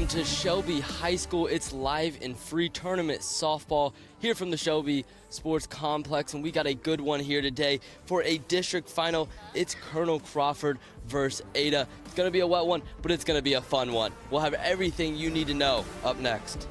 Welcome to Shelby High School. It's live and free tournament softball here from the Shelby Sports Complex, and we got a good one here today for a district final. It's Colonel Crawford versus Ada. It's going to be a wet one, but it's going to be a fun one. We'll have everything you need to know up next.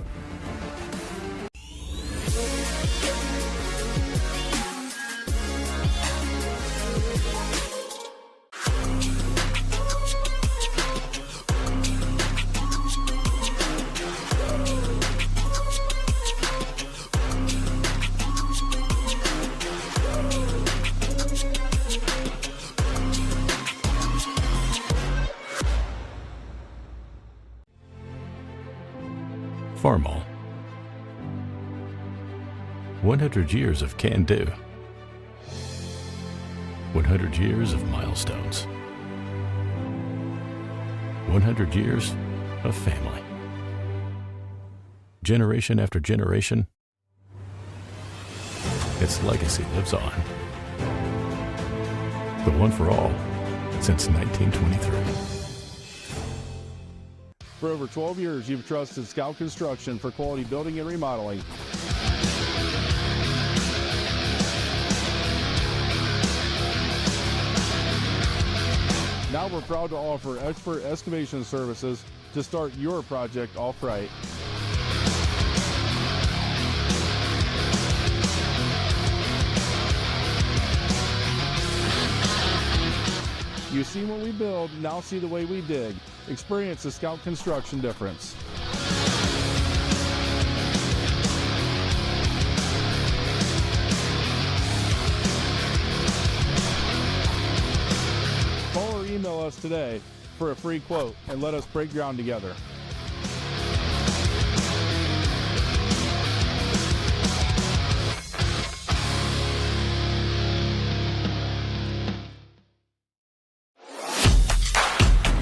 Formal. 100 years of can-do. 100 years of milestones. 100 years of family. Generation after generation, its legacy lives on. The one for all since 1923. For over 12 years, you've trusted Scout Construction for quality building and remodeling. Now we're proud to offer expert excavation services to start your project off right. You see what we build, now see the way we dig. Experience the Scout Construction difference. Call or email us today for a free quote and let us break ground together.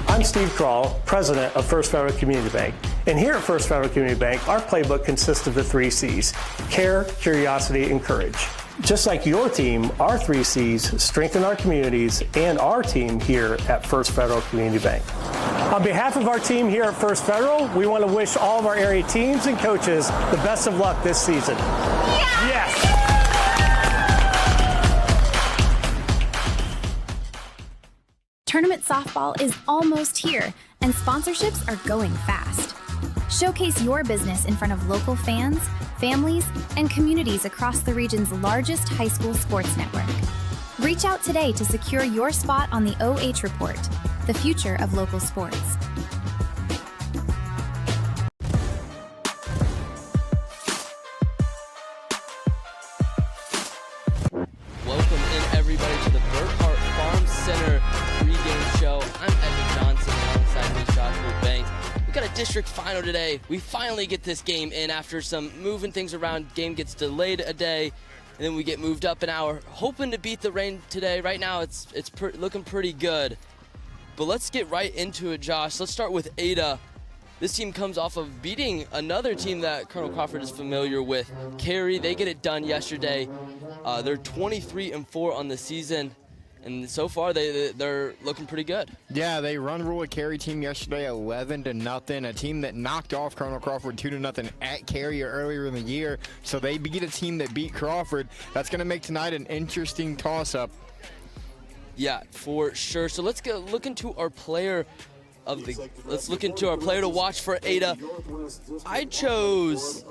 I'm Steve Krall, president of First Federal Community Bank. And here at First Federal Community Bank, our playbook consists of the 3 C's: care, curiosity, and courage. Just like your team, our 3 C's strengthen our communities and our team here at First Federal Community Bank. On behalf of our team here at First Federal, we want to wish all of our area teams and coaches the best of luck this season. Yes! Tournament softball is almost here, and sponsorships are going fast. Showcase your business in front of local fans, families, and communities across the region's largest high school sports network. Reach out today to secure your spot on the OH Report, the future of local sports. Welcome in, everybody, to the Burkhart Farm Center pregame show. I'm Evan Johnson alongside me, Joshua Banks. We got a district final today. We finally get this game in after some moving things around. Game gets delayed a day, and then we get moved up an hour. Hoping to beat the rain today. Right now, it's looking pretty good. But let's get right into it, Josh. Let's start with Ada. This team comes off of beating another team that Colonel Crawford is familiar with, Cary. They get it done yesterday. They're 23-4 on the season, and so far they're looking pretty good. Yeah, they run rule a Cary team yesterday 11-0, a team that knocked off Colonel Crawford 2-0 at Cary earlier in the year. So they beat a team that beat Crawford. That's going to make tonight an interesting toss-up. Yeah, for sure. So let's look into our player of the. Let's look into our player to watch for Ada. I chose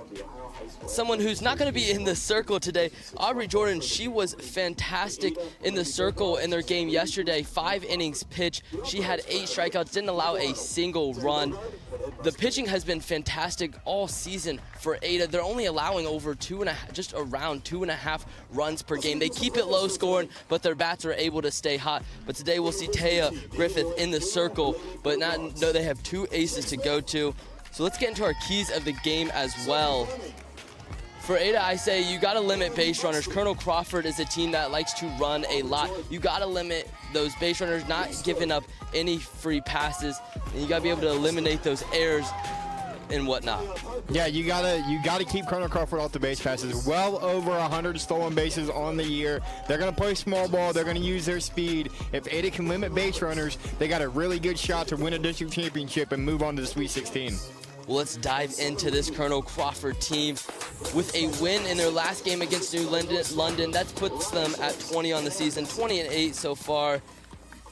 someone who's not going to be in the circle today. Aubry Jordon, she was fantastic in the circle in their game yesterday. 5 innings pitched. She had 8 strikeouts, didn't allow a single run. The pitching has been fantastic all season for Ada. They're only allowing over just around 2.5 runs per game. They keep it low scoring, but their bats are able to stay hot. But today we'll see Taya Griffith in the circle, but they have 2 aces to go to. So let's get into our keys of the game as well. For Ada, I say you got to limit base runners. Colonel Crawford is a team that likes to run a lot. You got to limit those base runners, not giving up any free passes. And you got to be able to eliminate those errors and whatnot. Yeah, you gotta keep Colonel Crawford off the base passes. Well over 100 stolen bases on the year. They're gonna play small ball. They're gonna use their speed. If Ada can limit base runners, they got a really good shot to win a district championship and move on to the Sweet 16. Well, let's dive into this Colonel Crawford team with a win in their last game against New London. That puts them at 20 on the season, 20-8 so far.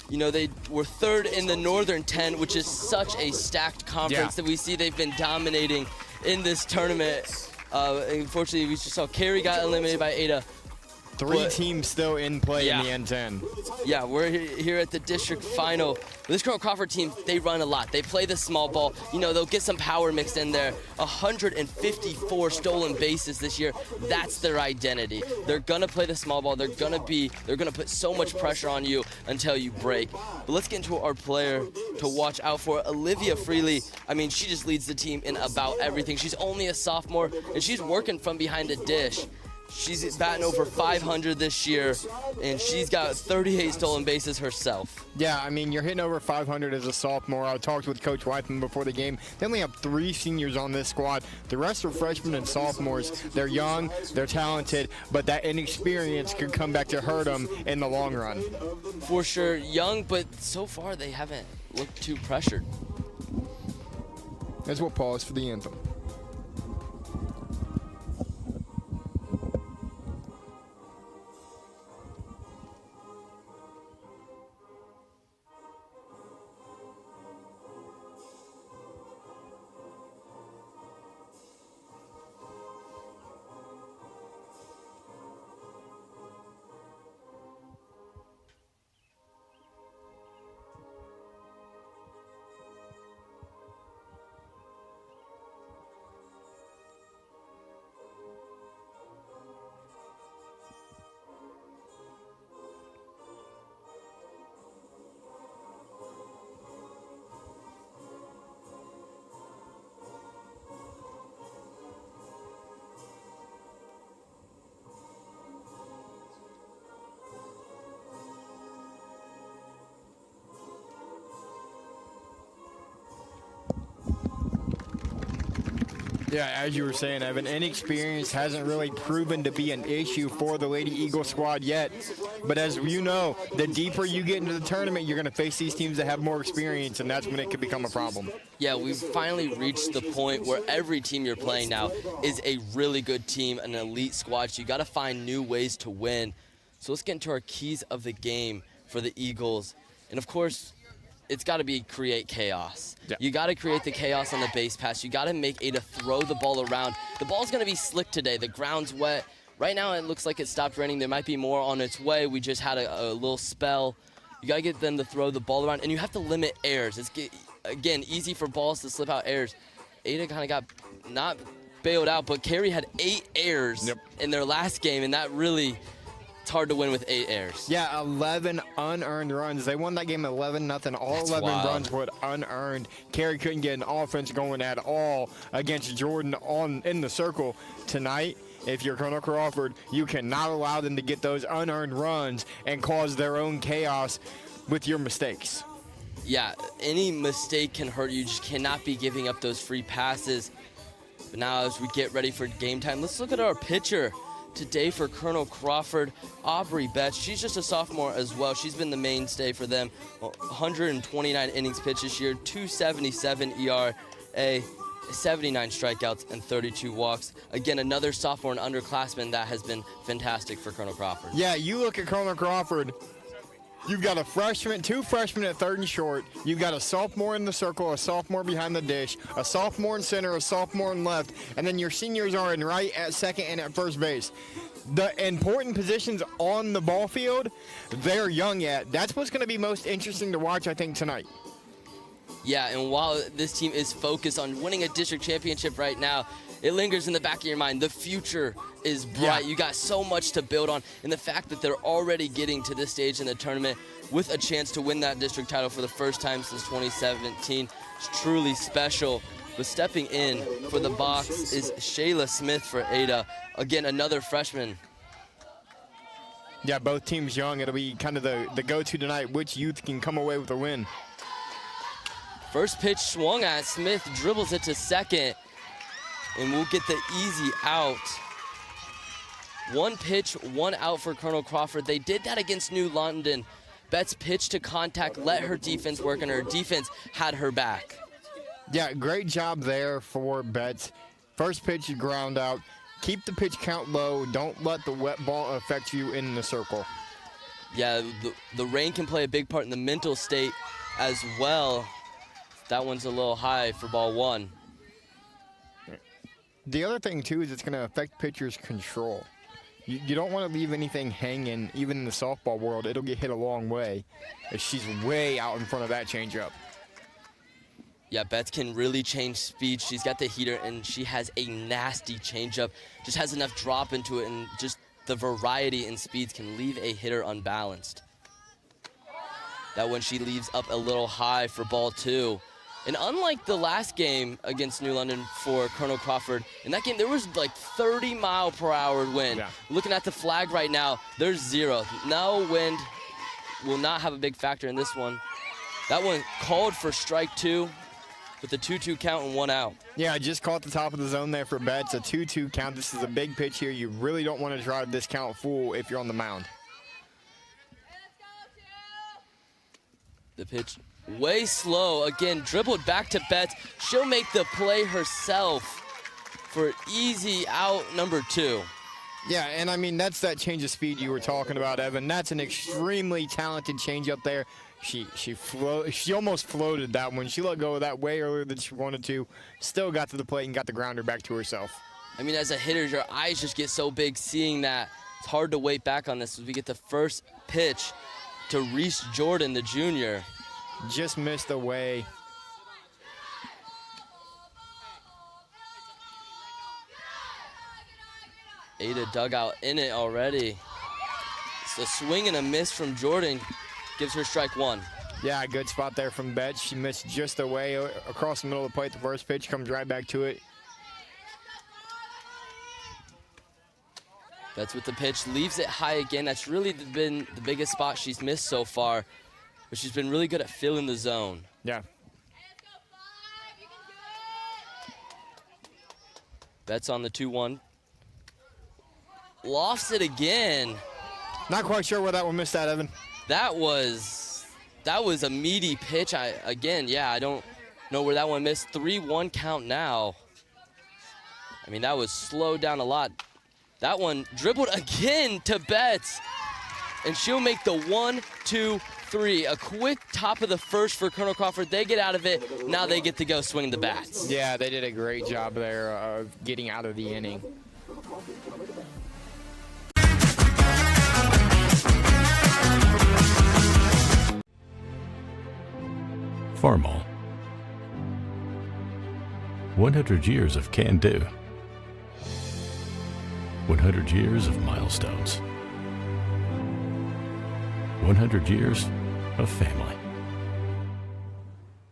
You know, they were third in the Northern 10, which is such a stacked conference that we see they've been dominating in this tournament. Unfortunately, we just saw Carey got eliminated by Ada. Three teams still in play in the N10. Yeah, we're here at the district final. This Colonel Crawford team, they run a lot. They play the small ball. You know, they'll get some power mixed in there. 154 stolen bases this year. That's their identity. They're gonna play the small ball. They're gonna put so much pressure on you until you break. But let's get into our player to watch out for. Olivia Friley. I mean, she just leads the team in about everything. She's only a sophomore, and she's working from behind the dish. She's batting over 500 this year, and she's got 38 stolen bases herself. Yeah, I mean, you're hitting over 500 as a sophomore. I talked with Coach Weithman before the game. They only have 3 seniors on this squad. The rest are freshmen and sophomores. They're young, they're talented, but that inexperience could come back to hurt them in the long run. For sure, young, but so far they haven't looked too pressured. As we'll pause for the anthem. Yeah, as you were saying, Evan, inexperience hasn't really proven to be an issue for the Lady Eagle squad yet. But as you know, the deeper you get into the tournament, you're going to face these teams that have more experience, and that's when it could become a problem. Yeah, we've finally reached the point where every team you're playing now is a really good team, an elite squad. So you got to find new ways to win. So let's get into our keys of the game for the Eagles. And, of course, it's got to be create chaos. Yeah. You got to create the chaos on the base pass. You got to make Ada throw the ball around. The ball's going to be slick today. The ground's wet. Right now it looks like it stopped raining. There might be more on its way. We just had a little spell. You got to get them to throw the ball around, and you have to limit errors. It's, again, easy for balls to slip out errors. Ada kind of got not bailed out, but Carey had 8 errors in their last game, and that really... It's hard to win with 8 errors. Yeah, 11 unearned runs. They won that game 11-0. All That's 11 wild. runs were unearned. Carey couldn't get an offense going at all against Jordan in the circle tonight. If you're Colonel Crawford, you cannot allow them to get those unearned runs and cause their own chaos with your mistakes. Yeah, any mistake can hurt you. You just cannot be giving up those free passes. But now as we get ready for game time, let's look at our pitcher today for Colonel Crawford, Aubry Jordon. She's just a sophomore as well. She's been the mainstay for them. 129 innings pitched this year, 277 ERA, 79 strikeouts, and 32 walks. Again, another sophomore and underclassman that has been fantastic for Colonel Crawford. Yeah, you look at Colonel Crawford, you've got a freshman, 2 freshmen at third and short. You've got a sophomore in the circle, a sophomore behind the dish, a sophomore in center, a sophomore in left, and then your seniors are in right, at second, and at first base. The important positions on the ball field, they're young yet. That's what's going to be most interesting to watch, I think, tonight. Yeah, and while this team is focused on winning a district championship right now, it lingers in the back of your mind. The future is bright. Yeah. You got so much to build on. And the fact that they're already getting to this stage in the tournament with a chance to win that district title for the first time since 2017 is truly special. But stepping in for the box is Shayla Smith for Ada. Again, another freshman. Yeah, both teams young. It'll be kind of the go-to tonight. Which youth can come away with a win? First pitch swung at. Smith dribbles it to second. And we'll get the easy out. 1 pitch, 1 out for Colonel Crawford. They did that against New London. Betts pitched to contact, let her defense work, and her defense had her back. Yeah, great job there for Betts. First pitch, you ground out. Keep the pitch count low. Don't let the wet ball affect you in the circle. Yeah, the rain can play a big part in the mental state as well. That one's a little high for ball one. The other thing, too, is it's going to affect pitchers' control. You don't want to leave anything hanging, even in the softball world. It'll get hit a long way if she's way out in front of that changeup. Yeah, Betts can really change speed. She's got the heater, and she has a nasty changeup. Just has enough drop into it, and just the variety in speeds can leave a hitter unbalanced. That one she leaves up a little high for ball two. And unlike the last game against New London for Colonel Crawford, in that game there was like 30-mile-per-hour wind. Yeah. Looking at the flag right now, there's 0. No wind will not have a big factor in this one. That one called for strike 2 with a 2-2 count and 1 out. Yeah, I just caught the top of the zone there for Betts. A 2-2 count. This is a big pitch here. You really don't want to try to discount full if you're on the mound. The pitch way slow. Again, dribbled back to Betts. She'll make the play herself for easy out number 2. Yeah, and I mean, that's that change of speed you were talking about, Evan. That's an extremely talented change up there. She almost floated that one. She let go of that way earlier than she wanted to. Still got to the plate and got the grounder back to herself. I mean, as a hitter, your eyes just get so big seeing that. It's hard to wait back on this as we get the first pitch to Reese Jordan, the junior. Just missed away. Ada dug out in it already. It's a swing and a miss from Jordan. Gives her strike 1. Yeah, good spot there from Betts. She missed just away across the middle of the plate. The first pitch comes right back to it. Betts with the pitch, leaves it high again. That's really been the biggest spot she's missed so far, but she's been really good at filling the zone. Yeah. Betts on the 2-1. Lofts it again. Not quite sure where that one missed at, Evan. That was a meaty pitch. I don't know where that one missed. 3-1 count now. I mean, that was slowed down a lot. That one dribbled again to Betts, and she'll make the 1-2-3. A quick top of the first for Colonel Crawford. They get out of it. Now they get to go swing the bats. Yeah, they did a great job there of getting out of the inning. Farmall. 100 years of can-do. 100 years of milestones. 100 years of family.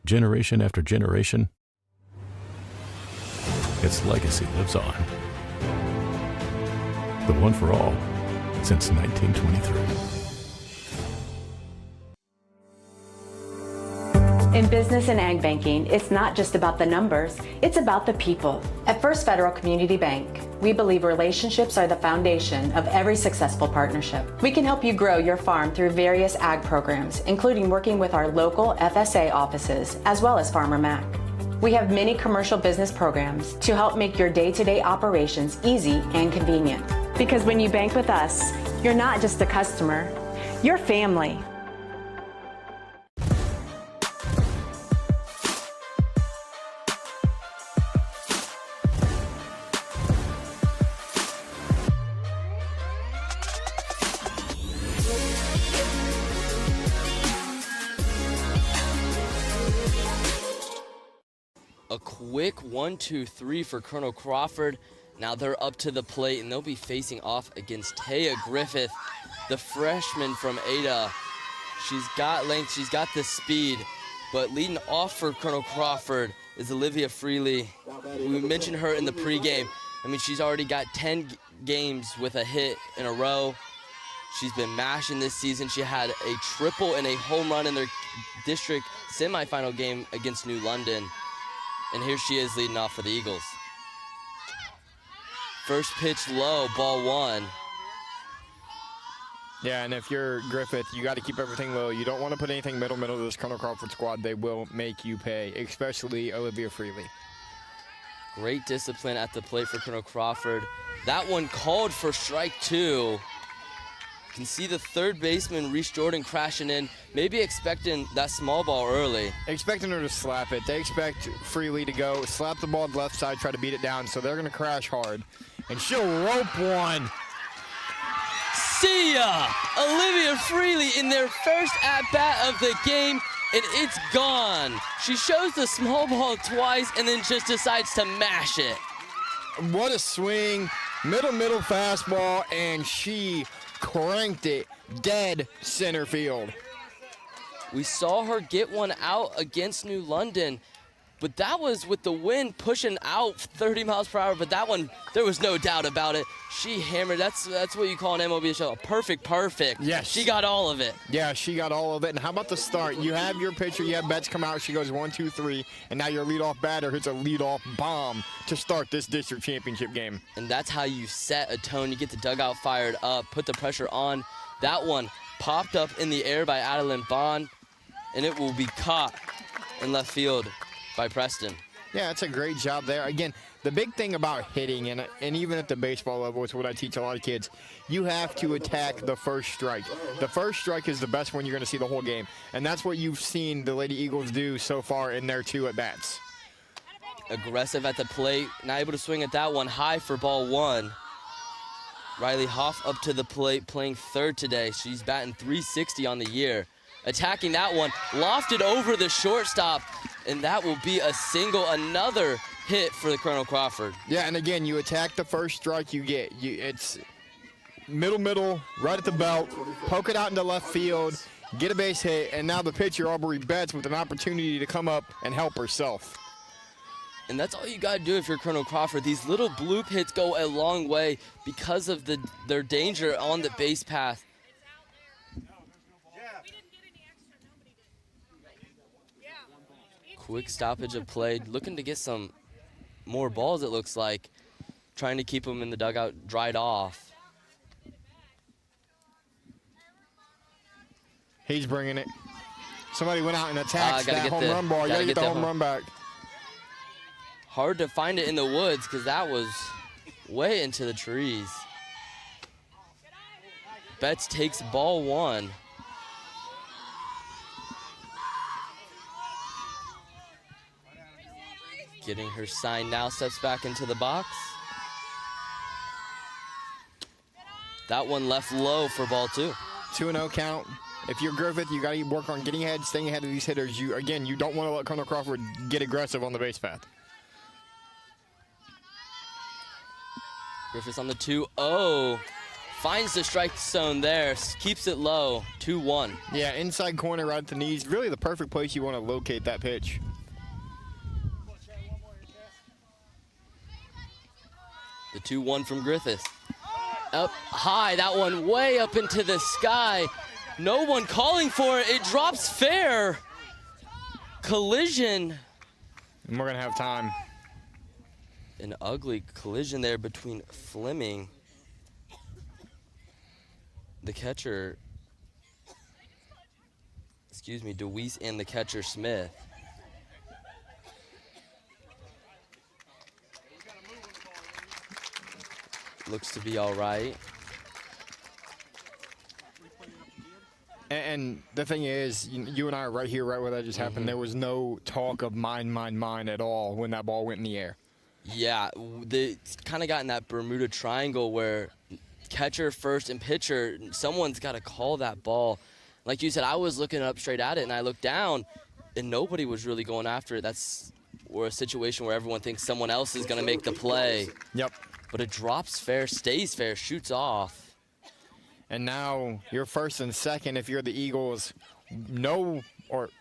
Generation after generation, its legacy lives on. The one for all since 1923. In business and ag banking, it's not just about the numbers, it's about the people. At First Federal Community Bank, we believe relationships are the foundation of every successful partnership. We can help you grow your farm through various ag programs, including working with our local FSA offices, as well as Farmer Mac. We have many commercial business programs to help make your day-to-day operations easy and convenient. Because when you bank with us, you're not just a customer, you're family. A quick 1-2-3 for Colonel Crawford. Now they're up to the plate, and they'll be facing off against Taya Griffith, the freshman from Ada. She's got length, she's got the speed, but leading off for Colonel Crawford is Olivia Friley. We mentioned her in the pregame. I mean, she's already got 10 games with a hit in a row. She's been mashing this season. She had a triple and a home run in their district semifinal game against New London. And here she is leading off for the Eagles. First pitch low, ball 1. Yeah, and if you're Griffith, you got to keep everything low. You don't want to put anything middle to this Colonel Crawford squad. They will make you pay, especially Olivia Friley. Great discipline at the plate for Colonel Crawford. That one called for strike 2. You can see the third baseman, Reese Jordan, crashing in, maybe expecting that small ball early. Expecting her to slap it. They expect Freely to go slap the ball to the left side, try to beat it down, so they're going to crash hard. And she'll rope one. See ya! Olivia Friley in their first at-bat of the game, and it's gone. She shows the small ball twice and then just decides to mash it. What a swing. Middle fastball, and she cranked it dead center field. We saw her get one out against New London, but that was with the wind pushing out 30 miles per hour, but that one, there was no doubt about it. She hammered, that's what you call an MLB show, a perfect. Yes. She got all of it. Yeah, she got all of it. And how about the start? You have your pitcher, you have Betts come out, she goes 1, 2, 3, and now your leadoff batter hits a leadoff bomb to start this district championship game. And that's how you set a tone. You get the dugout fired up, put the pressure on. That one popped up in the air by Adeline Bond, and it will be caught in left field by Preston. Yeah, it's a great job there. Again, the big thing about hitting, and even at the baseball level, it's what I teach a lot of kids, you have to attack the first strike. The first strike is the best one you're going to see the whole game, and that's what you've seen the Lady Eagles do so far in their 2 at-bats. Aggressive at the plate, not able to swing at that one, high for ball 1. Riley Hoff up to the plate, playing third today. She's batting .360 on the year. Attacking that one, lofted over the shortstop, and that will be a single, another hit for the Colonel Crawford. Yeah, and again, you attack the first strike you get. It's middle, right at the belt, poke it out into left field, get a base hit, and now the pitcher, Aubrey Betts, with an opportunity to come up and help herself. And that's all you got to do if you're Colonel Crawford. These little bloop hits go a long way because of their danger on the base path. Quick stoppage of play, looking to get some more balls, it looks like. Trying to keep them in the dugout dried off. He's bringing it. Somebody went out and attacked that home run ball. You got to get the home run back. Hard to find it in the woods because that was way into the trees. Betts takes ball 1. Getting her sign now, steps back into the box. That one left low for ball 2. 2-0 count. If you're Griffith, you got to work on getting ahead, staying ahead of these hitters. You don't want to let Colonel Crawford get aggressive on the base path. Griffiths on the 2-0. Finds the strike zone there, keeps it low, 2-1. Yeah, inside corner right at the knees. Really the perfect place you want to locate that pitch. The 2-1 from Griffiths. Up high, that one way up into the sky. No one calling for it. It drops fair. Collision. And we're going to have time. An ugly collision there between Fleming, the catcher, DeWeese, and the catcher, Smith. Looks to be all right. And the thing is, you and I are right here, right where that just happened. There was no talk of mine at all when that ball went in the air. Yeah, it's kind of got in that Bermuda Triangle where catcher, first, and pitcher, someone's got to call that ball. Like you said, I was looking up straight at it, and I looked down, and nobody was really going after it. That's a situation where everyone thinks someone else is going to make the play. Yep. But it drops fair, stays fair, shoots off. And now you're first and second if you're the Eagles. Nobody,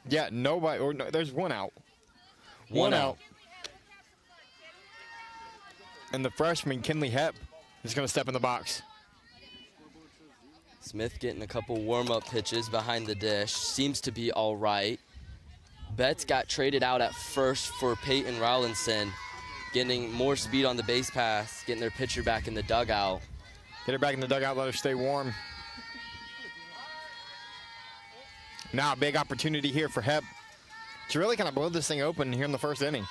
there's one out. One out. And the freshman, Kinley Hepp, is going to step in the box. Smith getting a couple warm-up pitches behind the dish. Seems to be all right. Betts got traded out at first for Peyton Rowlinson, getting more speed on the base pass, getting their pitcher back in the dugout. Get her back in the dugout, let her stay warm. Now a big opportunity here for Hep to really kind of blow this thing open here in the first inning.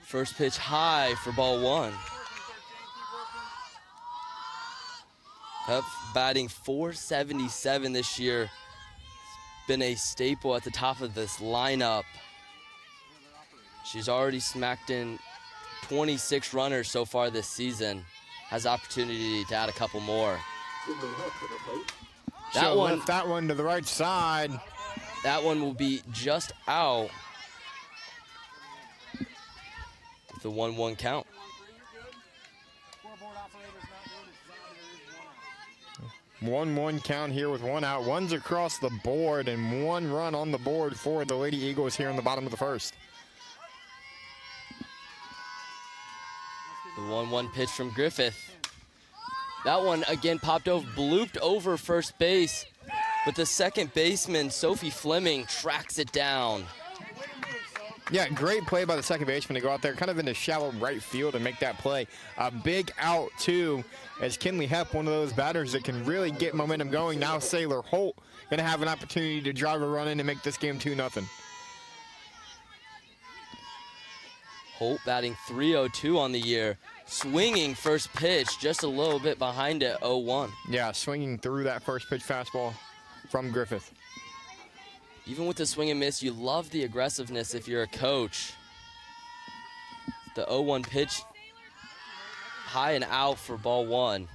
First pitch high for ball 1. Hep batting .477 this year. Been a staple at the top of this lineup. She's already smacked in 26 runners so far this season. Has opportunity to add a couple more. She'll lift that one to the right side. That one will be just out with the 1-1 count. One count here with 1 out. One's across the board and 1 run on the board for the Lady Eagles here in the bottom of the first. The 1-1 pitch from Griffith. That one again popped over, blooped over first base, but the second baseman, Sophie Fleming, tracks it down. Yeah, great play by the second baseman to go out there kind of in the shallow right field and make that play. A big out, too, as Kinley Hep, one of those batters that can really get momentum going. Now Sailor Holt going to have an opportunity to drive a run in and make this game 2-0. Holt batting .302 on the year. Swinging first pitch, just a little bit behind it, 0-1. Yeah, swinging through that first pitch fastball from Griffith. Even with the swing and miss, you love the aggressiveness if you're a coach. The 0-1 pitch, high and out for ball 1.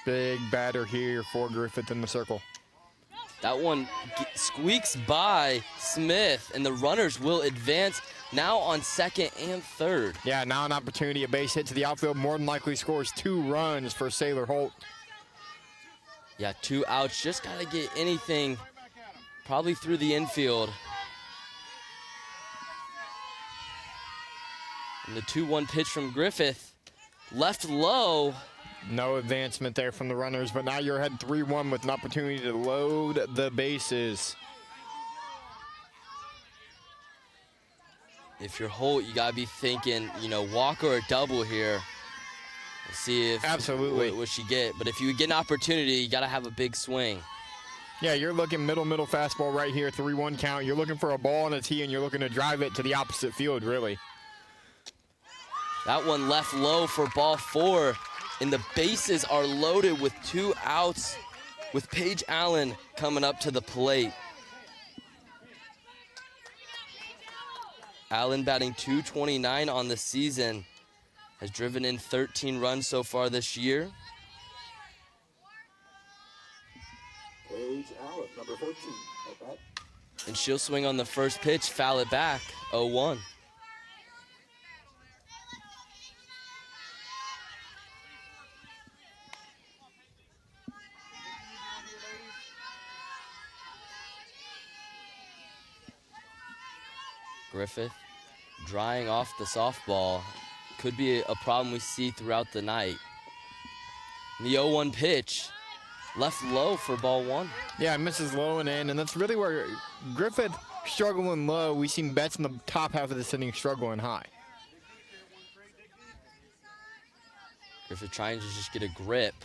Big batter here for Griffith in the circle. That one squeaks by Smith, and the runners will advance now on second and third. Yeah, now an opportunity, a base hit to the outfield, more than likely scores 2 runs for Sailor Holt. Yeah, 2 outs, just gotta get anything probably through the infield. And the 2-1 pitch from Griffith, left low. No advancement there from the runners, but now you're ahead 3-1 with an opportunity to load the bases. If you're Holt, you gotta be thinking, you know, walk or a double here. We'll see if absolutely what she get. But if you get an opportunity, you gotta have a big swing. Yeah, you're looking middle fastball right here, 3-1 count. You're looking for a ball on a tee, and you're looking to drive it to the opposite field, really. That one left low for ball 4. And the bases are loaded with 2 outs with Paige Allen coming up to the plate. Allen batting .229 on the season, has driven in 13 runs so far this year. Paige Allen, number 14, at bat. And she'll swing on the first pitch, foul it back, 0-1. Griffith drying off the softball. Could be a problem we see throughout the night. And the 0-1 pitch, left low for ball 1. Yeah, misses low and in, and that's really where Griffith struggling low. We've seen Betts in the top half of this inning struggling high. Griffith trying to just get a grip.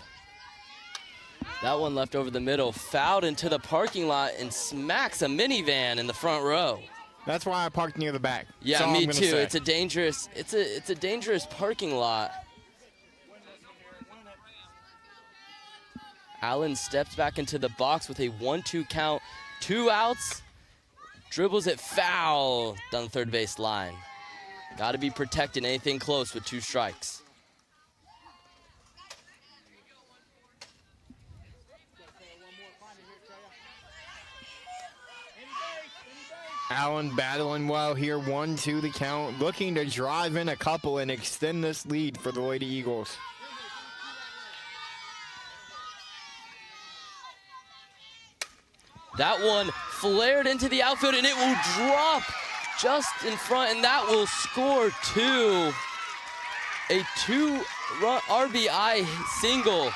That one left over the middle, fouled into the parking lot and smacks a minivan in the front row. That's why I parked near the back. Yeah, me too. It's a dangerous parking lot. Allen steps back into the box with a 1-2 count, 2 outs, dribbles it foul down the third base line. Got to be protecting anything close with 2 strikes. Allen battling well here, 1-2 the count, looking to drive in a couple and extend this lead for the Lady Eagles. That one flared into the outfield, and it will drop just in front, and that will score 2. A 2-run RBI single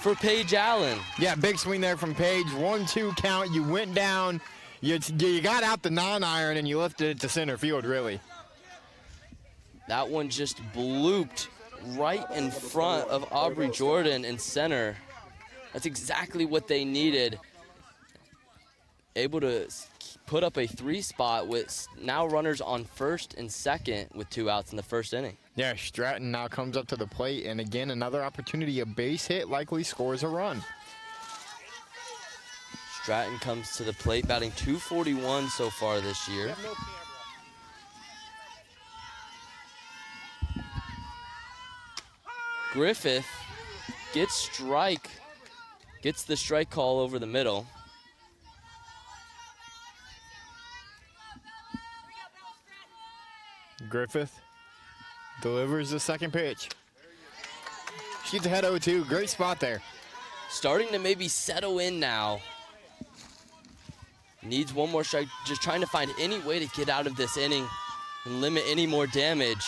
for Paige Allen. Yeah, big swing there from Paige, 1-2 count. You went down. You got out the 9-iron and you lifted it to center field, really. That one just blooped right in front of Aubry Jordon in center. That's exactly what they needed. Able to put up a 3 spot with now runners on first and second with 2 outs in the first inning. Yeah, Stratton now comes up to the plate, and again, another opportunity. A base hit likely scores a run. Stratton comes to the plate, batting .241 so far this year. Griffith gets the strike call over the middle. Griffith delivers the second pitch. Shoots ahead 0-2. Great spot there. Starting to maybe settle in now. Needs one more strike, just trying to find any way to get out of this inning and limit any more damage.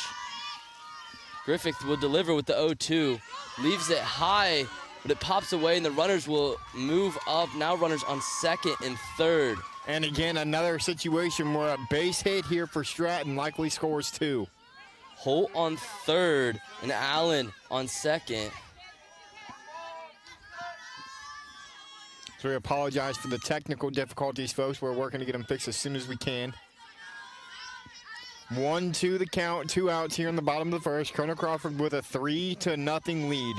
Griffith will deliver with the 0-2. Leaves it high, but it pops away and the runners will move up. Now runners on second and third. And again, another situation where a base hit here for Stratton likely scores 2. Holt on third and Allen on second. So we apologize for the technical difficulties, folks. We're working to get them fixed as soon as we can. 1-2 the count, 2 outs here in the bottom of the first. Colonel Crawford with a 3-0 lead.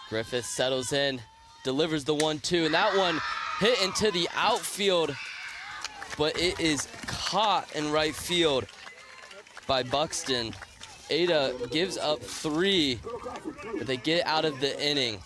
Griffith settles in, delivers the 1-2, and that one hit into the outfield, but it is caught in right field by Buxton. Ada gives up 3, but they get out of the inning.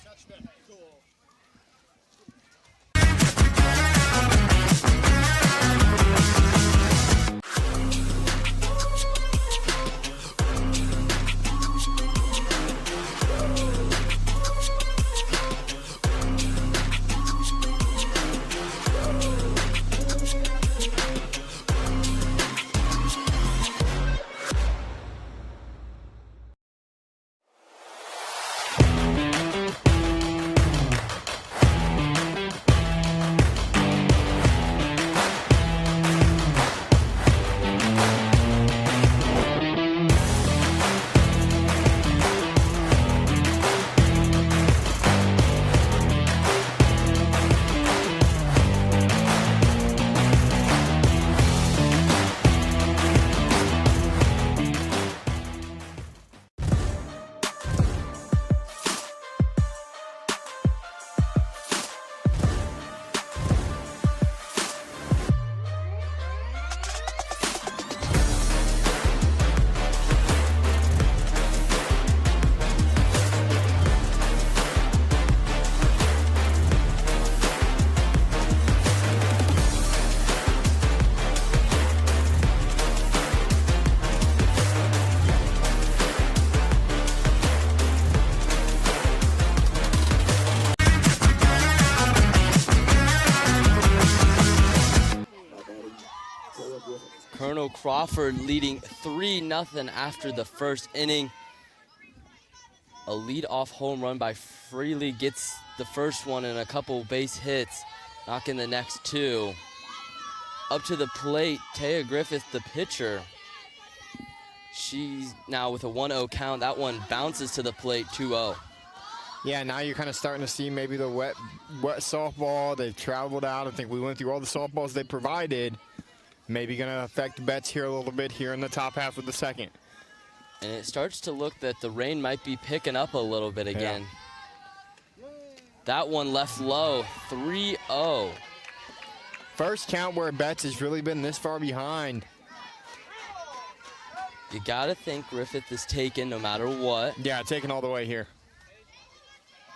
Colonel Crawford leading 3-0 after the first inning. A lead-off home run by Friley gets the first one and a couple base hits, knocking the next 2. Up to the plate, Taya Griffith, the pitcher. She's now with a 1-0 count. That one bounces to the plate, 2-0. Yeah, now you're kind of starting to see maybe the wet softball. They've traveled out. I think we went through all the softballs they provided. Maybe going to affect bets here a little bit here in the top half of the second. And it starts to look that the rain might be picking up a little bit again. Yeah. That one left low, 3-0. First count where Betts has really been this far behind. You got to think Griffith is taken no matter what. Yeah, taken all the way here.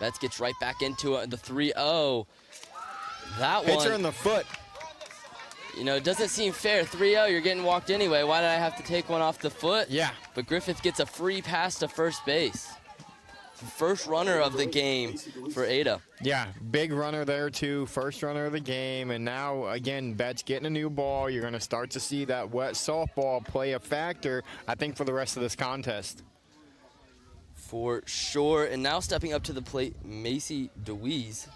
Betts gets right back into it, the 3-0. That one. Hits her in the foot. You know, it doesn't seem fair. 3-0, you're getting walked anyway. Why did I have to take one off the foot? Yeah. But Griffith gets a free pass to first base. First runner of the game for Ada. Yeah, big runner there too. First runner of the game. And now, again, Betts getting a new ball. You're going to start to see that wet softball play a factor, I think, for the rest of this contest. For sure. And now stepping up to the plate, Macy DeWeese.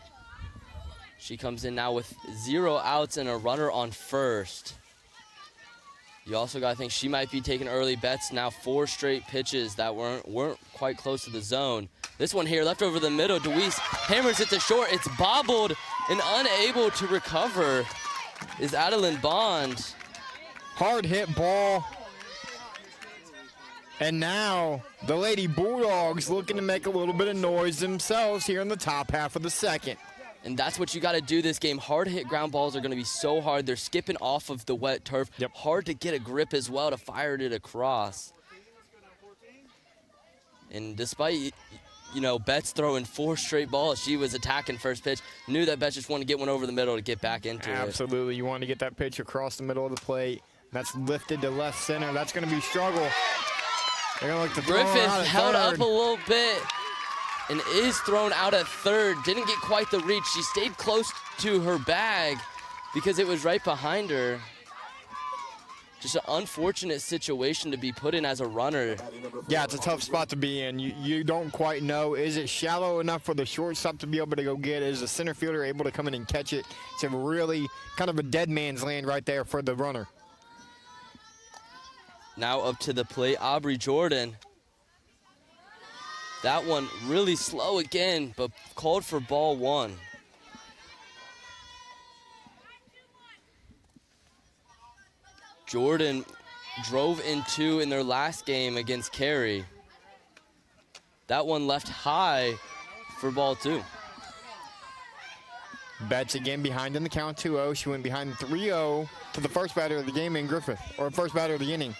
She comes in now with 0 outs and a runner on first. You also got to think she might be taking early bets now. 4 straight pitches that weren't quite close to the zone. This one here, left over the middle. Deweese hammers it to short. It's bobbled and unable to recover is Adeline Bond. Hard hit ball. And now the Lady Bulldogs looking to make a little bit of noise themselves here in the top half of the second. And that's what you got to do this game. Hard hit ground balls are going to be so hard. They're skipping off of the wet turf. Yep. Hard to get a grip as well to fire it across. And despite, you know, Betts throwing 4 straight balls, she was attacking first pitch. Knew that Betts just wanted to get one over the middle to get back into it. Absolutely. You want to get that pitch across the middle of the plate. That's lifted to left center. That's going to be a struggle. They're going to look to throw her Griffith out at held third. up a little bit and is thrown out at third. Didn't get quite the reach. She stayed close to her bag because it was right behind her. Just an unfortunate situation to be put in as a runner. Yeah, it's a tough spot to be in. You don't quite know. Is it shallow enough for the shortstop to be able to go get it? Is the center fielder able to come in and catch it? It's a really kind of a dead man's land right there for the runner. Now up to the plate, Aubry Jordon. That one really slow again, but called for ball 1. Jordan drove in 2 in their last game against Cary. That one left high for ball 2. Betts again behind in the count 2-0. She went behind 3-0 to the first batter of the game in Griffith, or first batter of the inning.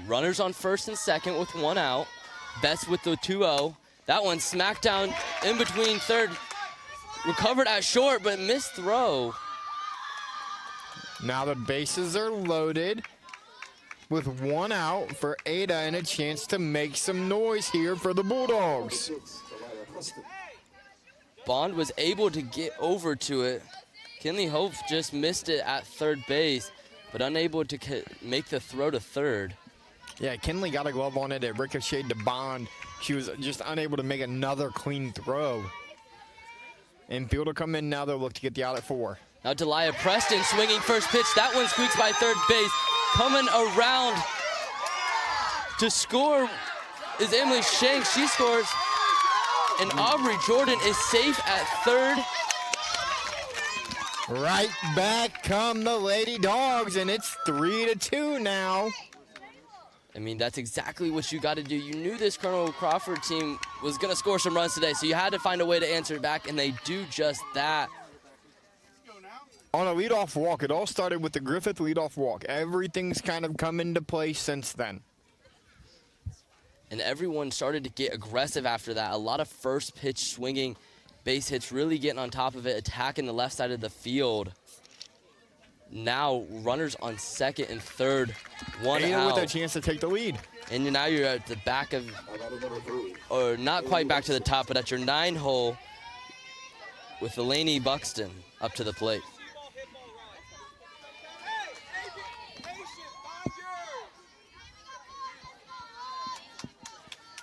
Runners on first and second with 1 out. Betts with the 2-0. That one smacked down in between third. Recovered at short, but missed throw. Now the bases are loaded with 1 out for Ada and a chance to make some noise here for the Bulldogs. Bond was able to get over to it. Kinley Hope just missed it at third base, but unable to make the throw to third. Yeah, Kinley got a glove on it. It ricocheted to Bond. She was just unable to make another clean throw. Infield will come in now. They'll look to get the out at 4. Now Delia Preston swinging first pitch. That one squeaks by third base. Coming around to score is Emily Shanks. She scores. And Aubry Jordon is safe at third. Right back come the Lady Dogs, and it's 3-2 now. I mean, that's exactly what you got to do. You knew this Colonel Crawford team was going to score some runs today, so you had to find a way to answer it back, and they do just that. On a leadoff walk, it all started with the Griffith leadoff walk. Everything's kind of come into place since then. And everyone started to get aggressive after that. A lot of first pitch swinging, base hits, really getting on top of it, attacking the left side of the field. Now runners on second and third, 1 out. With a chance to take the lead. And now you're at the back of, or not quite back to the top, but at your 9 hole with Elaney Buxton up to the plate.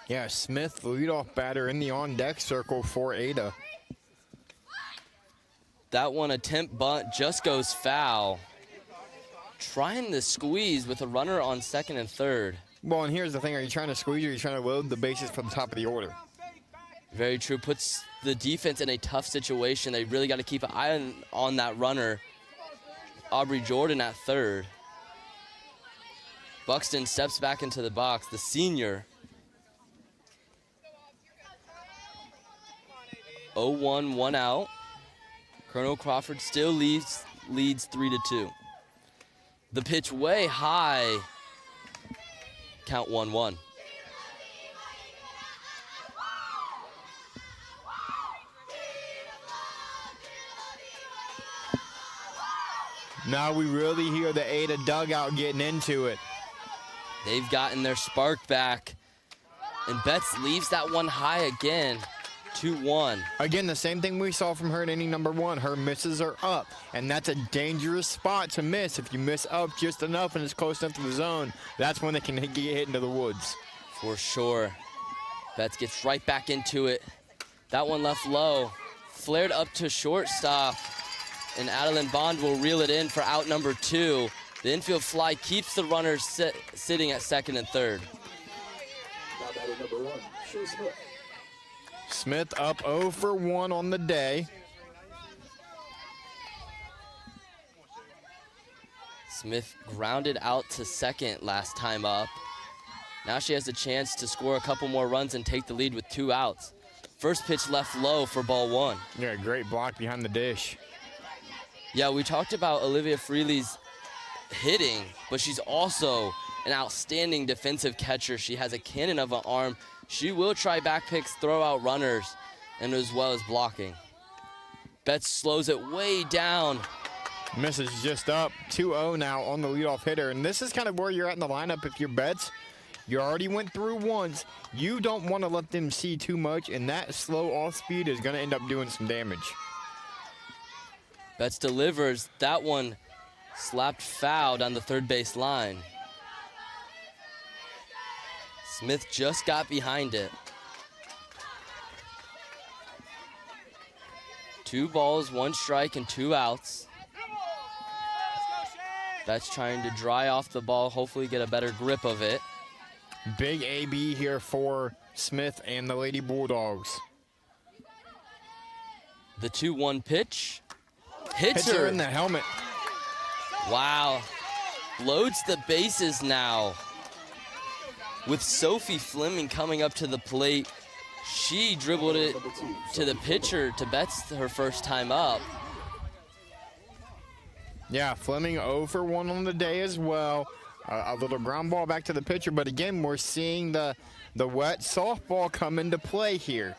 Yeah, Smith, the leadoff batter in the on-deck circle for Ada. That one attempt bunt just goes foul. Trying to squeeze with a runner on second and third. Well, and here's the thing. Are you trying to squeeze or are you trying to load the bases for the top of the order? Very true. Puts the defense in a tough situation. They really got to keep an eye on that runner. Aubry Jordon at third. Buxton steps back into the box, the senior. 0-1, 1 out. Colonel Crawford still leads 3-2. The pitch way high. Count 1-1. Now we really hear the Ada dugout getting into it. They've gotten their spark back. And Betts leaves that one high again. 2-1. Again, the same thing we saw from her in inning number 1. Her misses are up, and that's a dangerous spot to miss. If you miss up just enough and it's close enough to the zone, that's when they can get hit into the woods. For sure. Betts gets right back into it. That one left low. Flared up to shortstop. And Adeline Bond will reel it in for out number 2. The infield fly keeps the runners sitting at second and third. Now batting number 1, Shea Smith. Smith up 0 for 1 on the day. Smith grounded out to second last time up. Now she has a chance to score a couple more runs and take the lead with 2 outs. First pitch left low for ball 1. Yeah, great block behind the dish. Yeah, we talked about Olivia Friley's hitting, but she's also an outstanding defensive catcher. She has a cannon of an arm. She will try back picks, throw out runners, and as well as blocking. Betts slows it way down. Misses just up 2-0 now on the leadoff hitter, and this is kind of where you're at in the lineup if you're Betts. You already went through once. You don't want to let them see too much, and that slow off speed is going to end up doing some damage. Betts delivers. That one slapped foul down the third base line. Smith just got behind it. 2 balls, 1 strike, and 2 outs. Betts trying to dry off the ball, hopefully get a better grip of it. Big AB here for Smith and the Lady Bulldogs. The 2-1 pitch. Hits her her in the helmet. Wow. Loads the bases now. With Sophie Fleming coming up to the plate, she dribbled it to the pitcher to Betts her first time up. Yeah, Fleming 0 for 1 on the day as well. A little ground ball back to the pitcher, but again, we're seeing the wet softball come into play here.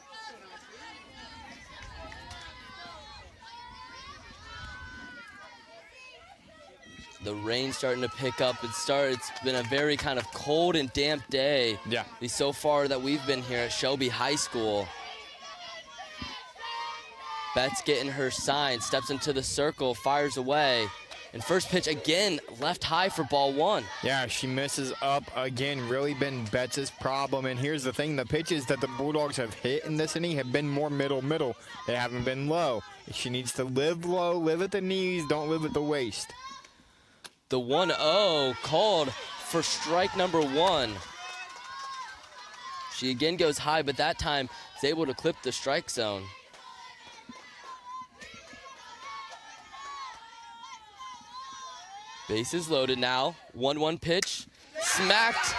The rain starting to pick up. It's been a very kind of cold and damp day. Yeah. At least so far that we've been here at Shelby High School. Betts getting her sign, steps into the circle, fires away. And first pitch again, left high for ball 1. Yeah, she misses up again. Really been Betts' problem. And here's the thing, the pitches that the Bulldogs have hit in this inning have been more middle. They haven't been low. She needs to live low, live at the knees, don't live at the waist. The 1-0 called for strike number 1. She again goes high, but that time is able to clip the strike zone. Bases loaded now. 1-1 pitch. Smacked.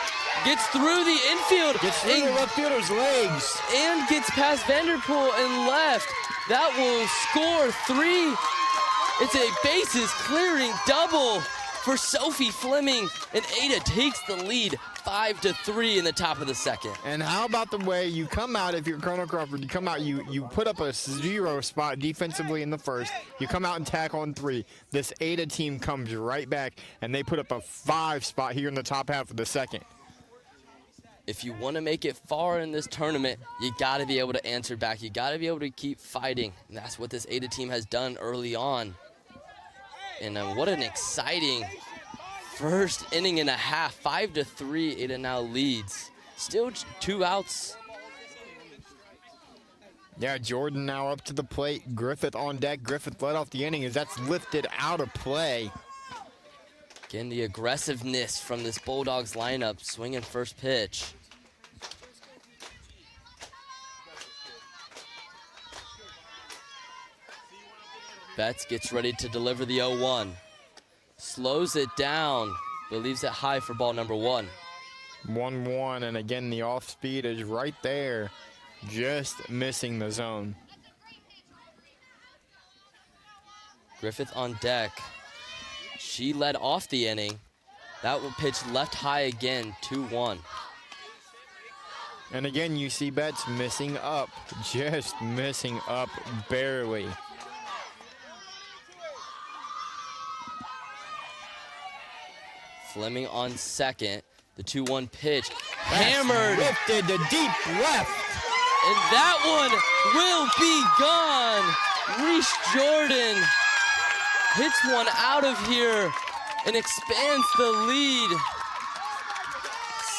Gets through the infield. Gets through the left fielder's legs. And gets past Vanderpool and left. That will score 3. It's a bases clearing double for Sophie Fleming, and Ada takes the lead 5-3 in the top of the second. And how about the way you come out, if you're Colonel Crawford, you come out, you put up a 0 spot defensively in the first, you come out and tack on 3. This Ada team comes right back, and they put up a 5 spot here in the top half of the second. If you want to make it far in this tournament, you got to be able to answer back. You got to be able to keep fighting, and that's what this Ada team has done early on. And what an exciting first inning and a half. 5-3, Ada now leads. Still 2 outs. Yeah, Jordan now up to the plate. Griffith on deck. Griffith led off the inning as that's lifted out of play. Again, the aggressiveness from this Bulldogs lineup, swinging first pitch. Betts gets ready to deliver the 0-1. Slows it down, but leaves it high for ball number 1. 1-1, and again, the off speed is right there, just missing the zone. Griffith on deck. She led off the inning. That will pitch left high again, 2-1. And again, you see Betts missing up, just missing up barely. Fleming on second. The 2-1 pitch. Hammered. Lifted to deep left. And that one will be gone. Reese Jordan hits one out of here and expands the lead.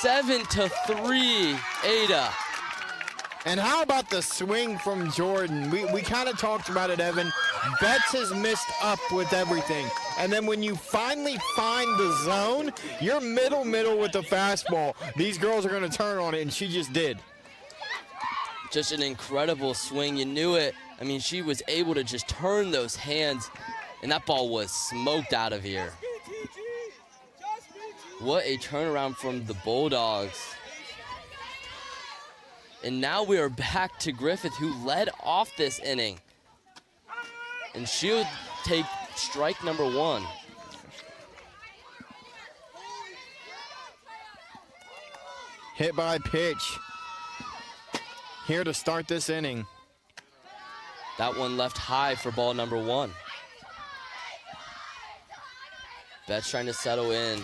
7-3, Ada. And how about the swing from Jordan? We kind of talked about it, Evan. Betts has missed up with everything. And then when you finally find the zone, you're middle with the fastball. These girls are going to turn on it, and she just did. Just an incredible swing. You knew it. I mean, she was able to just turn those hands, and that ball was smoked out of here. What a turnaround from the Bulldogs. And now we are back to Griffith, who led off this inning. And she'll take strike number 1. Hit by pitch. Here to start this inning. That one left high for ball number 1. Bet's trying to settle in.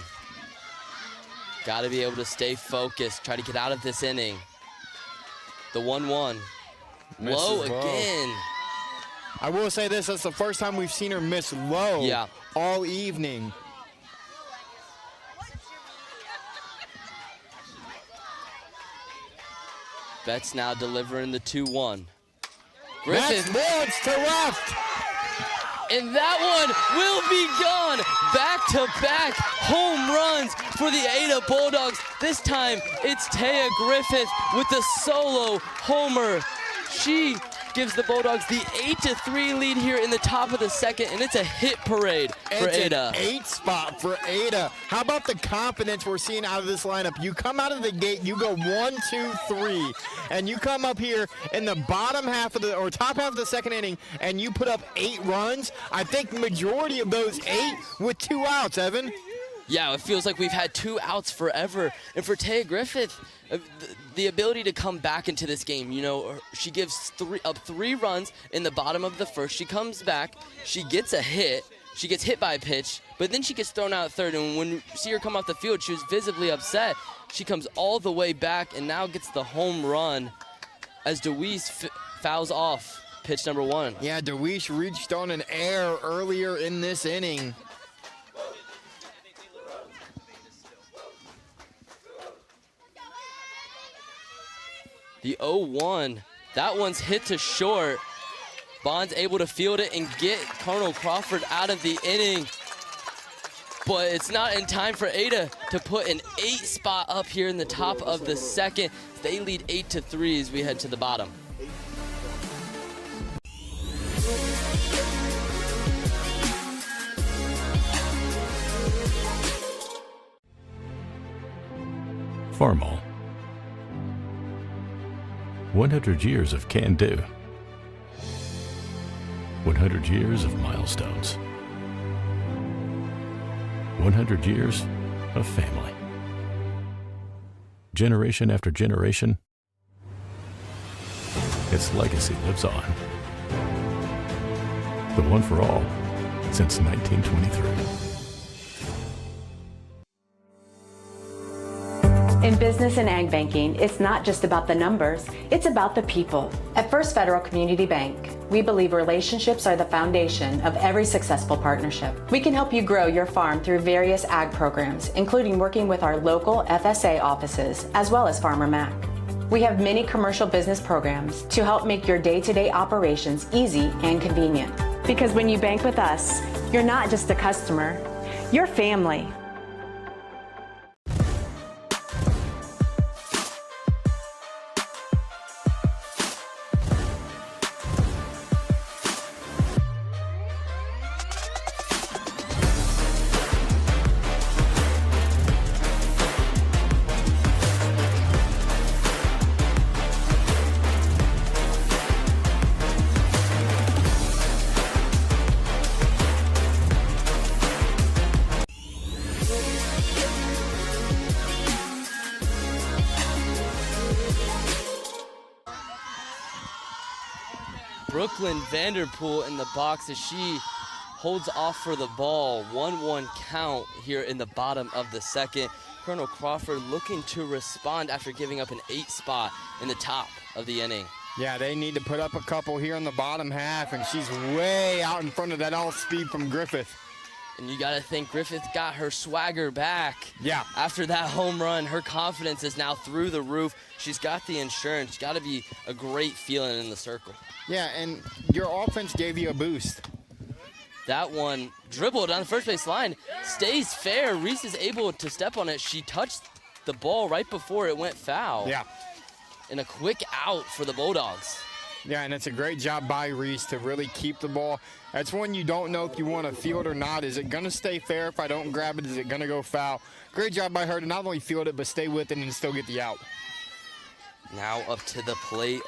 Got to be able to stay focused, try to get out of this inning. The 1-1. Low again. I will say this, that's the first time we've seen her miss low all evening. Bet's now delivering the 2-1. Griffith moves to left. And that one will be gone. Back-to-back home runs for the Ada Bulldogs. This time, it's Taya Griffith with the solo homer. She gives the Bulldogs the 8-3 lead here in the top of the second, and it's a hit parade for Ada. It's an 8 spot for Ada. How about the confidence we're seeing out of this lineup? You come out of the gate, you go 1, 2, 3, and you come up here in the bottom half of the, or top half of the second inning, and you put up 8 runs. I think majority of those 8 with 2 outs, Evan. Yeah, it feels like we've had 2 outs forever. And for Taya Griffith, the ability to come back into this game, you know, she gives 3 runs in the bottom of the first. She comes back, she gets a hit, she gets hit by a pitch, but then she gets thrown out at third. And when you see her come off the field, she was visibly upset. She comes all the way back and now gets the home run as DeWeese fouls off pitch number 1. Yeah, DeWeese reached on an error earlier in this inning. The 0-1, that one's hit to short. Bond's able to field it and get Colonel Crawford out of the inning. But it's not in time for Ada to put an 8 spot up here in the top of the second. They lead 8-3 as we head to the bottom. Farmall. 100 years of can-do. 100 years of milestones. 100 years of family. Generation after generation, its legacy lives on. The one for all since 1923. In business and ag banking, it's not just about the numbers, it's about the people. At First Federal Community Bank, we believe relationships are the foundation of every successful partnership. We can help you grow your farm through various ag programs, including working with our local FSA offices, as well as Farmer Mac. We have many commercial business programs to help make your day-to-day operations easy and convenient. Because when you bank with us, you're not just a customer, you're family. Brooklyn Vanderpool in the box as she holds off for the ball. 1-1 count here in the bottom of the second. Colonel Crawford looking to respond after giving up an 8 spot in the top of the inning. Yeah, they need to put up a couple here in the bottom half, and she's way out in front of that all-speed from Griffith. And you got to think Griffith got her swagger back. Yeah. After that home run, her confidence is now through the roof. She's got the insurance. Got to be a great feeling in the circle. Yeah, and your offense gave you a boost. That one dribbled down the first base line, stays fair. Reese is able to step on it. She touched the ball right before it went foul. Yeah. And a quick out for the Bulldogs. Yeah, and it's a great job by Reese to really keep the ball. That's one you don't know if you want to field or not. Is it going to stay fair if I don't grab it? Is it going to go foul? Great job by her to not only field it, but stay with it and still get the out. Now up to the plate,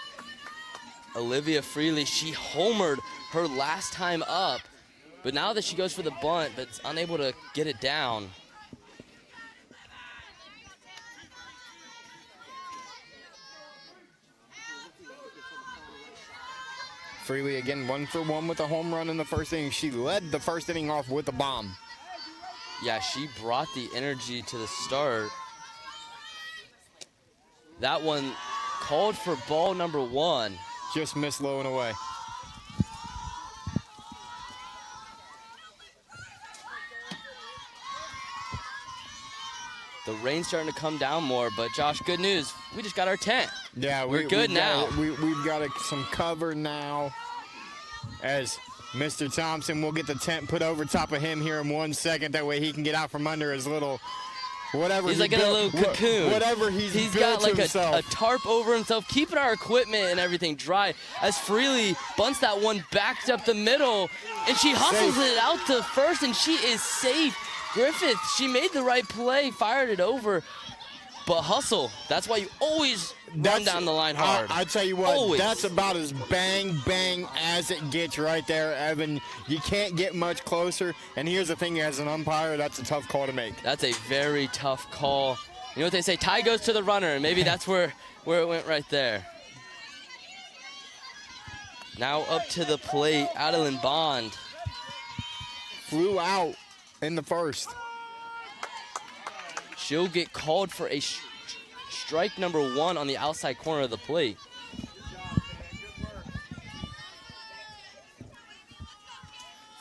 Olivia Friley. She homered her last time up, but now that she goes for the bunt, but is unable to get it down. Friley again 1 for 1 with a home run in the first inning. She led the first inning off with a bomb. Yeah, she brought the energy to the start. That one called for ball number 1. Just missed low and away. The rain's starting to come down more, but Josh, good news. We just got our tent. Yeah, we're good now. We've got some cover now. As Mr. Thompson will get the tent put over top of him here in 1 second. That way he can get out from under his little whatever. He's like in a little cocoon. Whatever he's got like a tarp over himself, keeping our equipment and everything dry. As Friley bunts that one backed up the middle, and she hustles it out to first, and she is safe. Griffith, she made the right play, fired it over, but hustle. That's why you always run down the line hard. I tell you what, always. That's about as bang, bang as it gets right there, Evan. You can't get much closer, and here's the thing, as an umpire, that's a tough call to make. That's a very tough call. You know what they say, tie goes to the runner, and maybe that's where it went right there. Now up to the plate, Adeline Bond. Flew out in the first. She'll get called for a strike number 1 on the outside corner of the plate.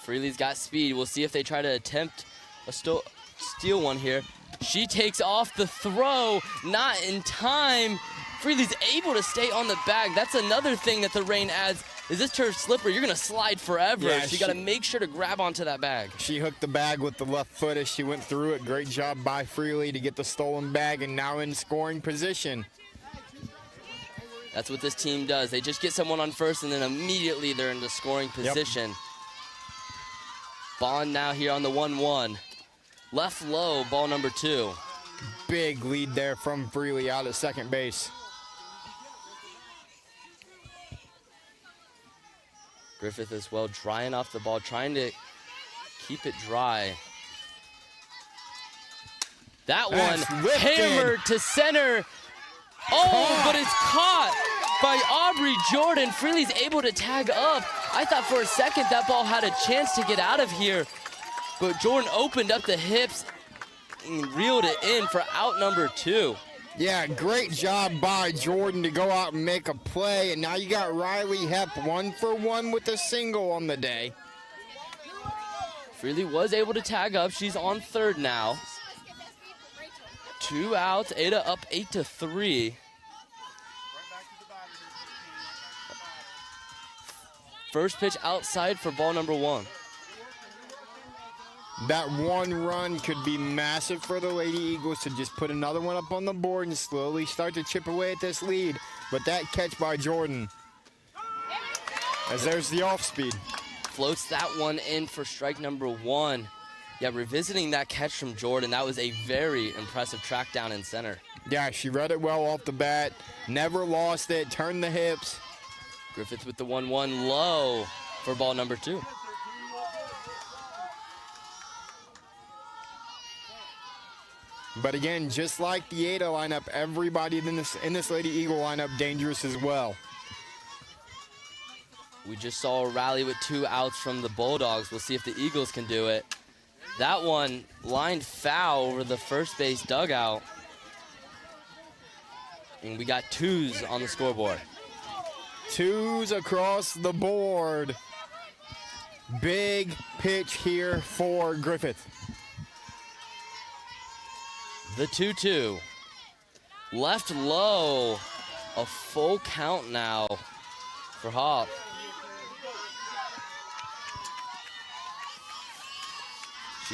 Freely's got speed. We'll see if they try to attempt a steal one here. She takes off the throw, not in time. Freely's able to stay on the bag. That's another thing that the rain adds. Is this turf slippery? You're going to slide forever. Yeah, so you got to make sure to grab onto that bag. She hooked the bag with the left foot as she went through it. Great job by Friley to get the stolen bag, and now in scoring position. That's what this team does. They just get someone on first, and then immediately they're in the scoring position. Yep. Bond now here on the 1-1. Left low, ball number 2. Big lead there from Friley out at second base. Griffith as well, drying off the ball, trying to keep it dry. That one hammered to center. Oh, but it's caught by Aubry Jordon. Friley's able to tag up. I thought for a second that ball had a chance to get out of here, but Jordan opened up the hips and reeled it in for out number 2. Yeah, great job by Jordan to go out and make a play. And now you got Riley Hepp 1 for 1 with a single on the day. Friley was able to tag up. She's on third now. 2 outs. Ada up 8-3. First pitch outside for ball number 1. That one run could be massive for the Lady Eagles to just put another one up on the board and slowly start to chip away at this lead. But that catch by Jordan, as there's the off speed. Floats that one in for strike number 1. Yeah, revisiting that catch from Jordan, that was a very impressive track down in center. Yeah, she read it well off the bat, never lost it, turned the hips. Griffith with the 1-1 low for ball number 2. But again, just like the Ada lineup, everybody in this Lady Eagle lineup dangerous as well. We just saw a rally with 2 outs from the Bulldogs. We'll see if the Eagles can do it. That one lined foul over the first base dugout. And we got 2s on the scoreboard. 2s across the board. Big pitch here for Griffith. The 2-2. Left low. A full count now for Hop.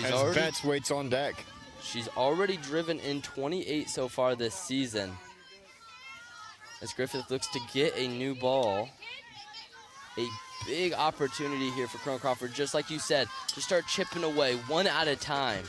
as Betts waits on deck. She's already driven in 28 so far this season. As Griffith looks to get a new ball. A big opportunity here for Colonel Crawford, just like you said, to start chipping away one at a time.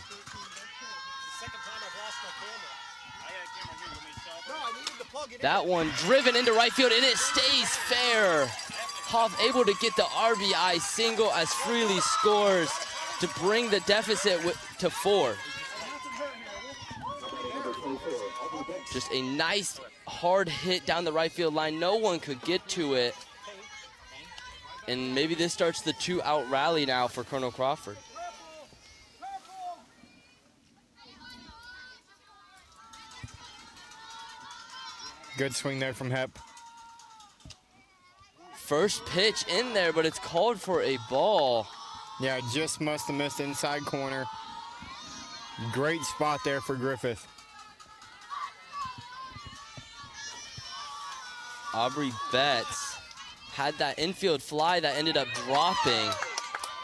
That one driven into right field, and it stays fair. Hoff able to get the RBI single as Friley scores to bring the deficit to 4. Just a nice hard hit down the right field line. No one could get to it. And maybe this starts the 2-out rally now for Colonel Crawford. Good swing there from Hep. First pitch in there, but it's called for a ball. Yeah, just must have missed inside corner. Great spot there for Griffith. Aubry Betts had that infield fly that ended up dropping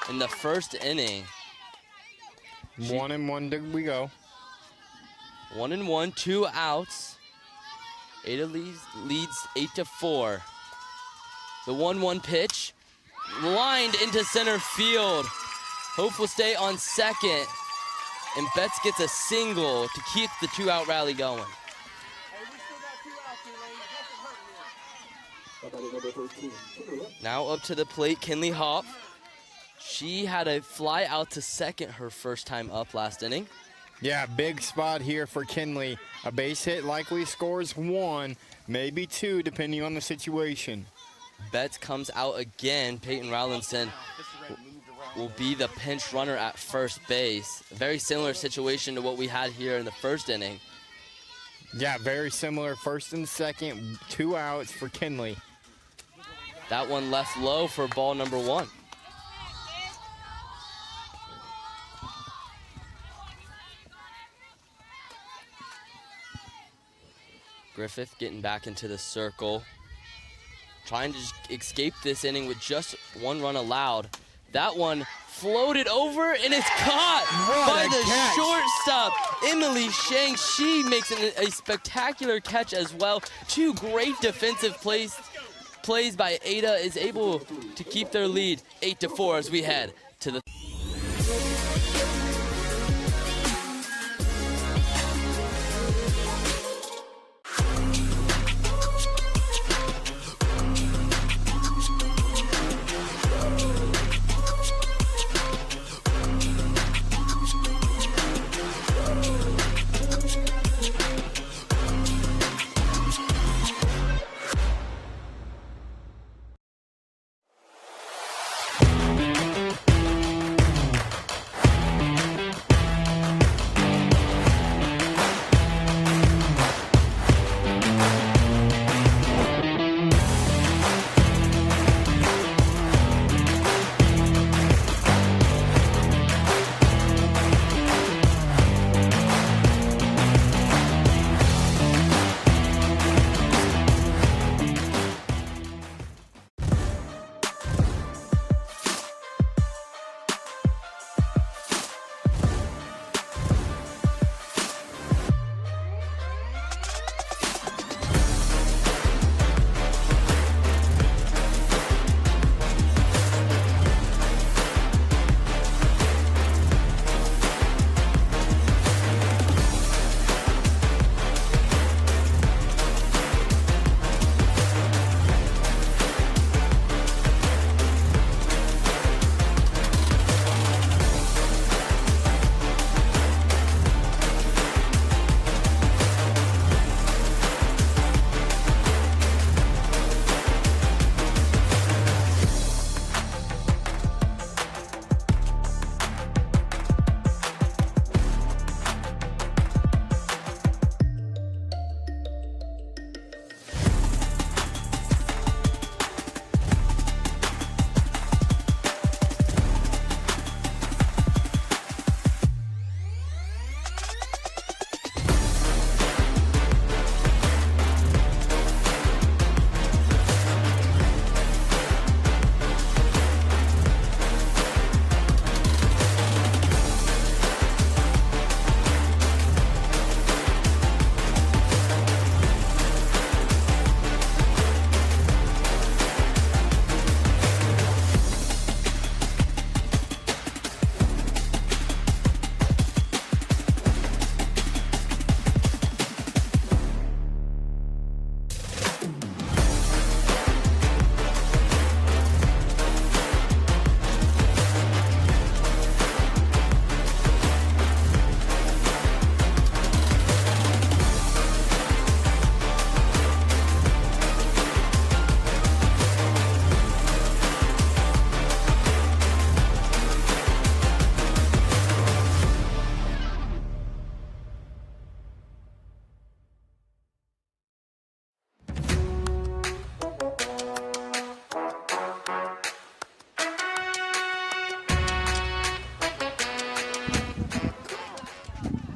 in the first inning. 1-1 we go. 1-1, 2 outs. Ada leads 8-4. The 1-1 pitch lined into center field. Hope will stay on second, and Betts gets a single to keep the 2-out rally going. Now up to the plate, Kinley Hopp. She had a fly out to second her first time up last inning. Yeah, big spot here for Kinley. A base hit likely scores 1, maybe 2, depending on the situation. Betts comes out again. Peyton Rowlinson will be the pinch runner at first base. A very similar situation to what we had here in the first inning. Yeah, very similar. First and second, 2 outs for Kinley. That one left low for ball number 1. Griffith getting back into the circle. Trying to escape this inning with just 1 run allowed. That one floated over, and it's caught by the shortstop, Emily Shank. She makes a spectacular catch as well. 2 great defensive plays by Ada is able to keep their lead 8-4 as we head to the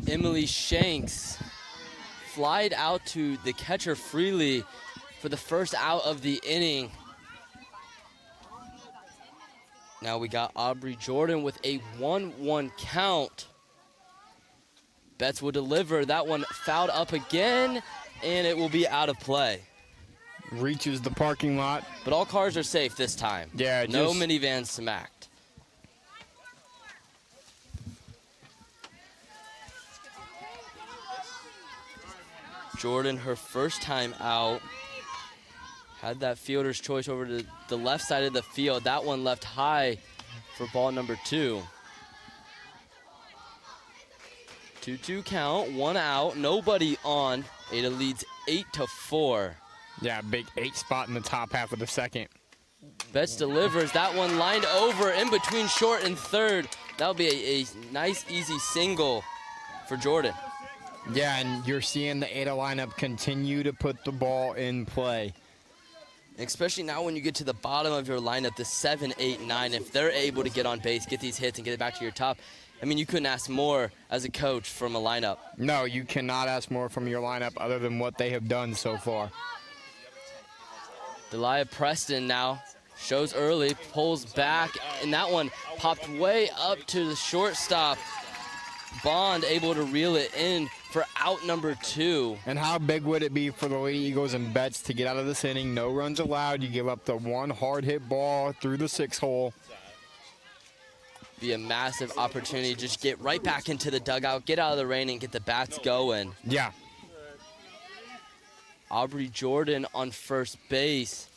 Emily Shanks flied out to the catcher Friley for the first out of the inning. Now we got Aubry Jordon with a 1-1 count. Betts will deliver. That one fouled up again, and it will be out of play. Reaches the parking lot. But all cars are safe this time. Yeah, no minivans smacked. Jordan, her first time out, had that fielder's choice over to the left side of the field. That one left high for ball number 2. 2-2 count, 1 out, nobody on. Ada leads 8-4. Yeah, big 8 spot in the top half of the second. Betts delivers. That one lined over in between short and third. That'll be a nice, easy single for Jordan. Yeah, and you're seeing the Ada lineup continue to put the ball in play. Especially now when you get to the bottom of your lineup, the 7, 8, 9, if they're able to get on base, get these hits, and get it back to your top, I mean, you couldn't ask more as a coach from a lineup. No, you cannot ask more from your lineup other than what they have done so far. Delia Preston now shows early, pulls back, and that one popped way up to the shortstop. Bond able to reel it in for out number 2. And how big would it be for the Lady Eagles and Betts to get out of this inning? No runs allowed. You give up the one hard hit ball through the 6 hole. Be a massive opportunity. Just get right back into the dugout, get out of the rain, and get the bats going. Yeah. Aubry Jordon on first base.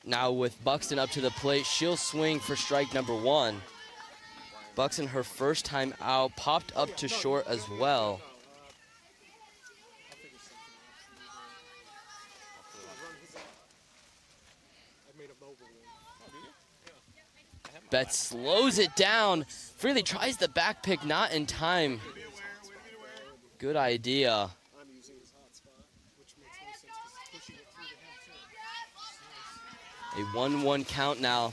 Now with Buxton up to the plate, she'll swing for strike number 1. Buxton, her first time out, popped up to short as well. Betts slows it down. Friley tries the back pick, not in time. Good idea. A 1-1 count now.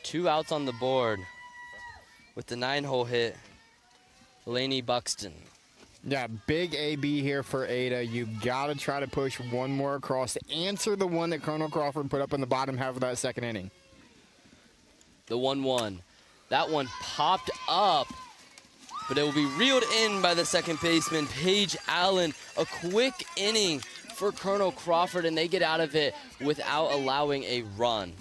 2 outs on the board with the 9-hole hit, Lainey Buxton. Yeah, big AB here for Ada. You got to try to push one more across to answer the one that Colonel Crawford put up in the bottom half of that second inning. The 1-1. That one popped up, but it will be reeled in by the second baseman, Paige Allen. A quick inning for Colonel Crawford, and they get out of it without allowing a run.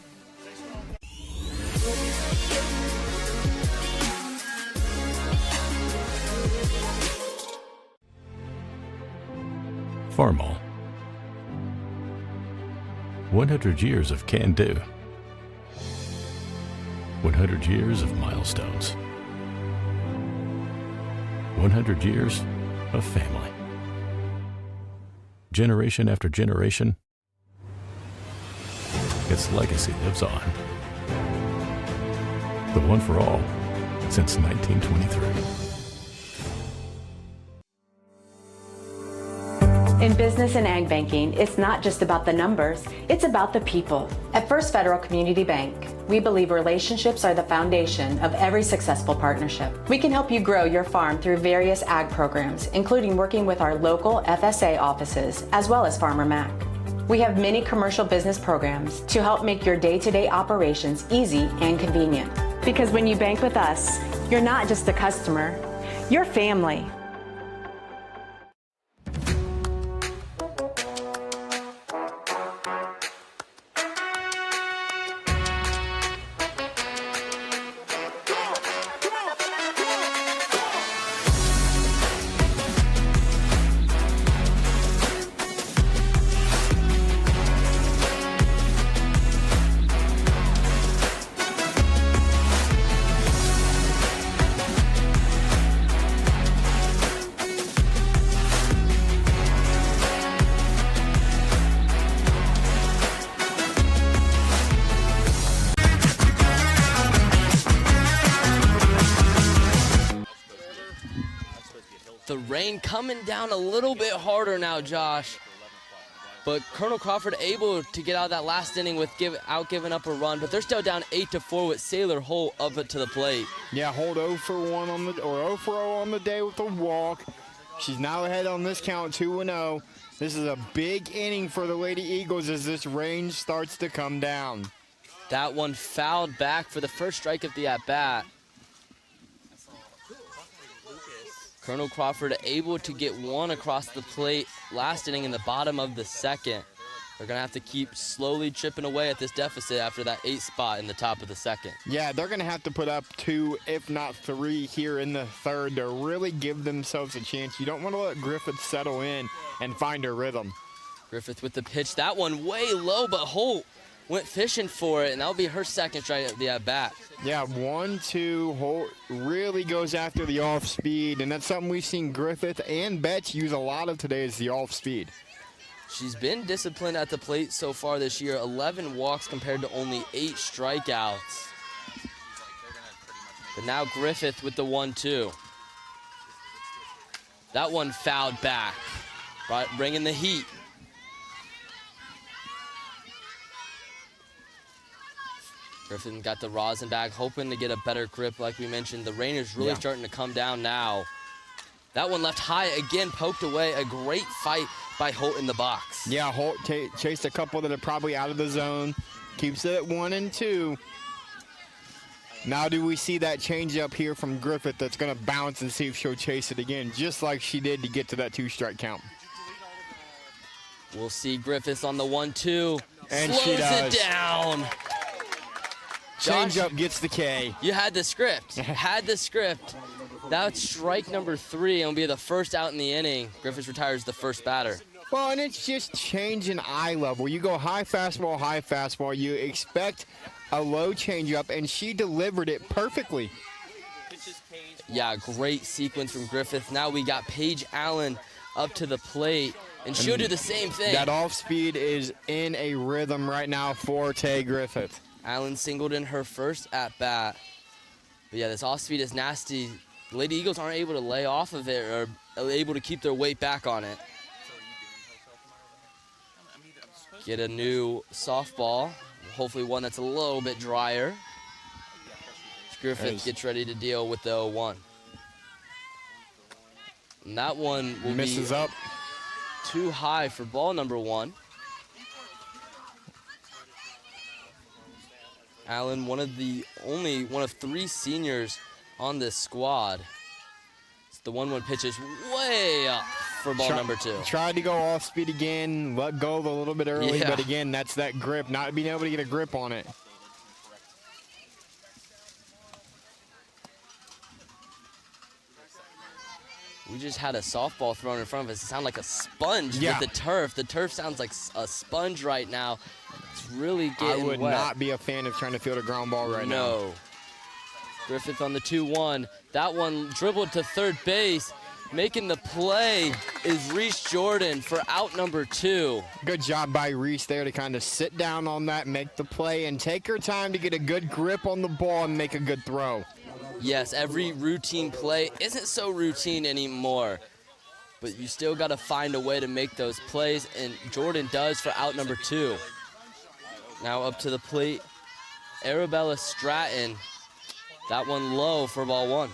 Farmall. 100 years of can-do. 100 years of milestones. 100 years of family. Generation after generation, its legacy lives on. The one for all since 1923. In business and ag banking, it's not just about the numbers, it's about the people. At First Federal Community Bank, we believe relationships are the foundation of every successful partnership. We can help you grow your farm through various ag programs, including working with our local FSA offices, as well as Farmer Mac. We have many commercial business programs to help make your day-to-day operations easy and convenient. Because when you bank with us, you're not just a customer, you're family. The rain coming down a little bit harder now, Josh. But Colonel Crawford able to get out of that last inning with giving up a run, but they're still down 8-4 with Sailor Holt up to the plate. Yeah, Holt 0 for 1 on the, or 0 for 0 on the day with a walk. She's now ahead on this count, 2-0. This is a big inning for the Lady Eagles as this range starts to come down. That one fouled back for the first strike of the at-bat. Colonel Crawford able to get one across the plate last inning in the bottom of the second. They're going to have to keep slowly chipping away at this deficit after that 8 spot in the top of the second. Yeah, they're going to have to put up 2, if not 3 here in the third to really give themselves a chance. You don't want to let Griffith settle in and find her rhythm. Griffith with the pitch. That one way low, but Holt went fishing for it, and that'll be her second strike of the at-bat. Yeah, 1-2. Holt really goes after the off-speed, and that's something we've seen Griffith and Betts use a lot of today is the off-speed. She's been disciplined at the plate so far this year. 11 walks compared to only 8 strikeouts. But now Griffith with the 1-2. That one fouled back, right, bringing the heat. Griffin got the rosin back, hoping to get a better grip. Like we mentioned, the rain is really starting to come down now. That one left high again, poked away. A great fight by Holt in the box. Yeah, Holt chased a couple that are probably out of the zone. Keeps it at 1-2. Now do we see that change up here from Griffith that's going to bounce and see if she'll chase it again, just like she did to get to that 2-strike count. We'll see Griffiths on the 1-2. And slows she does. it down. Change up gets the K. You had the script. Had the script. That's strike number 3, and will be the first out in the inning. Griffiths retires the first batter. Well, and it's just changing eye level. You go high fastball. You expect a low changeup, and she delivered it perfectly. Yeah, great sequence from Griffith. Now we got Paige Allen up to the plate, and she'll do the same thing. That off speed is in a rhythm right now for Tay Griffith. Allen singled in her first at-bat. But yeah, this off-speed is nasty. The Lady Eagles aren't able to lay off of it or able to keep their weight back on it. Get a new softball, hopefully one that's a little bit drier. Griffith gets ready to deal with the 0-1. And that one will misses be up too high for ball number 1. Allen, one of 3 seniors on this squad. The 1-1 pitch is way up for ball number 2. Tried to go off speed again, let go a little bit early, but again, that's that grip, not being able to get a grip on it. We just had a softball thrown in front of us. It sounded like a sponge with the turf. The turf sounds like a sponge right now. It's really getting I would wet. not be a fan of trying to field a ground ball right now. No. Griffith on the 2-1. That one dribbled to third base. Making the play is Reese Jordan for out number 2. Good job by Reese there to kind of sit down on that, make the play, and take her time to get a good grip on the ball and make a good throw. Yes, every routine play isn't so routine anymore. But you still got to find a way to make those plays, and Jordan does for out number 2. Now up to the plate, Arabella Stratton. That one low for ball 1.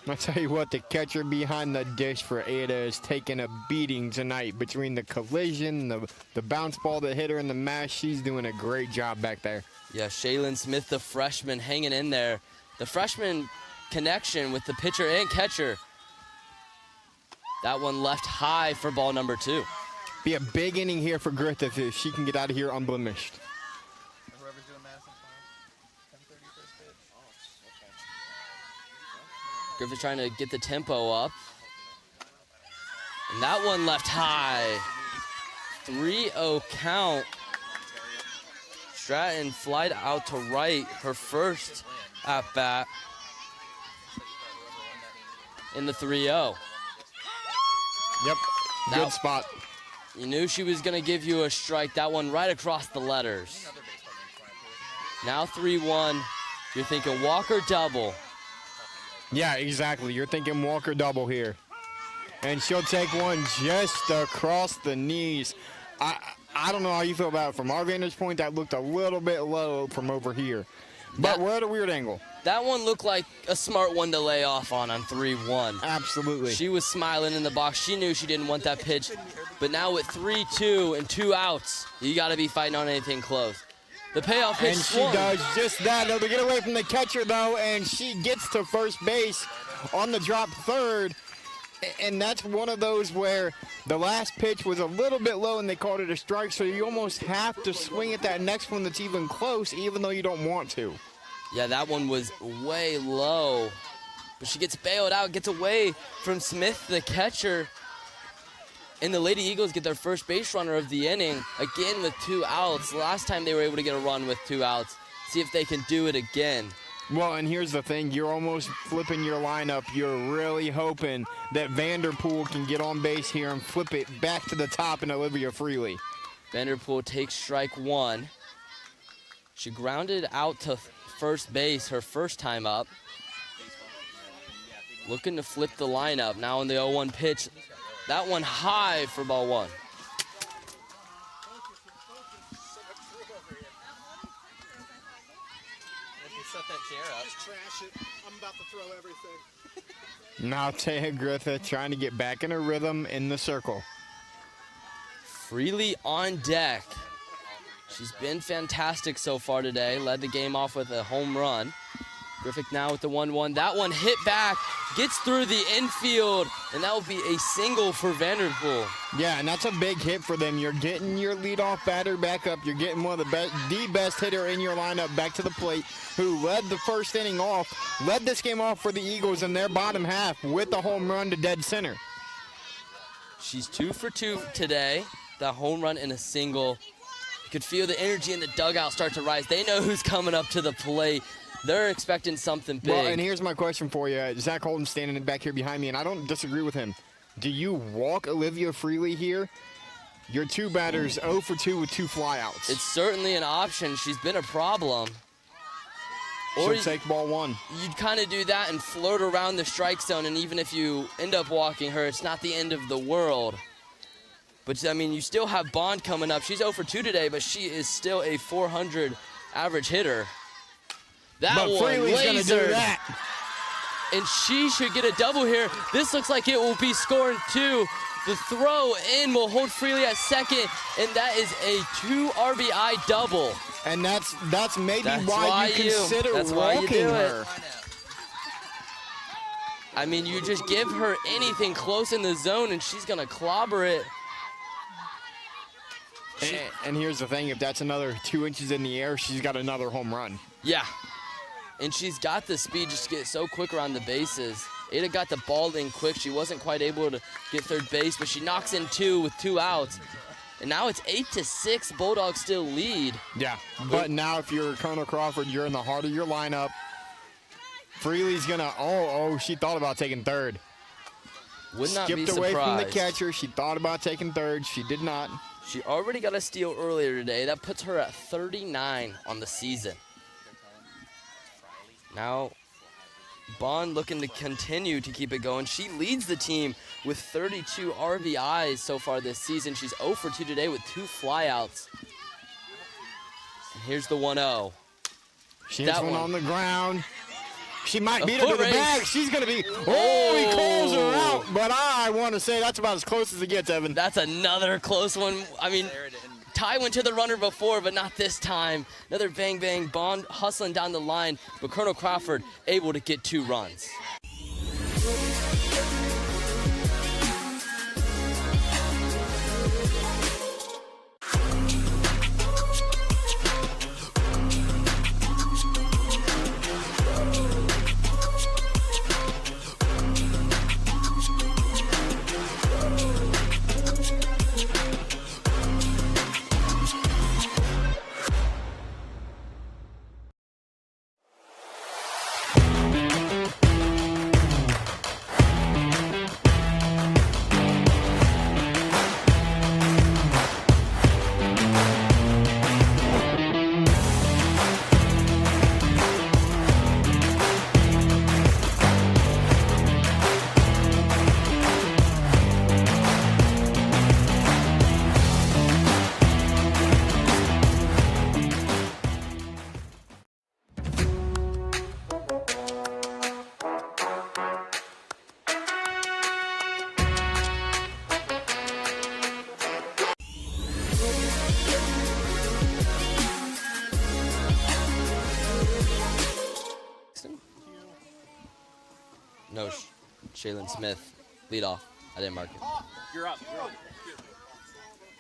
I tell you what, the catcher behind the dish for Ada is taking a beating tonight between the collision, the bounce ball that hit her in the mash. She's doing a great job back there. Yeah, Shaylin Smith, the freshman, hanging in there. The freshman connection with the pitcher and catcher. That one left high for ball number 2. Be a big inning here for Griffith if she can get out of here unblemished. Griffith trying to get the tempo up. And that one left high. 3-0 count. Stratton flied out to right, her first at-bat in the 3-0. Yep, good spot. You knew she was going to give you a strike. That one right across the letters. Now 3-1. You're thinking Walker double. Yeah, exactly. You're thinking Walker double here. And she'll take one just across the knees. I don't know how you feel about it. From our vantage point, that looked a little bit low from over here. But we're at a weird angle. That one looked like a smart one to lay off on 3-1. Absolutely. She was smiling in the box. She knew she didn't want that pitch. But now with 3-2 and 2 outs, you got to be fighting on anything close. The payoff pitch And she swung. does just that. They'll get away from the catcher, though, and she gets to first base on the drop third. And that's one of those where the last pitch was a little bit low and they called it a strike, so you almost have to swing at that next one that's even close, even though you don't want to. Yeah, that one was way low. But she gets bailed out, gets away from Smith, the catcher. And the Lady Eagles get their first base runner of the inning, again with 2 outs. Last time they were able to get a run with 2 outs. See if they can do it again. Well, and here's the thing. You're almost flipping your lineup. You're really hoping that Vanderpool can get on base here and flip it back to the top in Olivia Friley. Vanderpool takes strike 1. She grounded out to first base her first time up. Looking to flip the lineup now in the 0-1 pitch. That one high for ball 1. Now Taya Griffith trying to get back in her rhythm in the circle. Freely on deck. She's been fantastic so far today. Led the game off with a home run. Griffith now with the 1-1. That one hit back, gets through the infield, and that will be a single for Vanderpool. Yeah, and that's a big hit for them. You're getting your leadoff batter back up. You're getting one of the best hitter in your lineup back to the plate, who led the first inning off, led this game off for the Eagles in their bottom half with the home run to dead center. She's 2 for 2 today. The home run and a single. You could feel the energy in the dugout start to rise. They know who's coming up to the plate. They're expecting something big. Well, and here's my question for you. Zach Holden standing back here behind me, and I don't disagree with him. Do you walk Olivia Friley here? Your 2 batters 0 for 2 with 2 flyouts. It's certainly an option. She's been a problem. Or She'll take ball 1. You'd kind of do that and float around the strike zone, and even if you end up walking her, it's not the end of the world. But, I mean, you still have Bond coming up. She's 0 for 2 today, but she is still a 400 average hitter. That one Freely's going to do that. And she should get a double here. This looks like it will be scoring 2. The throw in will hold Freely at second, and that is a 2 RBI double. And that's maybe why you consider walking her. I mean, you just give her anything close in the zone, and she's going to clobber it. And here's the thing. If that's another 2 inches in the air, she's got another home run. Yeah. And she's got the speed just to get so quick around the bases. Ada got the ball in quick. She wasn't quite able to get third base, but she knocks in 2 with 2 outs. And now it's 8-6. Bulldogs still lead. Yeah, but now if you're Colonel Crawford, you're in the heart of your lineup. Freely's going to, she thought about taking third. Would not be surprised. Skipped away from the catcher. She thought about taking third. She did not. She already got a steal earlier today. That puts her at 39 on the season. Now, Bond looking to continue to keep it going. She leads the team with 32 RBIs so far this season. She's 0 for 2 today with 2 flyouts. And here's the 1-0. She hits one on the ground. She might beat her to the race. bag. She's going to be, he calls her out. But I want to say that's about as close as it gets, Evan. That's another close one. I mean, Ty went to the runner before, but not this time. Another bang, bang. Bond hustling down the line, but Colonel Crawford able to get 2 runs. Shaylin Smith, lead off. I didn't mark it. You're up.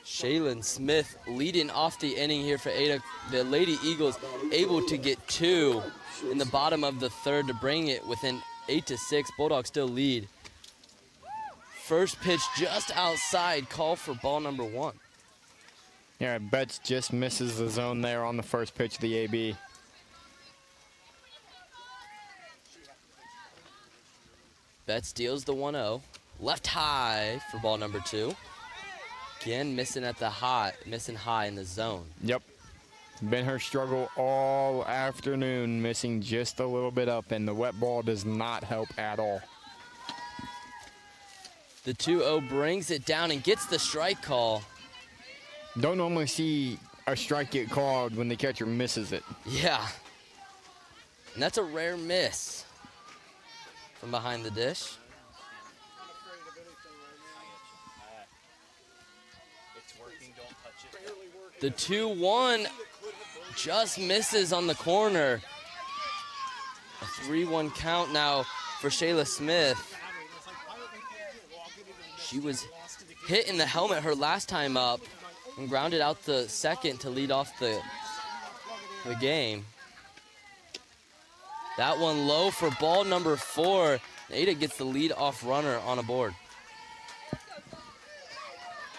Shaylin Smith leading off the inning here for Ada. The Lady Eagles able to get 2 in the bottom of the third to bring it within 8-6. Bulldogs still lead. First pitch just outside. Call for ball number 1. Yeah, Betts just misses the zone there on the first pitch of the AB. Betts deals the 1-0. Left high for ball number 2. Again, missing high in the zone. Yep. Been her struggle all afternoon, missing just a little bit up, and the wet ball does not help at all. The 2-0 brings it down and gets the strike call. Don't normally see a strike get called when the catcher misses it. Yeah. And that's a rare miss from behind the dish. The 2-1 just misses on the corner. A 3-1 count now for Shayla Smith. She was hit in the helmet her last time up and grounded out the second to lead off the game. That one low for ball number 4. Ada gets the lead off runner on a board.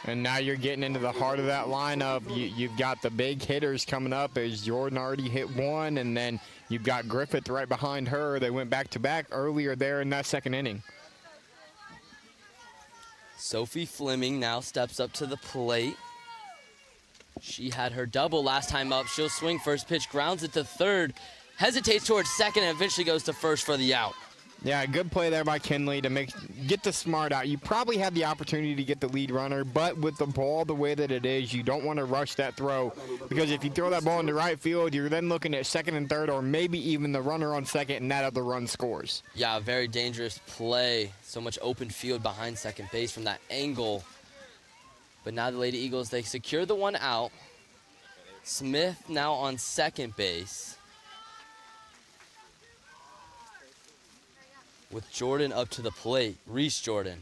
And now you're getting into the heart of that lineup. You've got the big hitters coming up as Jordan already hit 1, and then you've got Griffith right behind her. They went back-to-back earlier there in that second inning. Sophie Fleming now steps up to the plate. She had her double last time up. She'll swing first pitch, grounds it to third, hesitates towards second, and eventually goes to first for the out. Yeah, good play there by Kinley to get the smart out. You probably had the opportunity to get the lead runner, but with the ball the way that it is, you don't want to rush that throw, because if you throw that ball into right field, you're then looking at second and third, or maybe even the runner on second, and that other run scores. Yeah, very dangerous play. So much open field behind second base from that angle. But now the Lady Eagles, they secure the 1 out. Smith now on second base, with Jordan up to the plate. Reese Jordan.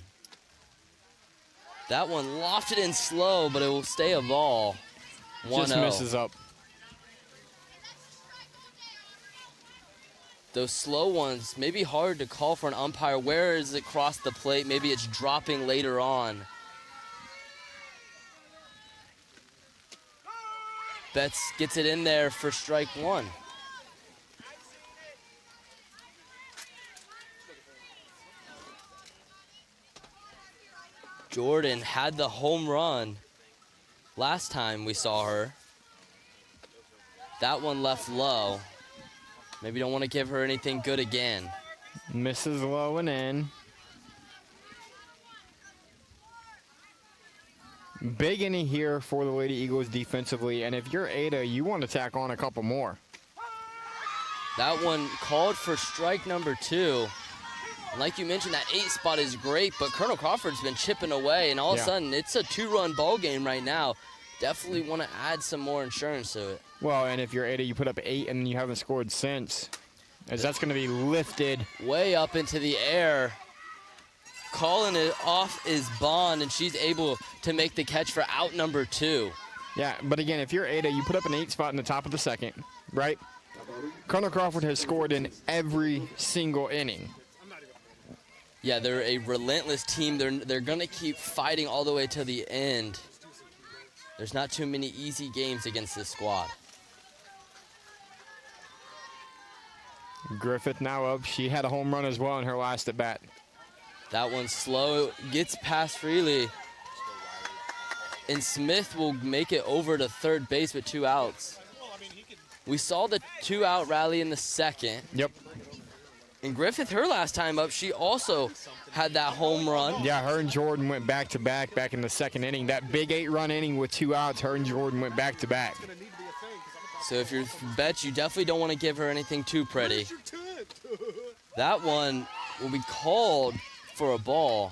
That one lofted in slow, but it will stay a ball. 1-0. Just misses up. Those slow ones may be hard to call for an umpire. Where is it crossed the plate? Maybe it's dropping later on. Betts gets it in there for strike 1. Jordan had the home run last time we saw her. That one left low. Maybe don't want to give her anything good again. Misses low and in. Big inning here for the Lady Eagles defensively, and if you're Ada, you want to tack on a couple more. That one called for strike number 2. Like you mentioned, that 8 spot is great, but Colonel Crawford's been chipping away, and all of a sudden, it's a 2-run ball game right now. Definitely want to add some more insurance to it. Well, and if you're Ada, you put up 8 and you haven't scored since, as that's going to be lifted way up into the air. Calling it off is Bond, and she's able to make the catch for out number 2. Yeah, but again, if you're Ada, you put up an 8 spot in the top of the second, right? Colonel Crawford has scored in every single inning. Yeah, they're a relentless team. They're going to keep fighting all the way to the end. There's not too many easy games against this squad. Griffith now up. She had a home run as well in her last at bat. That one's slow. Gets past Freely. And Smith will make it over to third base with 2 outs. We saw the 2-out rally in the second. Yep. And Griffith, her last time up, she also had that home run. Yeah, her and Jordan went back-to-back back in the second inning. That big 8-run inning with 2 outs, her and Jordan went back-to-back. So if you're Betts, you definitely don't want to give her anything too pretty. That one will be called for a ball.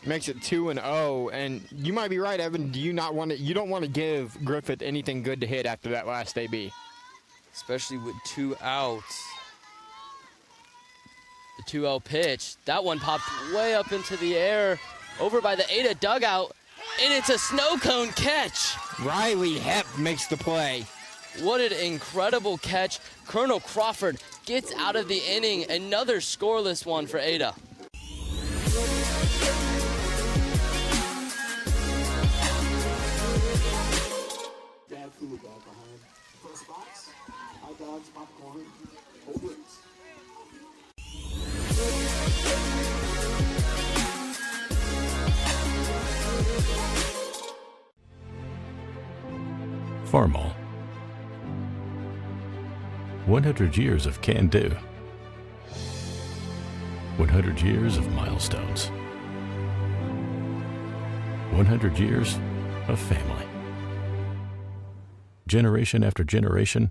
Makes it 2-0, and you might be right, Evan. You don't want to give Griffith anything good to hit after that last AB. Especially with 2 outs. The 2-0 pitch. That one popped way up into the air over by the Ada dugout, and it's a snow cone catch. Riley Hepp makes the play. What an incredible catch. Colonel Crawford gets out of the inning. Another scoreless one for Ada. Dad food back behind. First box, hot dogs, popcorn, cold drinks. Farmall. 100 years of can-do. 100 years of milestones. 100 years of family. Generation after generation,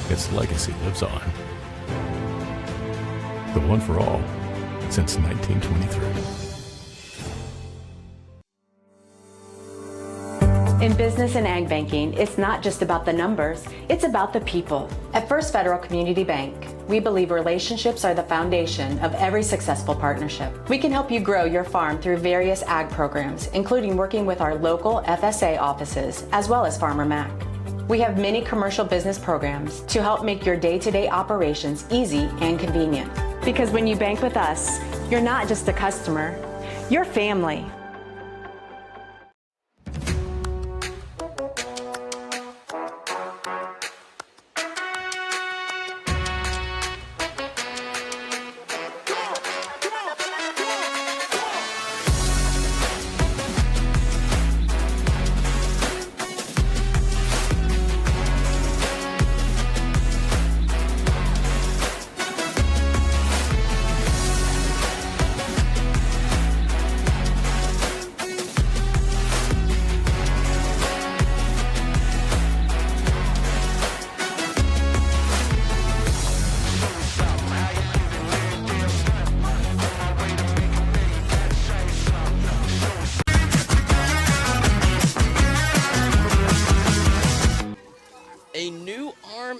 its legacy lives on. The one for all since 1923. In business and ag banking, it's not just about the numbers, it's about the people. At First Federal Community Bank, we believe relationships are the foundation of every successful partnership. We can help you grow your farm through various ag programs, including working with our local FSA offices, as well as Farmer Mac. We have many commercial business programs to help make your day-to-day operations easy and convenient. Because when you bank with us, you're not just a customer, you're family.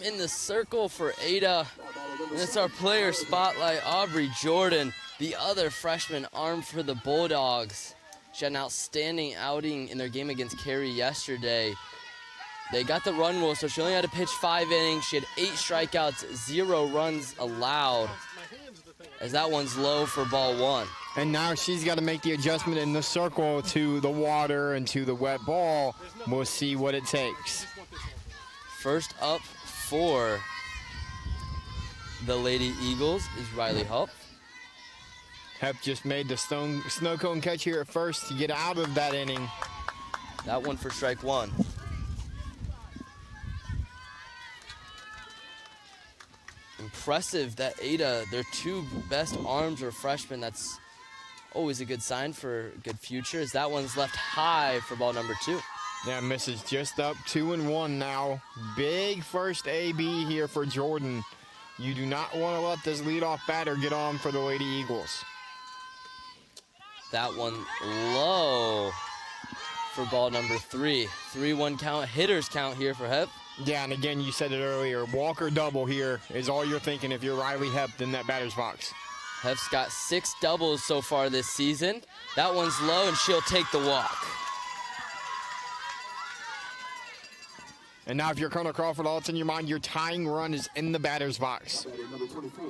In the circle for Ada. And it's our player spotlight, Aubry Jordon, the other freshman arm for the Bulldogs. She had an outstanding outing in their game against Cary yesterday. They got the run rule, so she only had to pitch 5 innings. She had 8 strikeouts, 0 runs allowed, as that one's low for ball 1. And now she's got to make the adjustment in the circle to the water and to the wet ball. We'll see what it takes. First up for the Lady Eagles is Riley Hupp. Hupp just made the snow cone catch here at first to get out of that inning. That one for strike 1. Impressive that Ada, their 2 best arms are freshmen. That's always a good sign for a good future, as that one's left high for ball number 2. Yeah, misses just up 2-1 now. Big first AB here for Jordan. You do not want to let this leadoff batter get on for the Lady Eagles. That one low for ball number 3. 3-1 count, hitters count here for Hupp. Yeah, and again, you said it earlier, Walker double here is all you're thinking if you're Riley Hupp in that batter's box. Hupp's got 6 doubles so far this season. That one's low, and she'll take the walk. And now if you're Colonel Crawford, all that's in your mind, your tying run is in the batter's box. Number 24,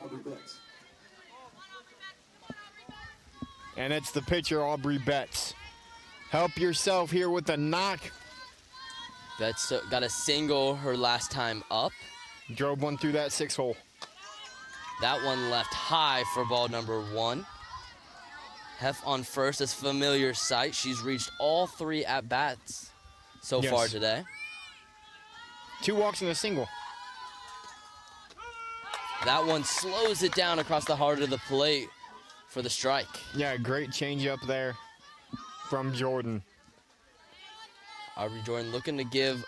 Aubry Betts. And it's the pitcher, Aubry Betts. Help yourself here with the knock. Betts got a single her last time up. Drove one through that 6-hole. That one left high for ball number 1. Hef on first, is familiar sight. She's reached all 3 at-bats so far today. 2 walks and a single. That one slows it down across the heart of the plate for the strike. Yeah, great changeup there from Jordan. Aubry Jordon looking to give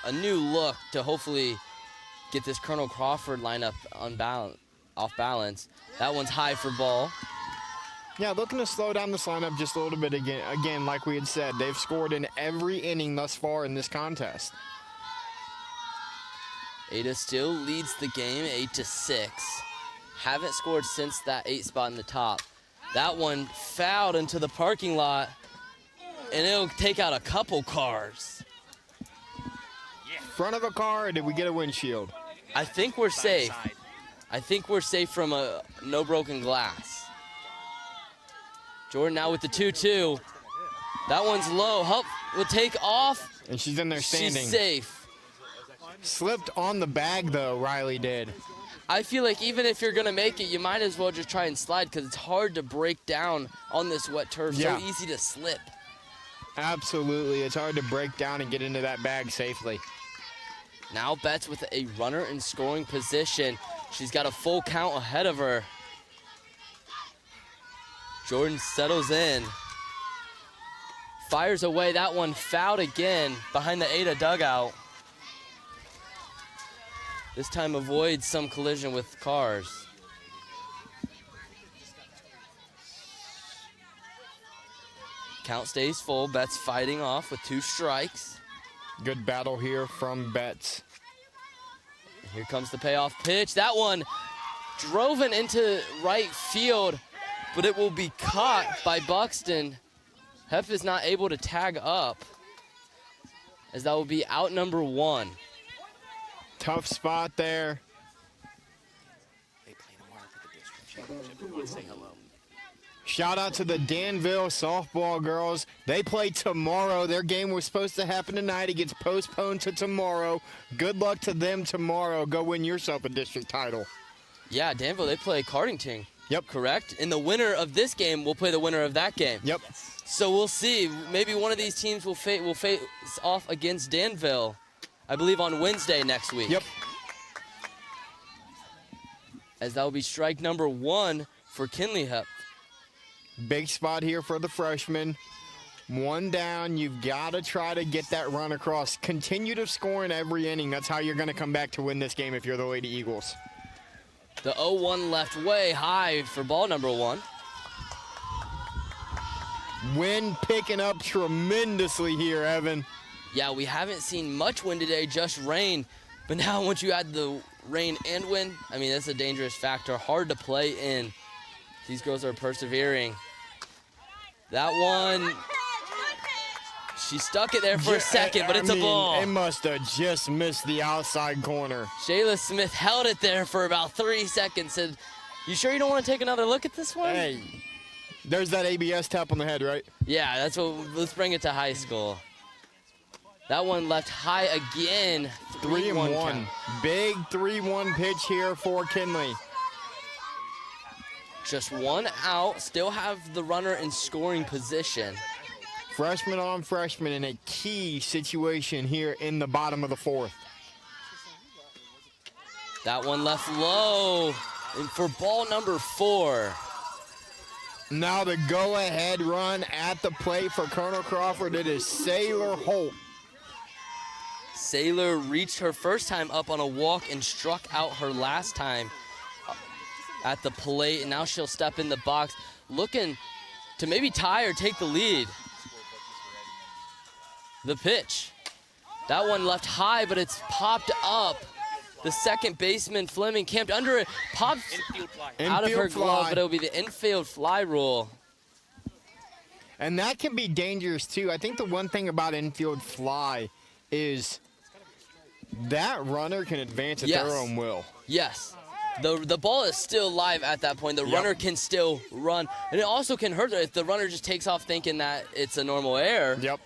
a new look to hopefully get this Colonel Crawford lineup off balance. That one's high for ball. Yeah, looking to slow down this lineup just a little bit again. Again, like we had said, they've scored in every inning thus far in this contest. Ada still leads the game 8-6. Haven't scored since that 8 spot in the top. That one fouled into the parking lot, and it'll take out a couple cars. Front of a car, or did we get a windshield? I think we're safe. I think we're safe from no broken glass. Jordan now with the 2-2. That one's low. Hupp will take off. And she's in there standing. She's safe. Slipped on the bag, though, Riley did. I feel like even if you're going to make it, you might as well just try and slide because it's hard to break down on this wet turf. Yeah. So easy to slip. Absolutely. It's hard to break down and get into that bag safely. Now Betts with a runner in scoring position. She's got a full count ahead of her. Jordan settles in. Fires away. That one fouled again behind the Ada dugout. This time avoids some collision with cars. Count stays full. Betts fighting off with 2 strikes. Good battle here from Betts. Here comes the payoff pitch. That one drove it into right field, but it will be caught by Buxton. Heff is not able to tag up, as that will be out number 1. Tough spot there. Shout out to the Danville softball girls. They play tomorrow. Their game was supposed to happen tonight. It gets postponed to tomorrow. Good luck to them tomorrow. Go win yourself a district title. Yeah, Danville, they play Cardington. Yep. Correct? And the winner of this game will play the winner of that game. Yep. So we'll see. Maybe one of these teams will face off against Danville, I believe, on Wednesday next week. Yep. As that will be strike number 1 for Kinley Hepp. Big spot here for the freshmen. 1 down. You've got to try to get that run across. Continue to score in every inning. That's how you're going to come back to win this game if you're the Lady Eagles. The 0-1 left way high for ball number 1. Wind picking up tremendously here, Evan. Yeah, we haven't seen much wind today, just rain. But now once you add the rain and wind, I mean, that's a dangerous factor. Hard to play in. These girls are persevering. That one, she stuck it there for a second, but it's a ball. It must have just missed the outside corner. Shayla Smith held it there for about 3 seconds. Said, "You sure you don't want to take another look at this one?" Hey, there's that ABS tap on the head, right? Yeah, that's what. Let's bring it to high school. That one left high again. 3-1. Big 3-1 pitch here for Kinley. Just 1 out. Still have the runner in scoring position. Freshman on freshman in a key situation here in the bottom of the 4th. That one left low. And for ball number 4. Now the go-ahead run at the plate for Colonel Crawford. It is Sailor Holt. Sailor reached her first time up on a walk and struck out her last time at the plate, and now she'll step in the box looking to maybe tie or take the lead. The pitch. That one left high, but it's popped up. The second baseman, Fleming, camped under it, popped out of her glove, but it'll be the infield fly rule. And that can be dangerous, too. I think the one thing about infield fly is that runner can advance at their own will. Yes. The ball is still live at that point. The runner can still run. And it also can hurt if the runner just takes off thinking that it's a normal error. Yep.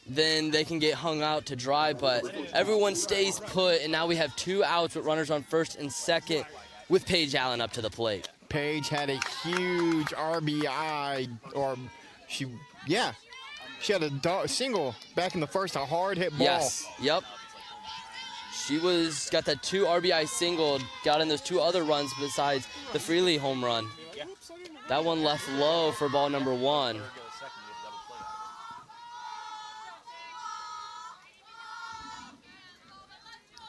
Then they can get hung out to dry. But everyone stays put, and now we have 2 outs with runners on first and second with Paige Allen up to the plate. Paige had a huge RBI, or she had a single back in the first, a hard hit ball. Yes, yep. She got that 2 RBI single, got in those 2 other runs besides the Friley home run. That one left low for ball number 1.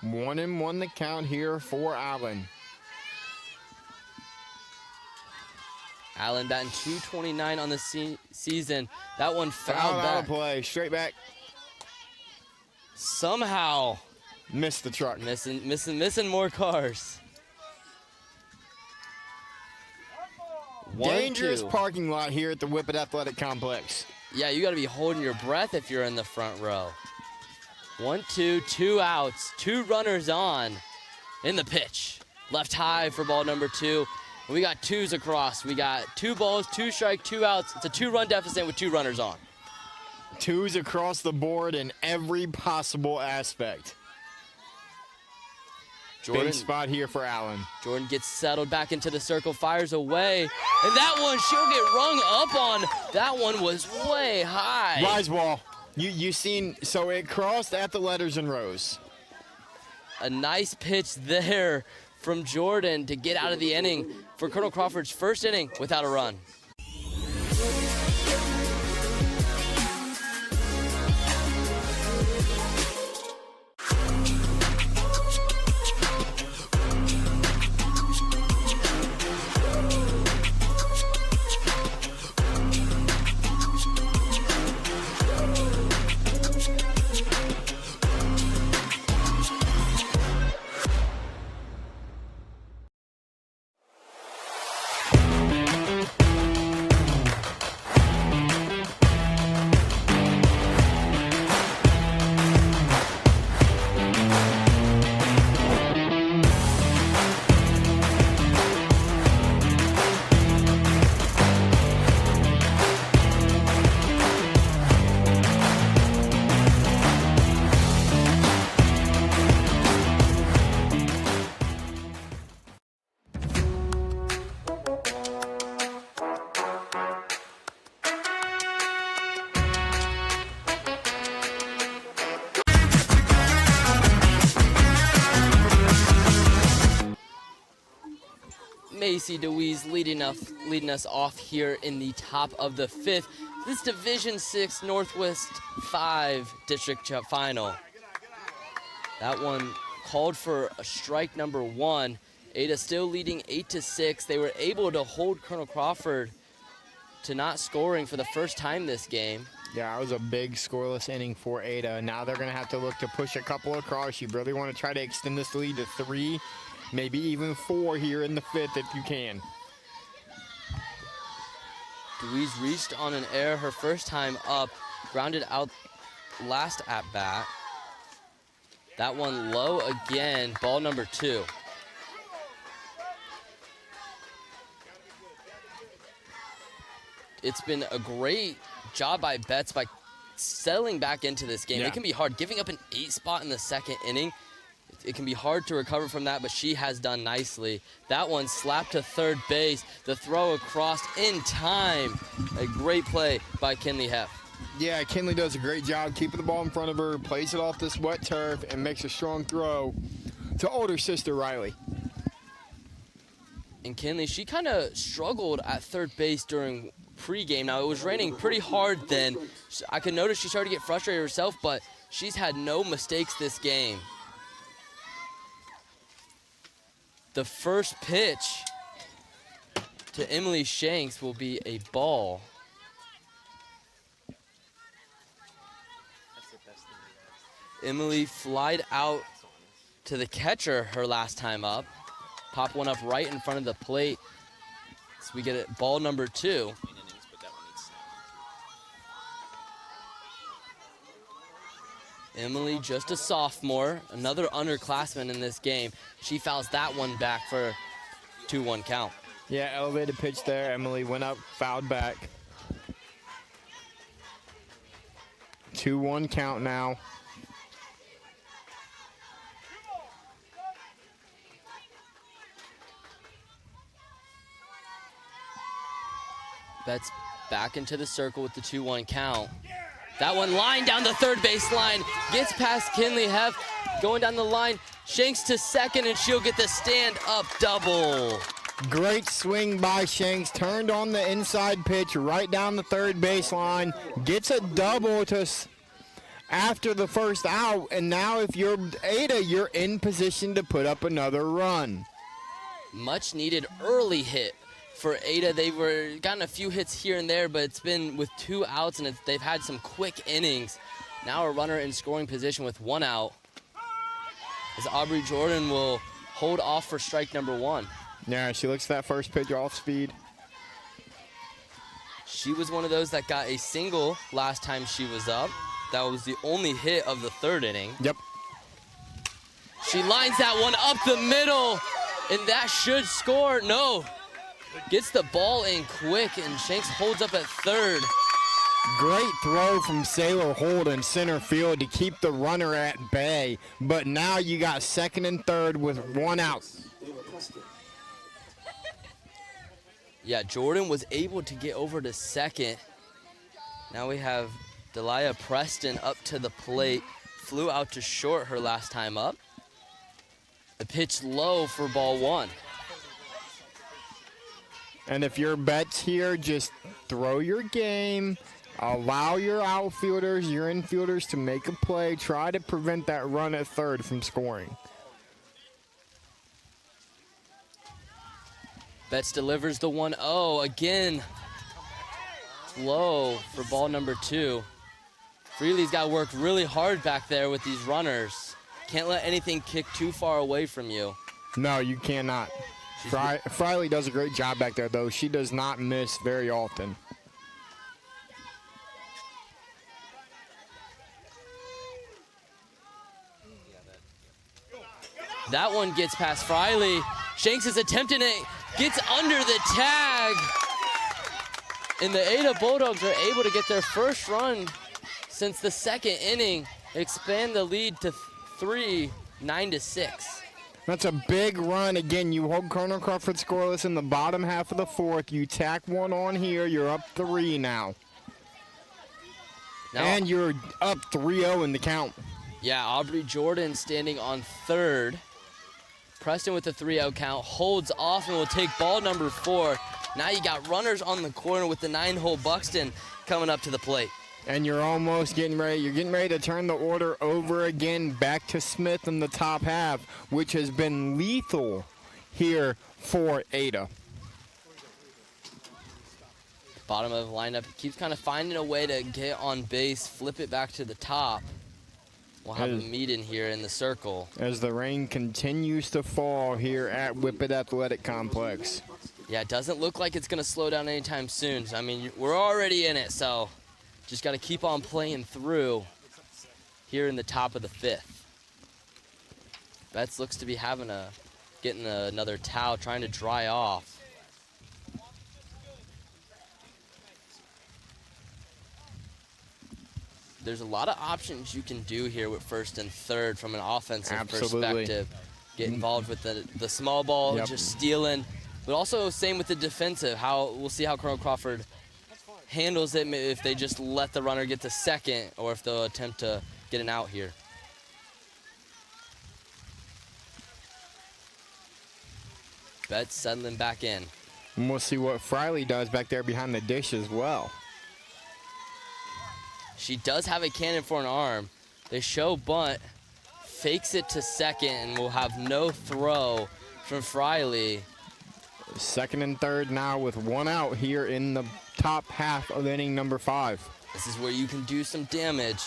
One and one the count here for Allen. Allen batting .229 on the season. That one fouled back. Out of play, straight back. Somehow Missed the truck. Missing more cars. Dangerous parking lot here at the Whippet Athletic Complex. Yeah, you got to be holding your breath if you're in the front row. 1-2, 2 outs, 2 runners on in the pitch. Left high for ball number 2. And we got 2s across. We got 2 balls, 2 strike, 2 outs. It's a 2-run deficit with 2 runners on. 2s across the board in every possible aspect. Jordan, big spot here for Allen. Jordan gets settled back into the circle, fires away. And that one, she'll get rung up on. That one was way high. Rise ball. You seen, so it crossed at the letters and rows. A nice pitch there from Jordan to get out of the inning for Colonel Crawford's first inning without a run. Macy DeWeese leading us off here in the top of the 5th. This Division 6 Northwest 5 district final. That one called for a strike number 1. Ada still leading 8-6. They were able to hold Colonel Crawford to not scoring for the first time this game. Yeah, it was a big scoreless inning for Ada. Now they're going to have to look to push a couple across. You really want to try to extend this lead to 3, maybe even 4 here in the 5th if you can. DeWeese reached on an error her first time up, grounded out last at bat. That one low again, ball number 2. It's been a great job by Betts by settling back into this game. Yeah. It can be hard. Giving up an 8 spot in the second inning, it can be hard to recover from that, but she has done nicely. That one slapped to third base. The throw across in time. A great play by Kinley Heff. Yeah, Kinley does a great job keeping the ball in front of her, plays it off this wet turf, and makes a strong throw to older sister Riley. And Kinley, she kind of struggled at third base during pregame. Now, it was raining pretty hard then. I could notice she started to get frustrated herself, but she's had no mistakes this game. The first pitch to Emily Shanks will be a ball. Emily flied out to the catcher her last time up. Pop one up right in front of the plate. So we get it, ball number 2. Emily, just a sophomore, another underclassman in this game. She fouls that one back for 2-1 count. Yeah, elevated pitch there. Emily went up, fouled back. 2-1 count now. Betts back into the circle with the 2-1 count. That one line down the third base line. Gets past Kinley Heff. Going down the line. Shanks to second, and she'll get the stand-up double. Great swing by Shanks. Turned on the inside pitch right down the third baseline. Gets a double to after the first out. And now if you're Ada, you're in position to put up another run. Much needed early hit for Ada. They were gotten a few hits here and there, but it's been with 2 outs, and they've had some quick innings. Now a runner in scoring position with 1 out. as Aubry Jordon will hold off for strike number 1. Yeah, she looks at that first pitch off speed. She was one of those that got a single last time she was up. That was the only hit of the 3rd inning. Yep. She lines that one up the middle, and that should score. No. Gets the ball in quick, and Shanks holds up at 3rd. Great throw from Sailor Holt in center field to keep the runner at bay. But now you got 2nd and 3rd with 1 out. Yeah, Jordan was able to get over to 2nd. Now we have Delia Preston up to the plate. Flew out to short her last time up. The pitch low for ball 1. And if your bet's here, just throw your game. Allow your outfielders, your infielders to make a play. Try to prevent that run at 3rd from scoring. Betts delivers the 1-0 again. Low for ball number 2. Freely's got to work really hard back there with these runners. Can't let anything kick too far away from you. No, you cannot. Friley does a great job back there, though. She does not miss very often. That one gets past Friley. Shanks is attempting it. Gets under the tag. And the Ada Bulldogs are able to get their first run since the 2nd inning. Expand the lead to 3, 9-6. That's a big run. Again, you hold Colonel Crawford scoreless in the bottom half of the 4th. You tack 1 on here. You're up 3 now. And you're up 3-0 in the count. Yeah, Aubry Jordon standing on 3rd. Preston with the 3-0 count, holds off and will take ball number 4. Now you got runners on the corner with the 9-hole Buxton coming up to the plate. And you're almost getting ready. You're getting ready to turn the order over again back to Smith in the top half, which has been lethal here for Ada. Bottom of the lineup keeps kind of finding a way to get on base, flip it back to the top. We'll have a meet in here in the circle. As the rain continues to fall here at Whippet Athletic Complex. Yeah, it doesn't look like it's going to slow down anytime soon. I mean, we're already in it, so just got to keep on playing through here in the top of the 5th. Betts looks to be getting another towel, trying to dry off. There's a lot of options you can do here with 1st and 3rd from an offensive perspective. Get involved with the small ball, just stealing. But also same with the defensive. We'll see how Colonel Crawford handles it if they just let the runner get to 2nd or if they'll attempt to get an out here. Betts settling back in. And we'll see what Friley does back there behind the dish as well. She does have a cannon for an arm. They show bunt, fakes it to 2nd, and will have no throw from Friley. 2nd and 3rd now with 1 out here in the top half of inning number 5. This is where you can do some damage.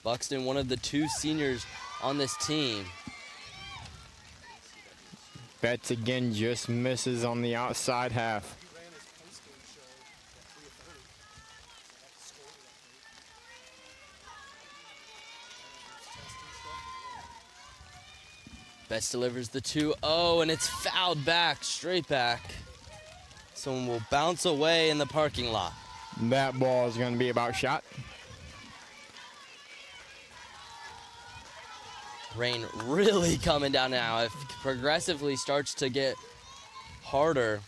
Buxton, one of the 2 seniors on this team. Betts again just misses on the outside half. Betts delivers the 2-0, and it's fouled back, straight back. Someone will bounce away in the parking lot. That ball is going to be about shot. Rain really coming down now. It progressively starts to get harder.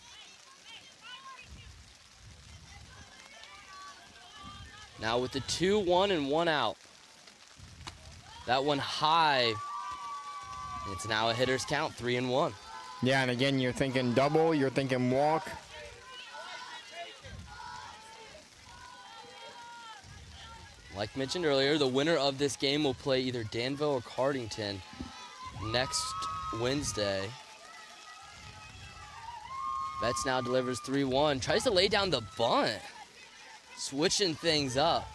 Now with the 2-1 and 1 out. That one high. It's now a hitter's count, 3-1. Yeah, and again, you're thinking double, you're thinking walk. Like mentioned earlier, the winner of this game will play either Danville or Cardington next Wednesday. Betts now delivers 3-1. Tries to lay down the bunt. Switching things up.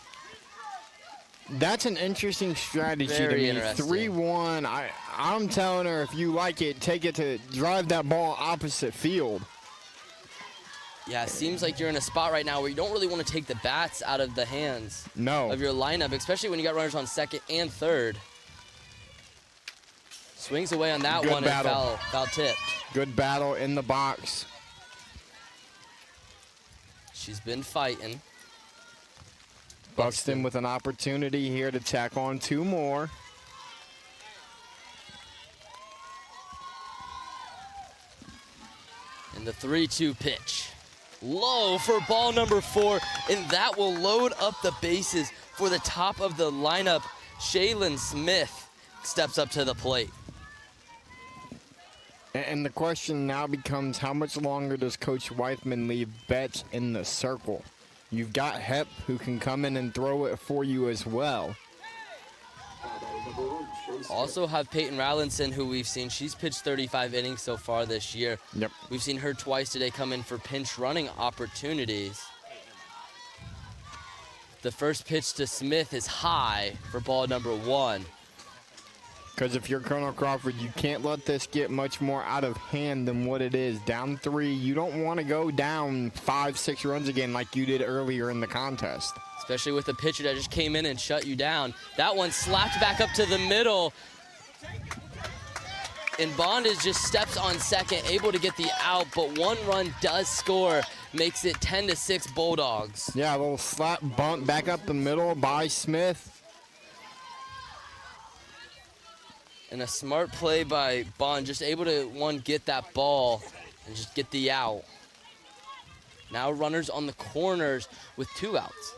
That's an interesting strategy Very to me. interesting. 3-1. I'm telling her, if you like it, take it to drive that ball opposite field. Yeah, it seems like you're in a spot right now where you don't really want to take the bats out of the hands of your lineup, especially when you got runners on second and third. Swings away on that one and foul tipped. Good battle in the box. She's been fighting. Buxton with an opportunity here to tack on 2 more. And the 3-2 pitch. Low for ball number 4, and that will load up the bases for the top of the lineup. Shaylin Smith steps up to the plate. And the question now becomes, how much longer does Coach Weithman leave Betts in the circle? You've got Hep, who can come in and throw it for you as well. Also have Peyton Rowlinson, who we've seen. She's pitched 35 innings so far this year. Yep. We've seen her twice today come in for pinch running opportunities. The first pitch to Smith is high for ball number 1. Because if you're Colonel Crawford, you can't let this get much more out of hand than what it is. Down 3, you don't want to go down 5-6 runs again like you did earlier in the contest. Especially with the pitcher that just came in and shut you down. That one slapped back up to the middle. And Bondage just steps on second, able to get the out, but 1 run does score, makes it 10-6 Bulldogs. Yeah, a little slap bump back up the middle by Smith. And a smart play by Bond, just able to, get that ball and just get the out. Now runners on the corners with 2 outs.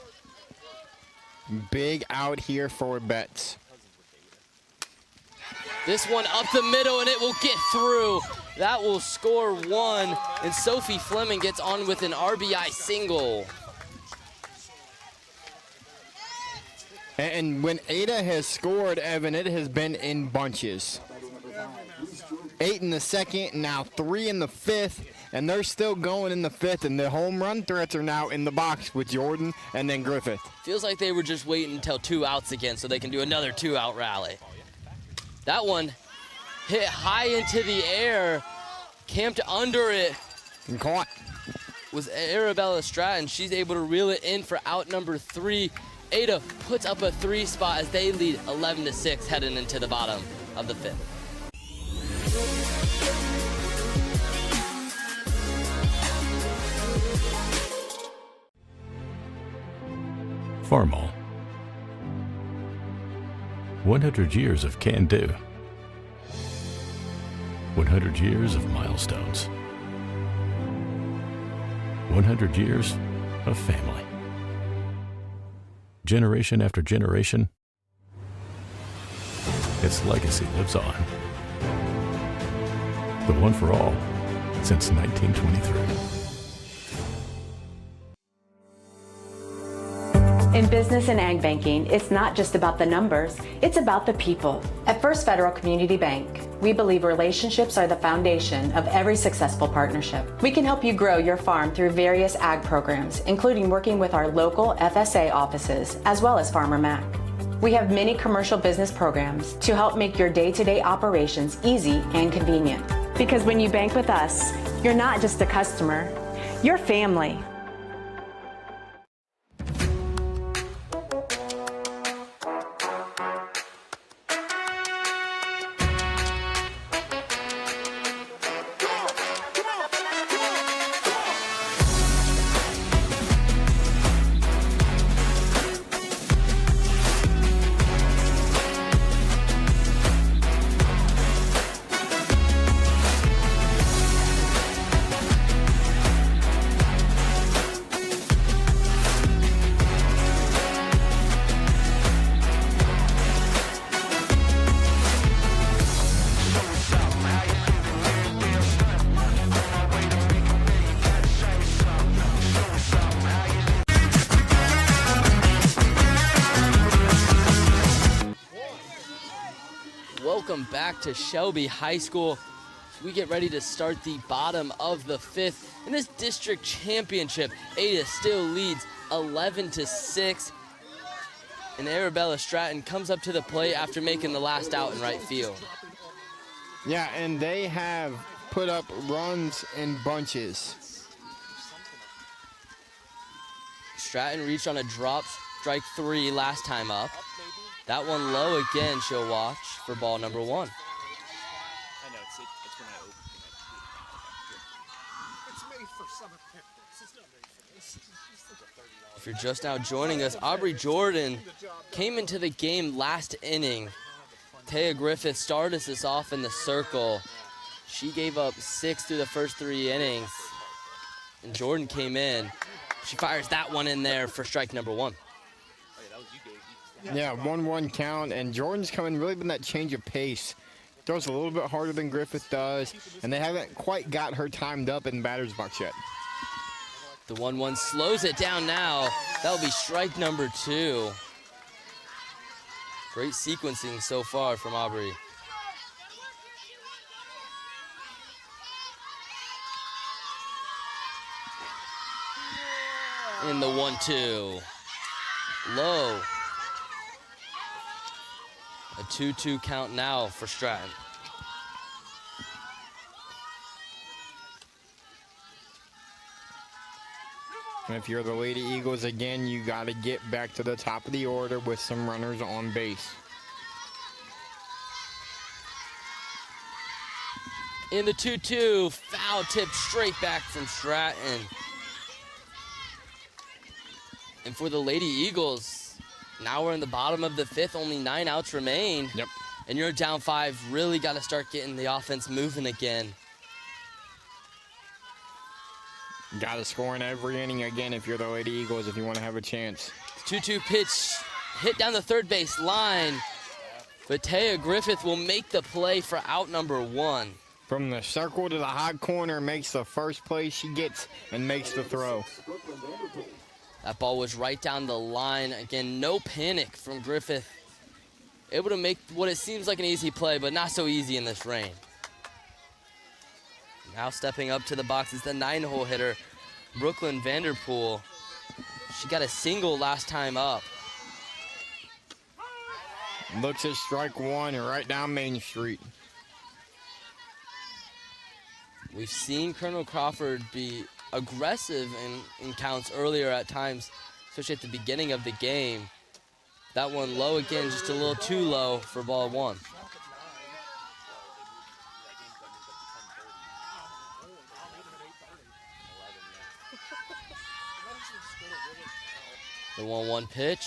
Big out here for Betts. This one up the middle, and it will get through. That will score 1, and Sophie Fleming gets on with an RBI single. And when Ada has scored, Evan, it has been in bunches. 8 in the second, now 3 in the 5th, and they're still going in the 5th, and the home run threats are now in the box with Jordan and then Griffith. Feels like they were just waiting until 2 outs again so they can do another 2-out rally. That one hit high into the air, camped under it. And caught. Was Arabella Stratton. She's able to reel it in for out number 3. Ada puts up a 3 spot as they lead 11-6 heading into the bottom of the 5th. Farmall. 100 years of can-do. 100 years of milestones. 100 years of family. Generation after generation, its legacy lives on. The one for all since 1923. In business and ag banking, it's not just about the numbers, it's about the people. At First Federal Community Bank, we believe relationships are the foundation of every successful partnership. We can help you grow your farm through various ag programs, including working with our local FSA offices, as well as Farmer Mac. We have many commercial business programs to help make your day-to-day operations easy and convenient. Because when you bank with us, you're not just a customer, you're family. Welcome back to Shelby High School. As we get ready to start the bottom of the 5th. In this district championship, Ada still leads 11-6. And Arabella Stratton comes up to the plate after making the last out in right field. Yeah, and they have put up runs in bunches. Stratton reached on a drop, strike 3 last time up. That one low again, she'll watch for ball number 1. I know, it's when I open it. It's made for summer picnics. It's not made for this. It's like a $30. If you're just now joining us, Aubry Jordon came into the game last inning. Taya Griffith started us off in the circle. She gave up 6 through the first 3 innings. And Jordan came in. She fires that one in there for strike number 1. Yeah, 1-1 count, and Jordan's coming really with that change of pace. Throws a little bit harder than Griffith does, and they haven't quite got her timed up in batter's box yet. The 1-1 slows it down now. That'll be strike number 2. Great sequencing so far from Aubry. In the 1-2. Low. A 2-2 count now for Stratton. And if you're the Lady Eagles again, you got to get back to the top of the order with some runners on base. In the 2-2, foul tip straight back from Stratton. And for the Lady Eagles, now we're in the bottom of the 5th, only 9 outs remain. Yep. And you're down 5, really got to start getting the offense moving again. Got to score in every inning again if you're the Lady Eagles, if you want to have a chance. 2-2 pitch hit down the third base line, but Taya Griffith will make the play for out number 1. From the circle to the hot corner, makes the first play she gets and makes the throw. That ball was right down the line. Again, no panic from Griffith. Able to make what it seems like an easy play, but not so easy in this rain. Now stepping up to the box is the 9-hole hitter, Brooklyn Vanderpool. She got a single last time up. Looks at strike 1 right down Main Street. We've seen Colonel Crawford be aggressive in counts earlier at times, especially at the beginning of the game. That one low again, just a little too low for ball 1. The 1-1 pitch.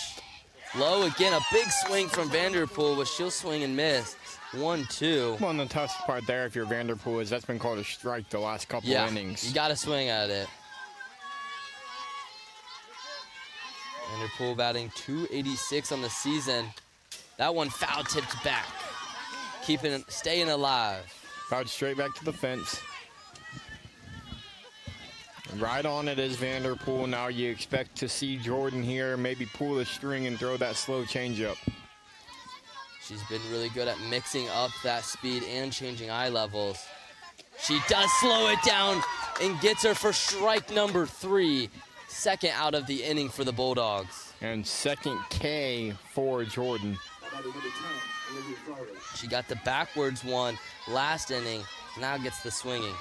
Low again, a big swing from Vanderpool, but she'll swing and miss. 1-2. Well, and the toughest part there, if you're Vanderpool, is that's been called a strike the last couple innings. You got to swing at it. Vanderpool batting .286 on the season. That one foul tipped back, staying alive. Fouled straight back to the fence. Right on it is Vanderpool. Now you expect to see Jordan here maybe pull the string and throw that slow changeup. She's been really good at mixing up that speed and changing eye levels. She does slow it down and gets her for strike number 3. Second out of the inning for the Bulldogs. And second K for Jordan. She got the backwards one last inning. Now gets the swinging.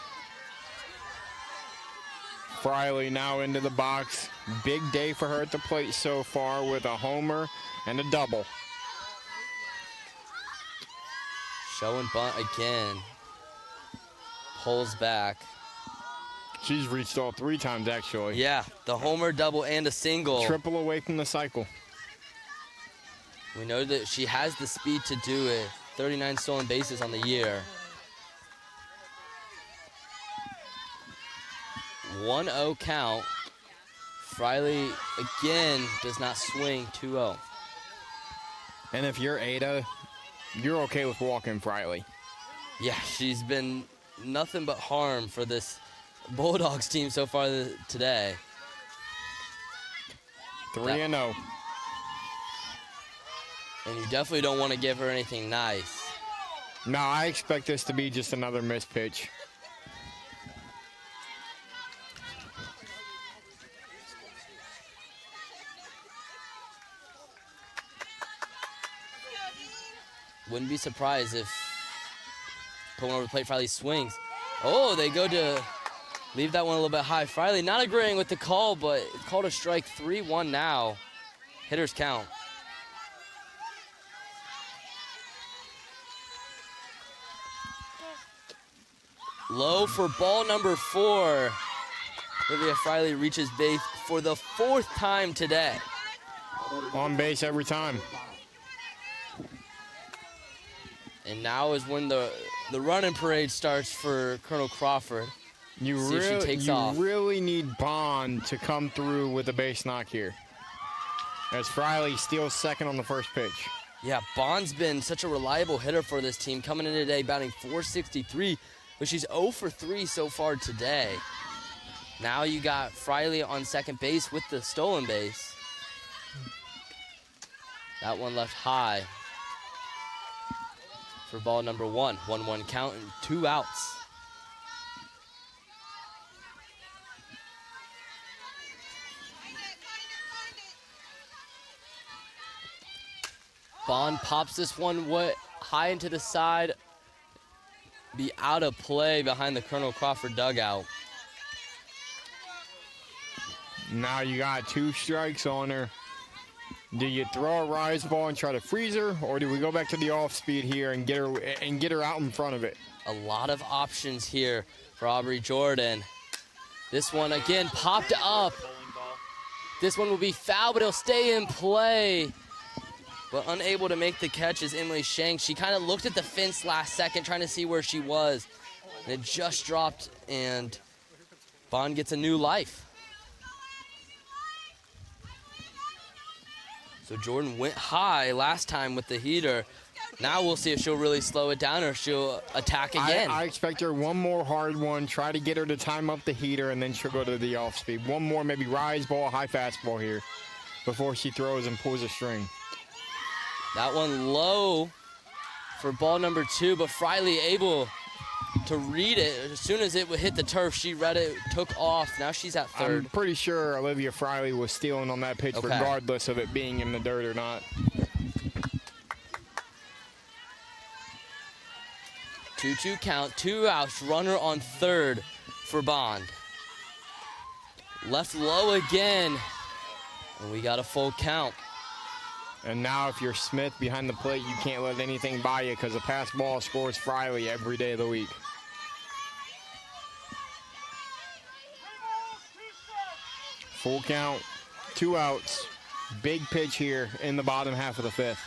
Friley now into the box. Big day for her at the plate so far with a homer and a double. Show and bunt again. Pulls back. She's reached all 3 times, actually. Yeah, the homer, double, and a single. Triple away from the cycle. We know that she has the speed to do it. 39 stolen bases on the year. 1-0 count. Friley again does not swing. 2-0. And if you're Ada, you're okay with walking Friley. Yeah, she's been nothing but harm for this Bulldogs team so far today. 3-0. And you definitely don't want to give her anything nice. No, I expect this to be just another missed pitch. wouldn't be surprised if pulling over the plate, Friley swings. Oh, they go to leave that one a little bit high. Friley not agreeing with the call, but it's called a strike. 3-1 now. Hitters count. Low for ball number 4. Olivia Friley reaches base for the 4th time today. On base every time. And now is when the running parade starts for Colonel Crawford. You really need Bond to come through with a base knock here. As Friley steals second on the first pitch. Yeah, Bond's been such a reliable hitter for this team, coming in today batting .463, but she's 0 for 3 so far today. Now you got Friley on second base with the stolen base. That one left high for ball number 1. 1-1 count and 2 outs. Bond pops this one high into the side. Be out of play behind the Colonel Crawford dugout. Now you got 2 strikes on her. Do you throw a rise ball and try to freeze her, or do we go back to the off speed here and get her out in front of it? A lot of options here for Aubry Jordon. This one again popped up. This one will be foul, but it'll stay in play. But unable to make the catch is Emily Shanks. She kind of looked at the fence last second, trying to see where she was. And it just dropped, and Bond gets a new life. So Jordan went high last time with the heater. Now we'll see if she'll really slow it down or she'll attack again. I expect her one more hard one, try to get her to time up the heater, and then she'll go to the off speed. One more, maybe rise ball, high fastball here before she throws and pulls a string. That one low for ball number 2, but Friley able to read it. As soon as it would hit the turf, she read it, took off. Now she's at third. I'm pretty sure Olivia Friley was stealing on that pitch, regardless of it being in the dirt or not. 2-2 count, 2 outs, runner on third for Bond. Left low again, and we got a full count. And now if you're Smith behind the plate, you can't let anything by you because a pass ball scores Friley every day of the week. Full count, 2 outs. Big pitch here in the bottom half of the 5th.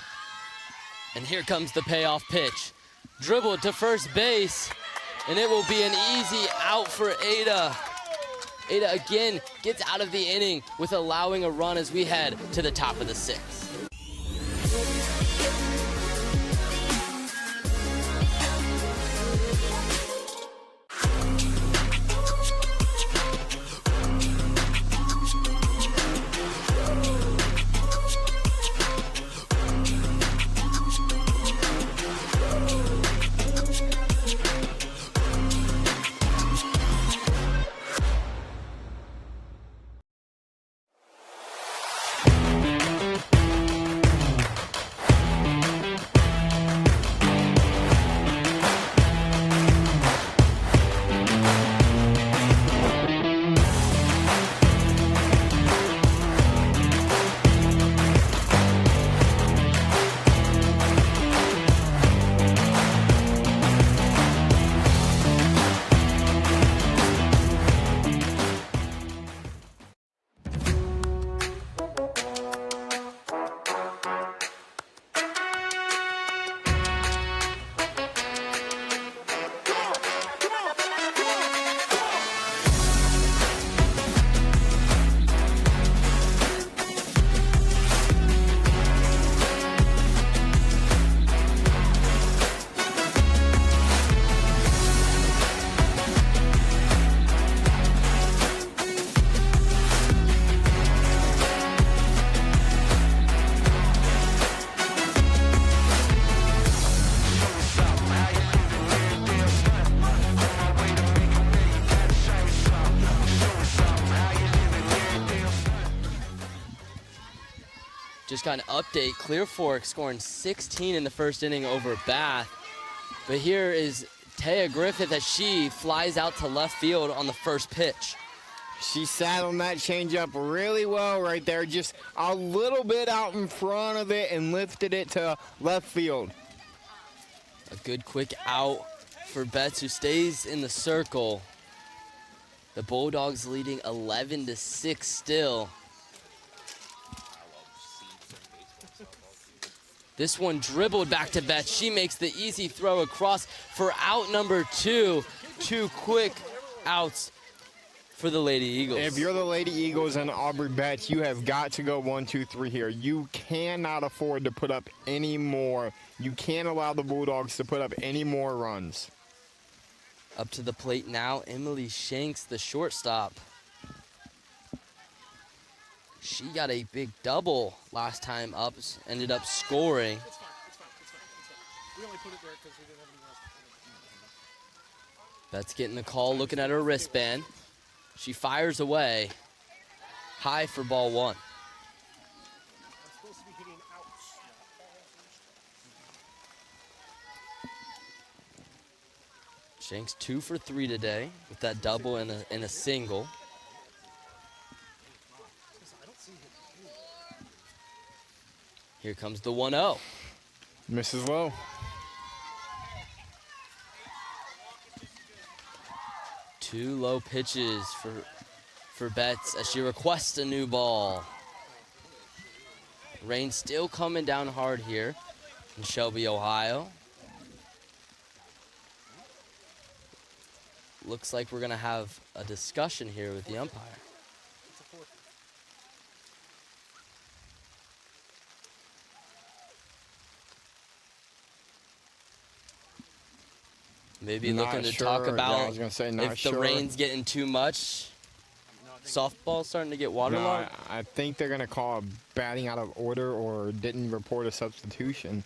And here comes the payoff pitch. Dribbled to first base, and it will be an easy out for Ada. Ada again gets out of the inning with allowing a run as we head to the top of the 6th. just got an update. Clear Fork scoring 16 in the first inning over Bath. But here is Taya Griffith as she flies out to left field on the first pitch. She sat on that changeup really well right there, just a little bit out in front of it and lifted it to left field. A good quick out for Betts, who stays in the circle. The Bulldogs leading 11-6 still. This one dribbled back to Betts. She makes the easy throw across for out number 2. 2 quick outs for the Lady Eagles. If you're the Lady Eagles and Aubrey Betts, you have got to go 1, 2, 3 here. You cannot afford to put up any more. You can't allow the Bulldogs to put up any more runs. Up to the plate now, Emily Shanks, the shortstop. She got a big double last time up, ended up scoring. It's fine. We only put it there because we didn't have anyone else. Betts getting the call, looking at her wristband. She fires away. High for ball 1. I'm supposed to be hitting outs. Shanks 2 for 3 today with that double and a single. Here comes the 1-0. Misses low. Two low pitches for Betts as she requests a new ball. Rain still coming down hard here in Shelby, Ohio. Looks like we're gonna have a discussion here with the umpire. Maybe looking to talk about if the rain's getting too much. Softball starting to get waterlogged. No, I think they're going to call a batting out of order or didn't report a substitution.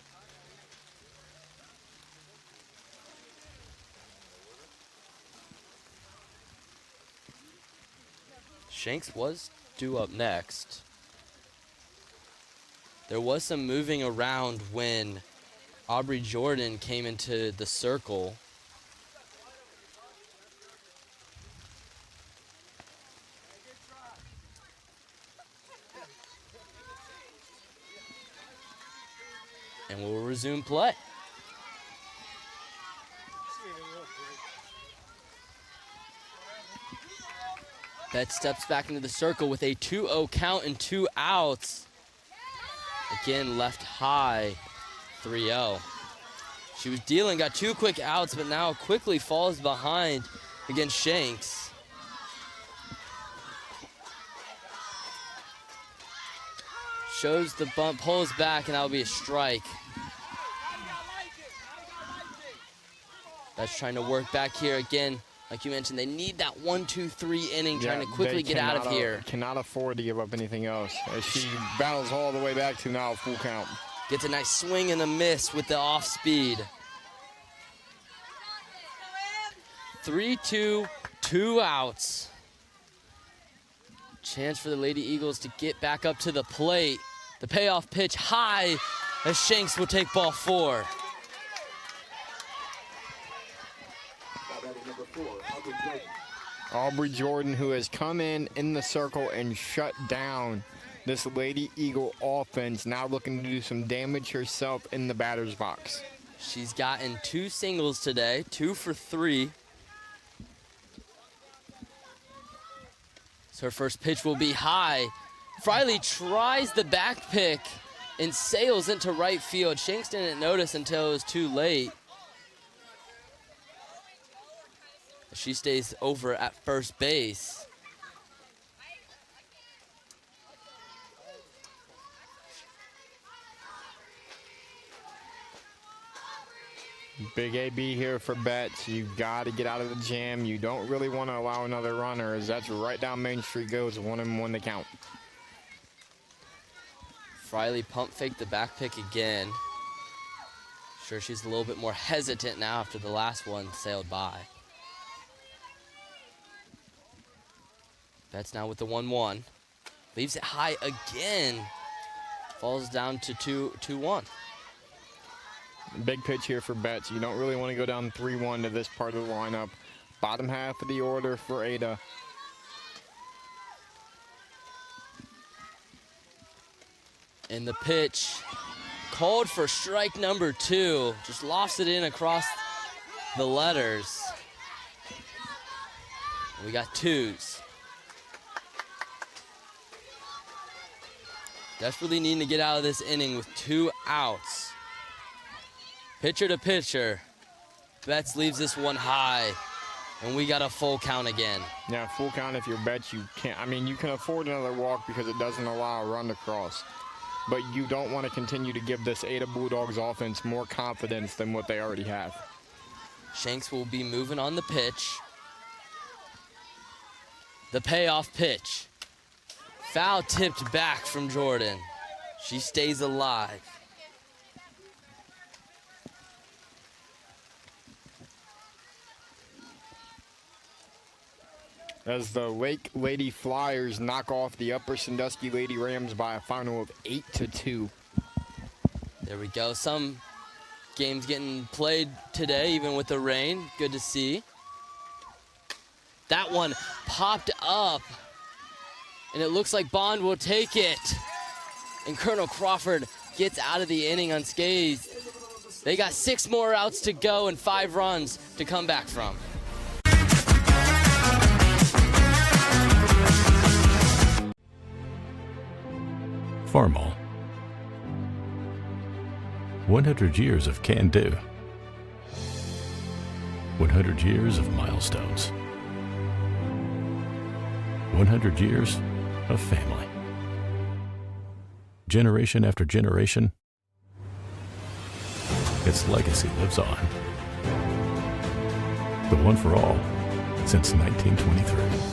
Shanks was due up next. There was some moving around when Aubry Jordon came into the circle. And we'll resume play. Betts steps back into the circle with a 2-0 count and 2 outs. Again, left high, 3-0. She was dealing, got 2 quick outs, but now quickly falls behind against Shanks. Shows the bump, pulls back, and that'll be a strike. That's trying to work back here again. Like you mentioned, they need that 1-2-3 inning, trying to quickly get out of here. Cannot afford to give up anything else as she battles all the way back to now full count. Gets a nice swing and a miss with the off speed. 3-2, 2 outs. Chance for the Lady Eagles to get back up to the plate. The payoff pitch high as Shanks will take ball 4. Aubry Jordon, who has come in the circle and shut down this Lady Eagle offense, now looking to do some damage herself in the batter's box. She's gotten 2 singles today, 2 for 3. So her first pitch will be high. Friley tries the back pick and sails into right field. Shanks didn't notice until it was too late. She stays over at first base. Big AB here for Betts. You got to get out of the jam. You don't really want to allow another runner, as that's right down Main Street goes, 1-1 to count. Friley pump faked the back pick again. Sure, she's a little bit more hesitant now after the last one sailed by. Betts now with the 1-1. Leaves it high again. falls down to 2-1. Big pitch here for Betts. You don't really want to go down 3-1 to this part of the lineup. Bottom half of the order for Ada. And the pitch called for strike number 2. Just lofts it in across the letters. We got 2s. Desperately needing to get out of this inning with 2 outs. Pitcher to pitcher. Betts leaves this one high, and we got a full count again. Yeah, full count if you're Betts. You can't. I mean, you can afford another walk because it doesn't allow a run to cross. But you don't want to continue to give this Ada Bulldogs offense more confidence than what they already have. Shanks will be moving on the pitch. The payoff pitch. Foul tipped back from Jordon. She stays alive. As the Lake Lady Flyers knock off the Upper Sandusky Lady Rams by a final of 8-2. There we go. Some games getting played today, even with the rain. Good to see. That one popped up, and it looks like Bond will take it. And Colonel Crawford gets out of the inning unscathed. They got 6 more outs to go and 5 runs to come back from. Farmall. 100 years of can-do. 100 years of milestones. 100 years of family. Generation after generation, its legacy lives on. The one for all since 1923.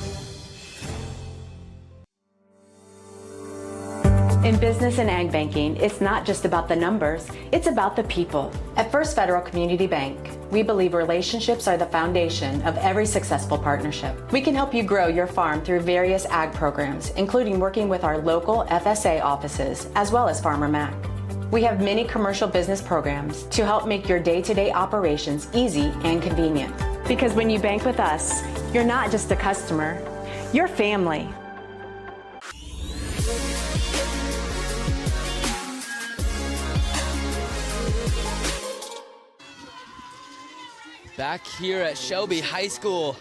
In business and ag banking, it's not just about the numbers, it's about the people. At First Federal Community Bank, we believe relationships are the foundation of every successful partnership. We can help you grow your farm through various ag programs, including working with our local FSA offices, as well as Farmer Mac. We have many commercial business programs to help make your day-to-day operations easy and convenient. Because when you bank with us, you're not just a customer, you're family. Back here at Shelby High School,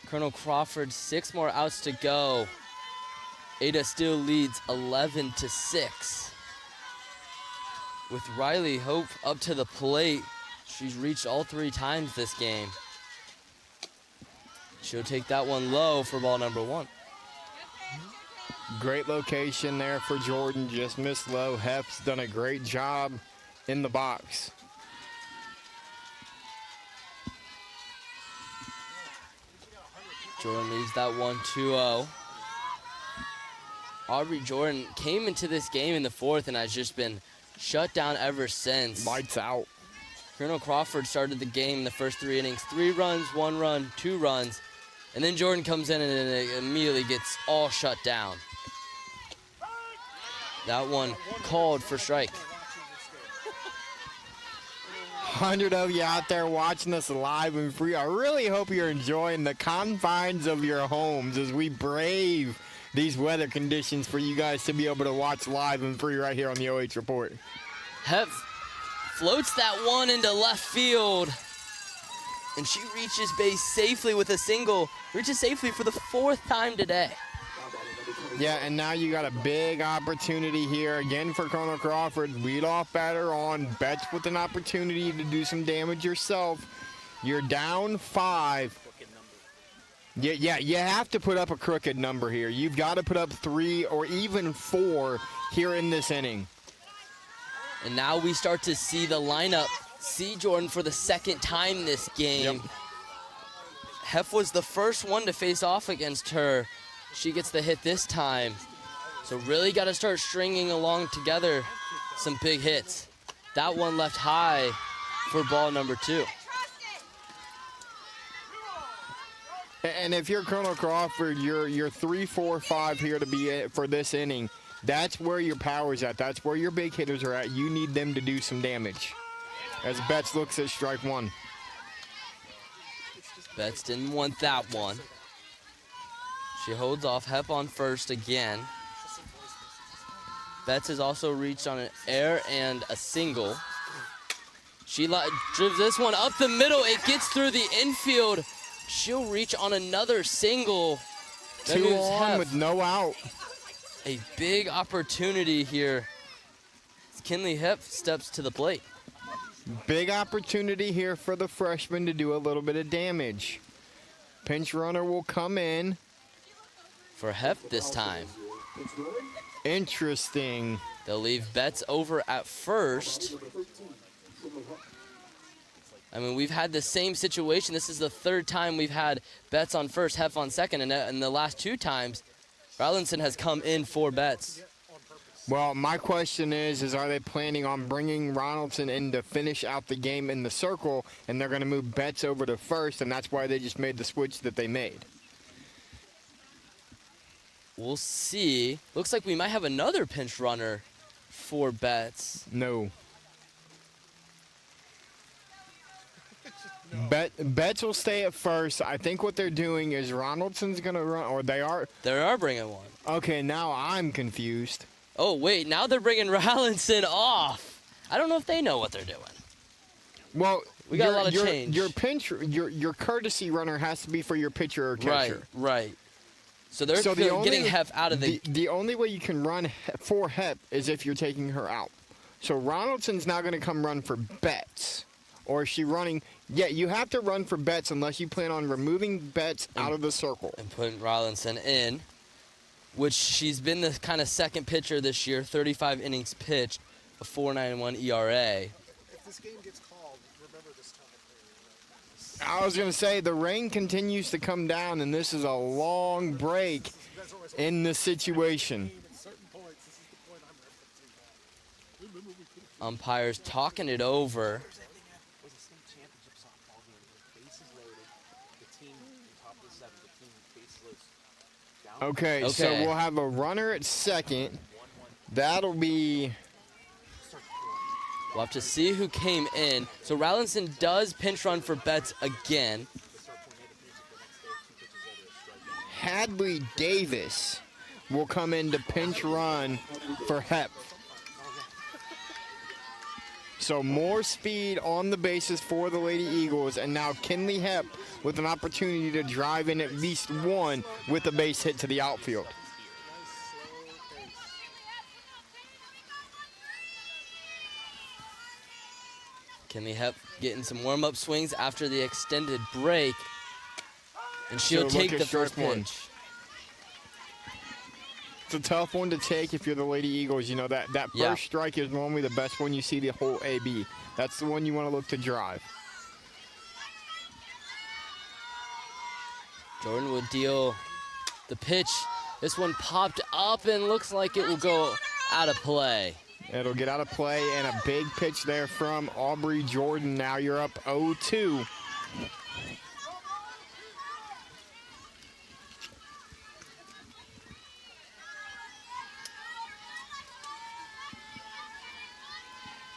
Colonel Crawford, 6 more outs to go. Ada still leads 11-6. With Riley Hope up to the plate, she's reached all 3 times this game. She'll take that one low for ball number 1. Great location there for Jordan, just missed low. Hef's done a great job in the box. Jordan leads that 1-2-0. Aubry Jordon came into this game in the 4th and has just been shut down ever since. Lights out. Colonel Crawford started the game the first 3 innings. 3 runs, 1 run, 2 runs. And then Jordan comes in and it immediately gets all shut down. That one called for strike. 100 of you out there watching us live and free. I really hope you're enjoying the confines of your homes as we brave these weather conditions for you guys to be able to watch live and free right here on the OH Report. Hef floats that one into left field, and she reaches base safely with a single. Reaches safely for the 4th time today. Yeah, and now you got a big opportunity here again for Colonel Crawford. Leadoff batter on. Betts with an opportunity to do some damage yourself. You're down 5. Yeah, you have to put up a crooked number here. You've got to put up 3 or even 4 here in this inning. And now we start to see the lineup see Jordan for the 2nd time this game. Yep. Hef was the first one to face off against her. She gets the hit this time. So really got to start stringing along together some big hits. That one left high for ball number 2. And if you're Colonel Crawford, you're 3, 4, 5 here to be for this inning. That's where your power's at. That's where your big hitters are at. You need them to do some damage. As Betts looks at strike one. Betts didn't want that one. She holds off. Hep on first again. Betts has also reached on an air and a single. She drives this one up the middle. It gets through the infield. She'll reach on another single. That 2 moves on Hep. with no out. A big opportunity here. Kinley Hep steps to the plate. Big opportunity here for the freshman to do a little bit of damage. Pinch runner will come in. For Hep this time. Interesting. They'll leave Betts over at first. I mean, we've had the same situation. This is the 3rd time we've had Betts on first, Hep on second, and the last 2 times, Rowlandson has come in for Betts. Well, my question is are they planning on bringing Ronaldson in to finish out the game in the circle, and they're going to move Betts over to first, and that's why they just made the switch that they made? We'll see. Looks like we might have another pinch runner for Betts. No. Betts will stay at first. I think what they're doing is Ronaldson's going to run, or they are. They are bringing one. Okay, now I'm confused. Oh, wait, now they're bringing Rowlandson off. I don't know if they know what they're doing. Well, we got a lot of change. Your courtesy runner has to be for your pitcher or catcher. Right. So they're getting Hep out of the... The only way you can run for Hep is if you're taking her out. So Ronaldson's now going to come run for Betts. Or is she running... Yeah, you have to run for Betts unless you plan on removing Betts out of the circle. And putting Rowlandson in, which she's been the kind of second pitcher this year, 35 innings pitched, a 4.91 ERA. If this game gets called, remember this time. I was going to say, the rain continues to come down, and this is a long break in the situation. Umpires talking it over. Okay, so we'll have a runner at second. That'll be... We'll have to see who came in. So Rowlandson does pinch run for Betts again. Hadley Davis will come in to pinch run for Hep. So more speed on the bases for the Lady Eagles, and now Kinley Hep with an opportunity to drive in at least one with a base hit to the outfield. Kinley Hep getting some warm-up swings after the extended break, and she'll take the first pitch. It's a tough one to take if you're the Lady Eagles. You know, that first strike is normally the best one you see the whole AB. That's the one you want to look to drive. Jordan will deal the pitch. This one popped up and looks like it will go out of play. It'll get out of play, and a big pitch there from Aubry Jordon. Now you're up 0-2.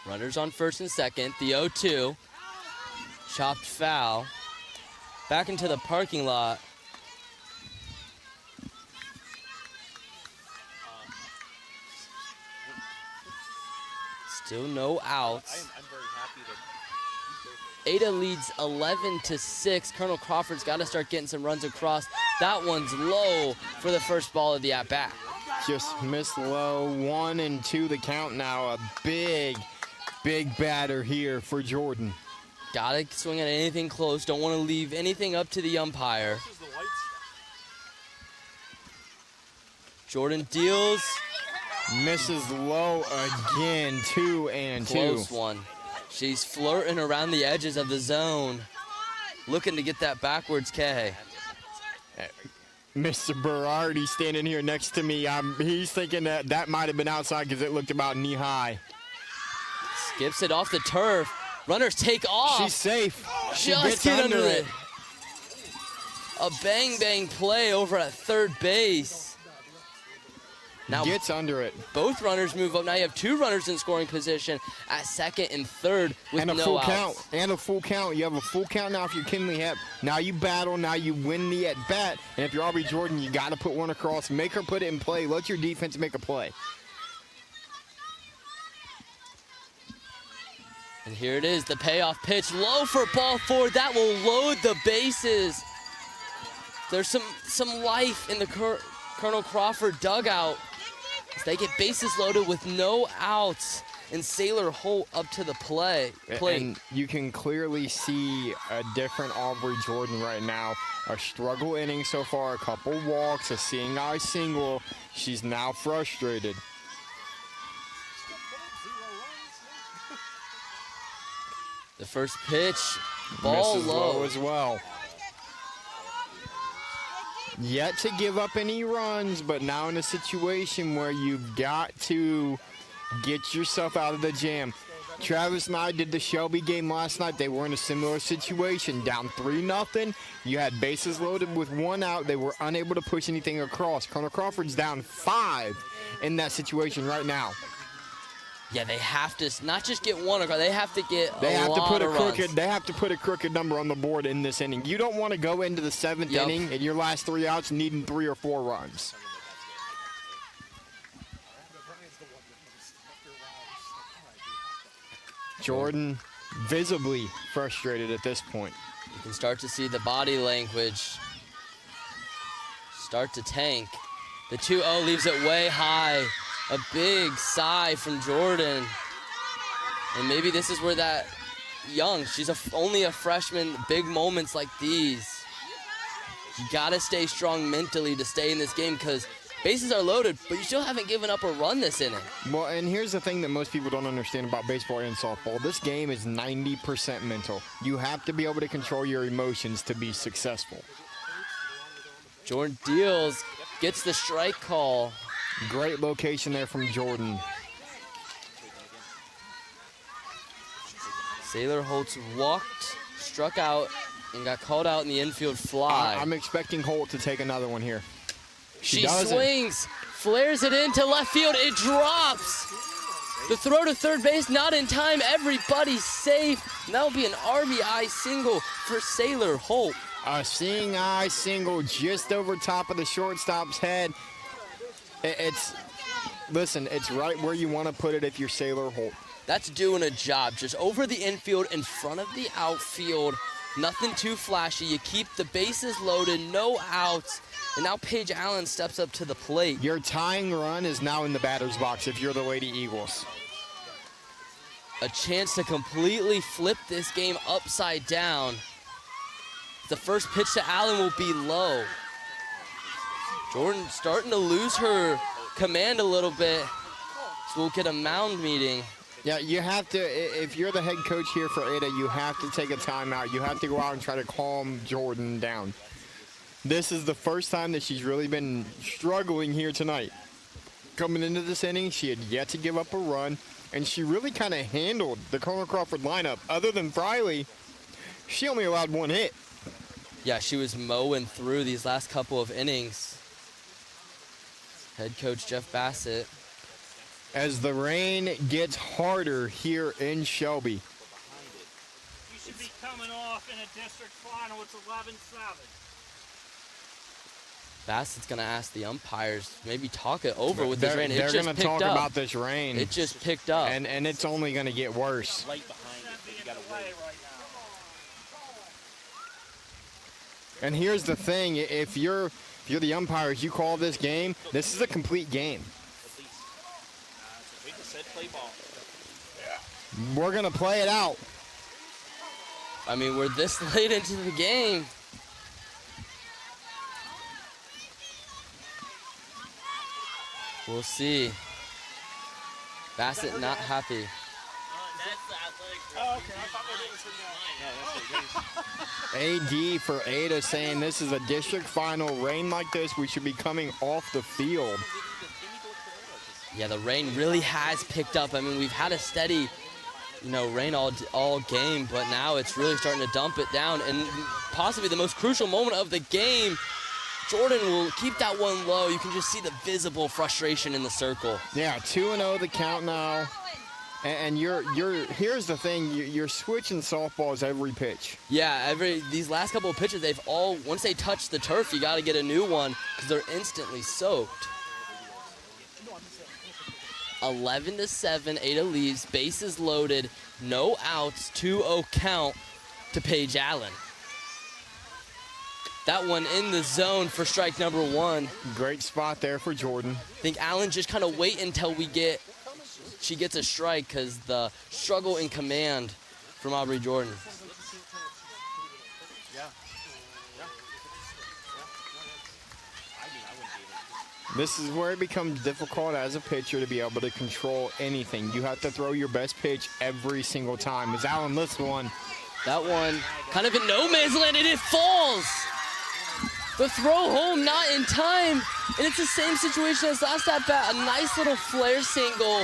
Runners on first and second. The 0-2. Chopped foul. Back into the parking lot. Still no outs. Ada leads 11-6. Colonel Crawford's got to start getting some runs across. That one's low for the first ball of the at-bat. Just missed low. 1-2 the count now. A big batter here for Jordan. Gotta swing at anything close. Don't want to leave anything up to the umpire. Jordan deals. Misses low again. 2-2. Close one. She's flirting around the edges of the zone, looking to get that backwards K. Mr. Berardi standing here next to me. He's thinking that might have been outside because it looked about knee high. Skips it off the turf. Runners take off. She's safe. She Just gets get under it. A bang play over at third base. Now gets under it. Both runners move up. Now you have 2 runners in scoring position at second and third with and a no full outs. count. And a full count. You have a full count now if you're Kinley Hep. Now you battle. Now you win the at-bat. And if you're Aubry Jordon, you got to put one across. Make her put it in play. Let your defense make a play. And here it is, the payoff pitch. Low for ball 4. That will load the bases. There's some life in the Colonel Crawford dugout as they get bases loaded with no outs, and Sailor Holt up to the plate. And you can clearly see a different Aubry Jordon right now. A struggle inning so far, a couple walks, a seeing eye single. She's now frustrated. The first pitch, ball misses low as well. Yet to give up any runs, but now in a situation where you've got to get yourself out of the jam. Travis and I did the Shelby game last night. They were in a similar situation, down 3-0. You had bases loaded with 1 out. They were unable to push anything across. Colonel Crawford's down 5 in that situation right now. Yeah, they have to not just get 1 across. They have to get They a have to lot put of runs. They have to put a crooked number on the board in this inning. You don't want to go into the 7th inning in your last 3 outs needing 3 or 4 runs. Jordon visibly frustrated at this point. You can start to see the body language start to tank. The 2-0 leaves it way high. A big sigh from Jordon. And maybe this is where that young, she's only a freshman, big moments like these. You gotta stay strong mentally to stay in this game because bases are loaded, but you still haven't given up a run this inning. Well, and here's the thing that most people don't understand about baseball and softball. This game is 90% mental. You have to be able to control your emotions to be successful. Jordan deals, gets the strike call. Great location there from Jordon. Sailor Holtz walked, struck out, and got called out in the infield fly. I'm expecting Holt to take another one here. She swings, flares it into left field. It drops. The throw to third base, not in time. Everybody's safe. And that'll be an RBI single for Sailor Holt. A seeing eye single just over top of the shortstop's head. Listen, it's right where you want to put it if you're Sailor Holt. That's doing a job. Just over the infield, in front of the outfield. Nothing too flashy. You keep the bases loaded, no outs. And now Paige Allen steps up to the plate. Your tying run is now in the batter's box if you're the Lady Eagles. A chance to completely flip this game upside down. The first pitch to Allen will be low. Jordan starting to lose her command a little bit. So we'll get a mound meeting. Yeah, you have to, if you're the head coach here for Ada, you have to take a timeout. You have to go out and try to calm Jordan down. This is the first time that she's really been struggling here tonight. Coming into this inning, she had yet to give up a run, and she really kind of handled the Colonel Crawford lineup. Other than Friley, she only allowed 1 hit. Yeah, she was mowing through these last couple of innings. Head coach Jeff Bassitt. As the rain gets harder here in Shelby. You should be coming off in a district final. It's 11-7. Bassett's going to ask the umpires, maybe talk it over with this rain. They're going to talk about this rain. It just picked up. And it's only going to get worse. And here's the thing, if you're the umpires, you call this game, this is a complete game. We're going to play it out. I mean, we're this late into the game. We'll see. Bassitt not happy. Oh, okay. I thought they didn't AD for Ada saying this is a district final. Rain like this, we should be coming off the field. Yeah, the rain really has picked up. I mean, we've had a steady, rain all game, but now it's really starting to dump it down. And possibly the most crucial moment of the game, Jordon will keep that one low. You can just see the visible frustration in the circle. Yeah, 2-0 the count now. And here's the thing, you're switching softballs every pitch. Yeah, these last couple of pitches, they've all, once they touch the turf, you got to get a new one because they're instantly soaked. 11-7, Ada leaves, bases loaded, no outs, 2-0 count to Paige Allen. That one in the zone for strike number 1. Great spot there for Jordon. I think Allen just kind of wait until she gets a strike because the struggle in command from Aubry Jordon. This is where it becomes difficult as a pitcher to be able to control anything. You have to throw your best pitch every single time. As Allen lifts one. That one kind of in no man's land, and it falls. The throw home not in time, and it's the same situation as last at bat. A nice little flare single,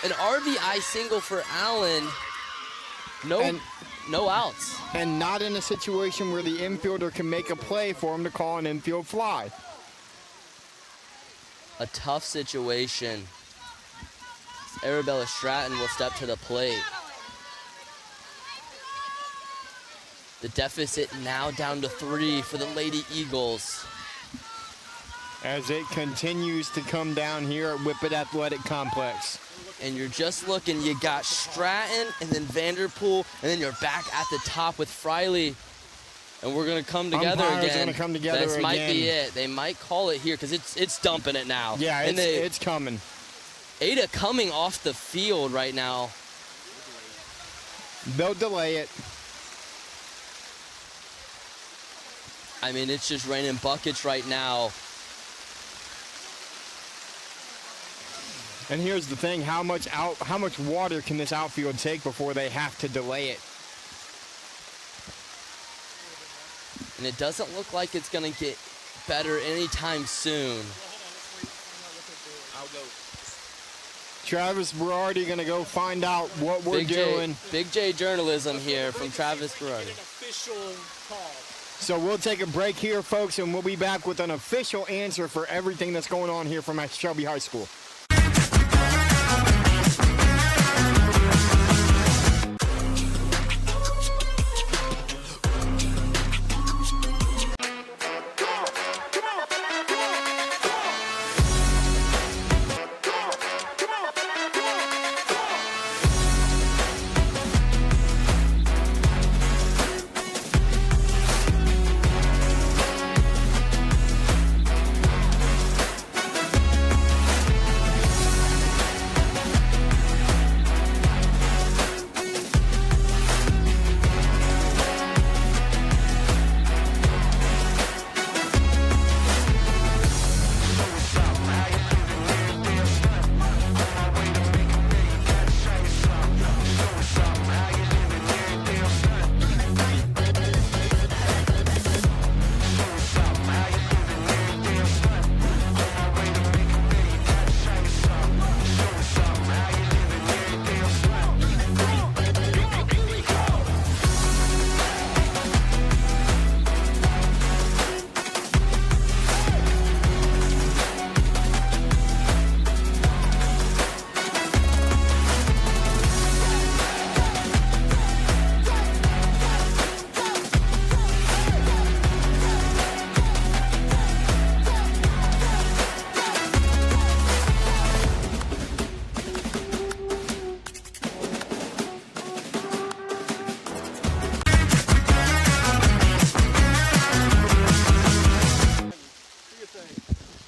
an RBI single for Allen. No outs. And not in a situation where the infielder can make a play for him to call an infield fly. A tough situation. Arabella Stratton will step to the plate. The deficit now down to 3 for the Lady Eagles. As it continues to come down here at Whippet Athletic Complex. And you're just looking, you got Stratton and then Vanderpool, and then you're back at the top with Friley. And we're going to come together again. Going to come together this again. Might be it. They might call it here because it's dumping it now. Yeah, it's coming. Ada coming off the field right now. They'll delay it. I mean, it's just raining buckets right now. And here's the thing, how much water can this outfield take before they have to delay it? And it doesn't look like it's going to get better anytime soon. Travis Berardi going to go find out what we're doing. Big J journalism here from Travis Berardi. So we'll take a break here, folks, and we'll be back with an official answer for everything that's going on here from Shelby High School.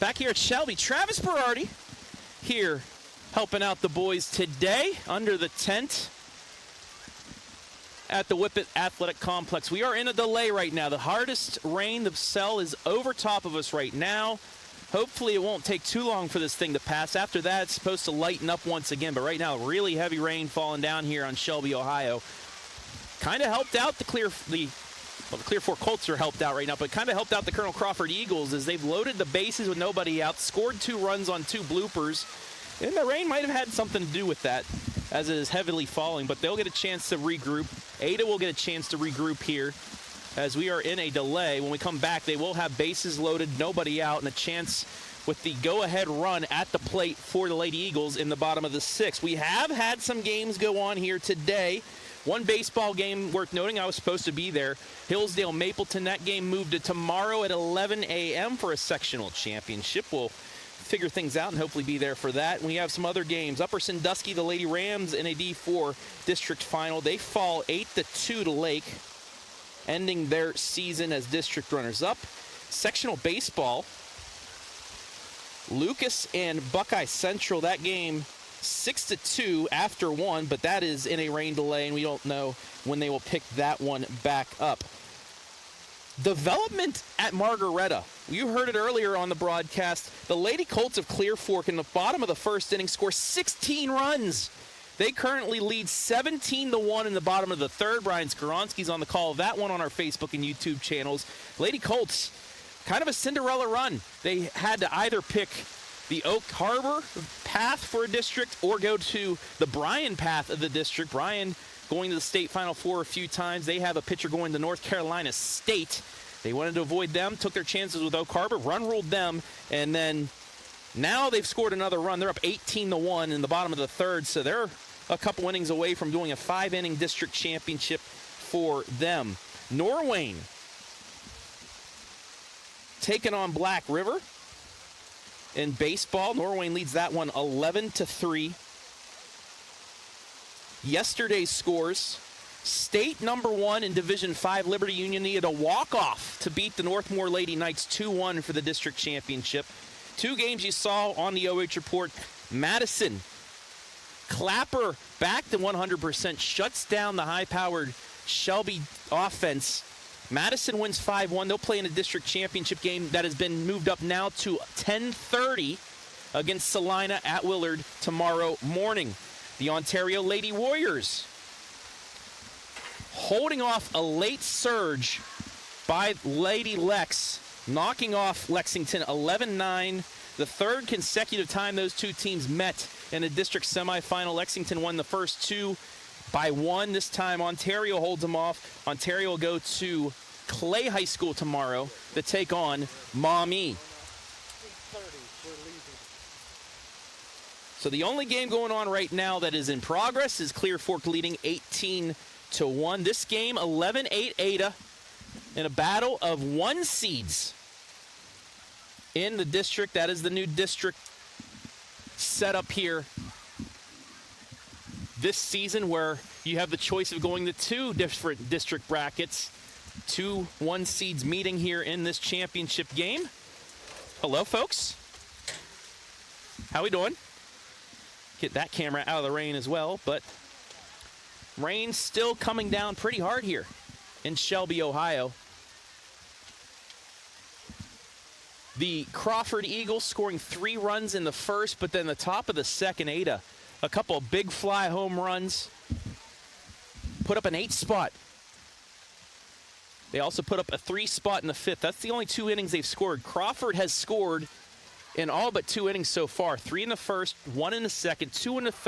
Back here at Shelby, Travis Berardi here helping out the boys today under the tent at the Whippet Athletic Complex. We are in a delay right now. The hardest rain, the cell is over top of us right now. Hopefully it won't take too long for this thing to pass. After that, it's supposed to lighten up once again. But right now, really heavy rain falling down here on Shelby, Ohio. Kind of helped out the Clear Fork Colts are helped out right now, but kind of helped out the Colonel Crawford Eagles as they've loaded the bases with nobody out, scored 2 runs on 2 bloopers. And the rain might have had something to do with that as it is heavily falling, but they'll get a chance to regroup. Ada will get a chance to regroup here as we are in a delay. When we come back, they will have bases loaded, nobody out, and a chance with the go-ahead run at the plate for the Lady Eagles in the bottom of the 6th. We have had some games go on here today. One baseball game worth noting, I was supposed to be there. Hillsdale-Mapleton, that game moved to tomorrow at 11 a.m. for a sectional championship. We'll figure things out and hopefully be there for that. And we have some other games. Upper Sandusky, the Lady Rams in a D4 district final. They fall 8-2 to Lake, ending their season as district runners-up. Sectional baseball, Lucas and Buckeye Central, that game 6-2 after 1, but that is in a rain delay, and we don't know when they will pick that one back up. Development at Margaretta. You heard it earlier on the broadcast. The Lady Colts of Clear Fork in the bottom of the 1st inning score 16 runs. They currently lead 17-1 in the bottom of the 3rd. Brian Skaronski's on the call of that one on our Facebook and YouTube channels. Lady Colts, kind of a Cinderella run. They had to either pick the Oak Harbor path for a district or go to the Bryan path of the district. Bryan going to the state Final Four a few times. They have a pitcher going to North Carolina State. They wanted to avoid them, took their chances with Oak Harbor, run-ruled them, and then now they've scored another run. They're up 18-1 in the bottom of the 3rd, so they're a couple innings away from doing a 5-inning district championship for them. Norwayne taking on Black River. In baseball, Norwayne leads that one 11-3. Yesterday's scores, state number 1 in Division 5, Liberty Union needed a walk-off to beat the Northmore Lady Knights 2-1 for the district championship. 2 games you saw on the OH report. Madison, Clapper back to 100%, shuts down the high-powered Shelby offense. Madison wins 5-1. They'll play in a district championship game that has been moved up now to 10:30 against Salina at Willard tomorrow morning. The Ontario Lady Warriors holding off a late surge by Lady Lex, knocking off Lexington 11-9. The 3rd consecutive time those two teams met in a district semifinal. Lexington won the first 2 by 1. This time Ontario holds them off. Ontario will go to Clay High School tomorrow to take on Maumee. So the only game going on right now that is in progress is Clear Fork leading 18-1. This game 11-8 Ada in a battle of 1 seeds in the district. That is the new district setup here this season, where you have the choice of going to 2 different district brackets. 2 1 seeds meeting here in this championship game. Hello, folks. How we doing? Get that camera out of the rain as well, but rain still coming down pretty hard here in Shelby, Ohio. The Crawford Eagles scoring 3 runs in the 1st, but then the top of the 2nd, Ada, a couple of big fly home runs, put up an 8 spot. They also put up a 3 spot in the 5th. That's the only 2 innings they've scored. Crawford has scored in all but 2 innings so far. 3 in the 1st, 1 in the 2nd, 2 in the 3rd.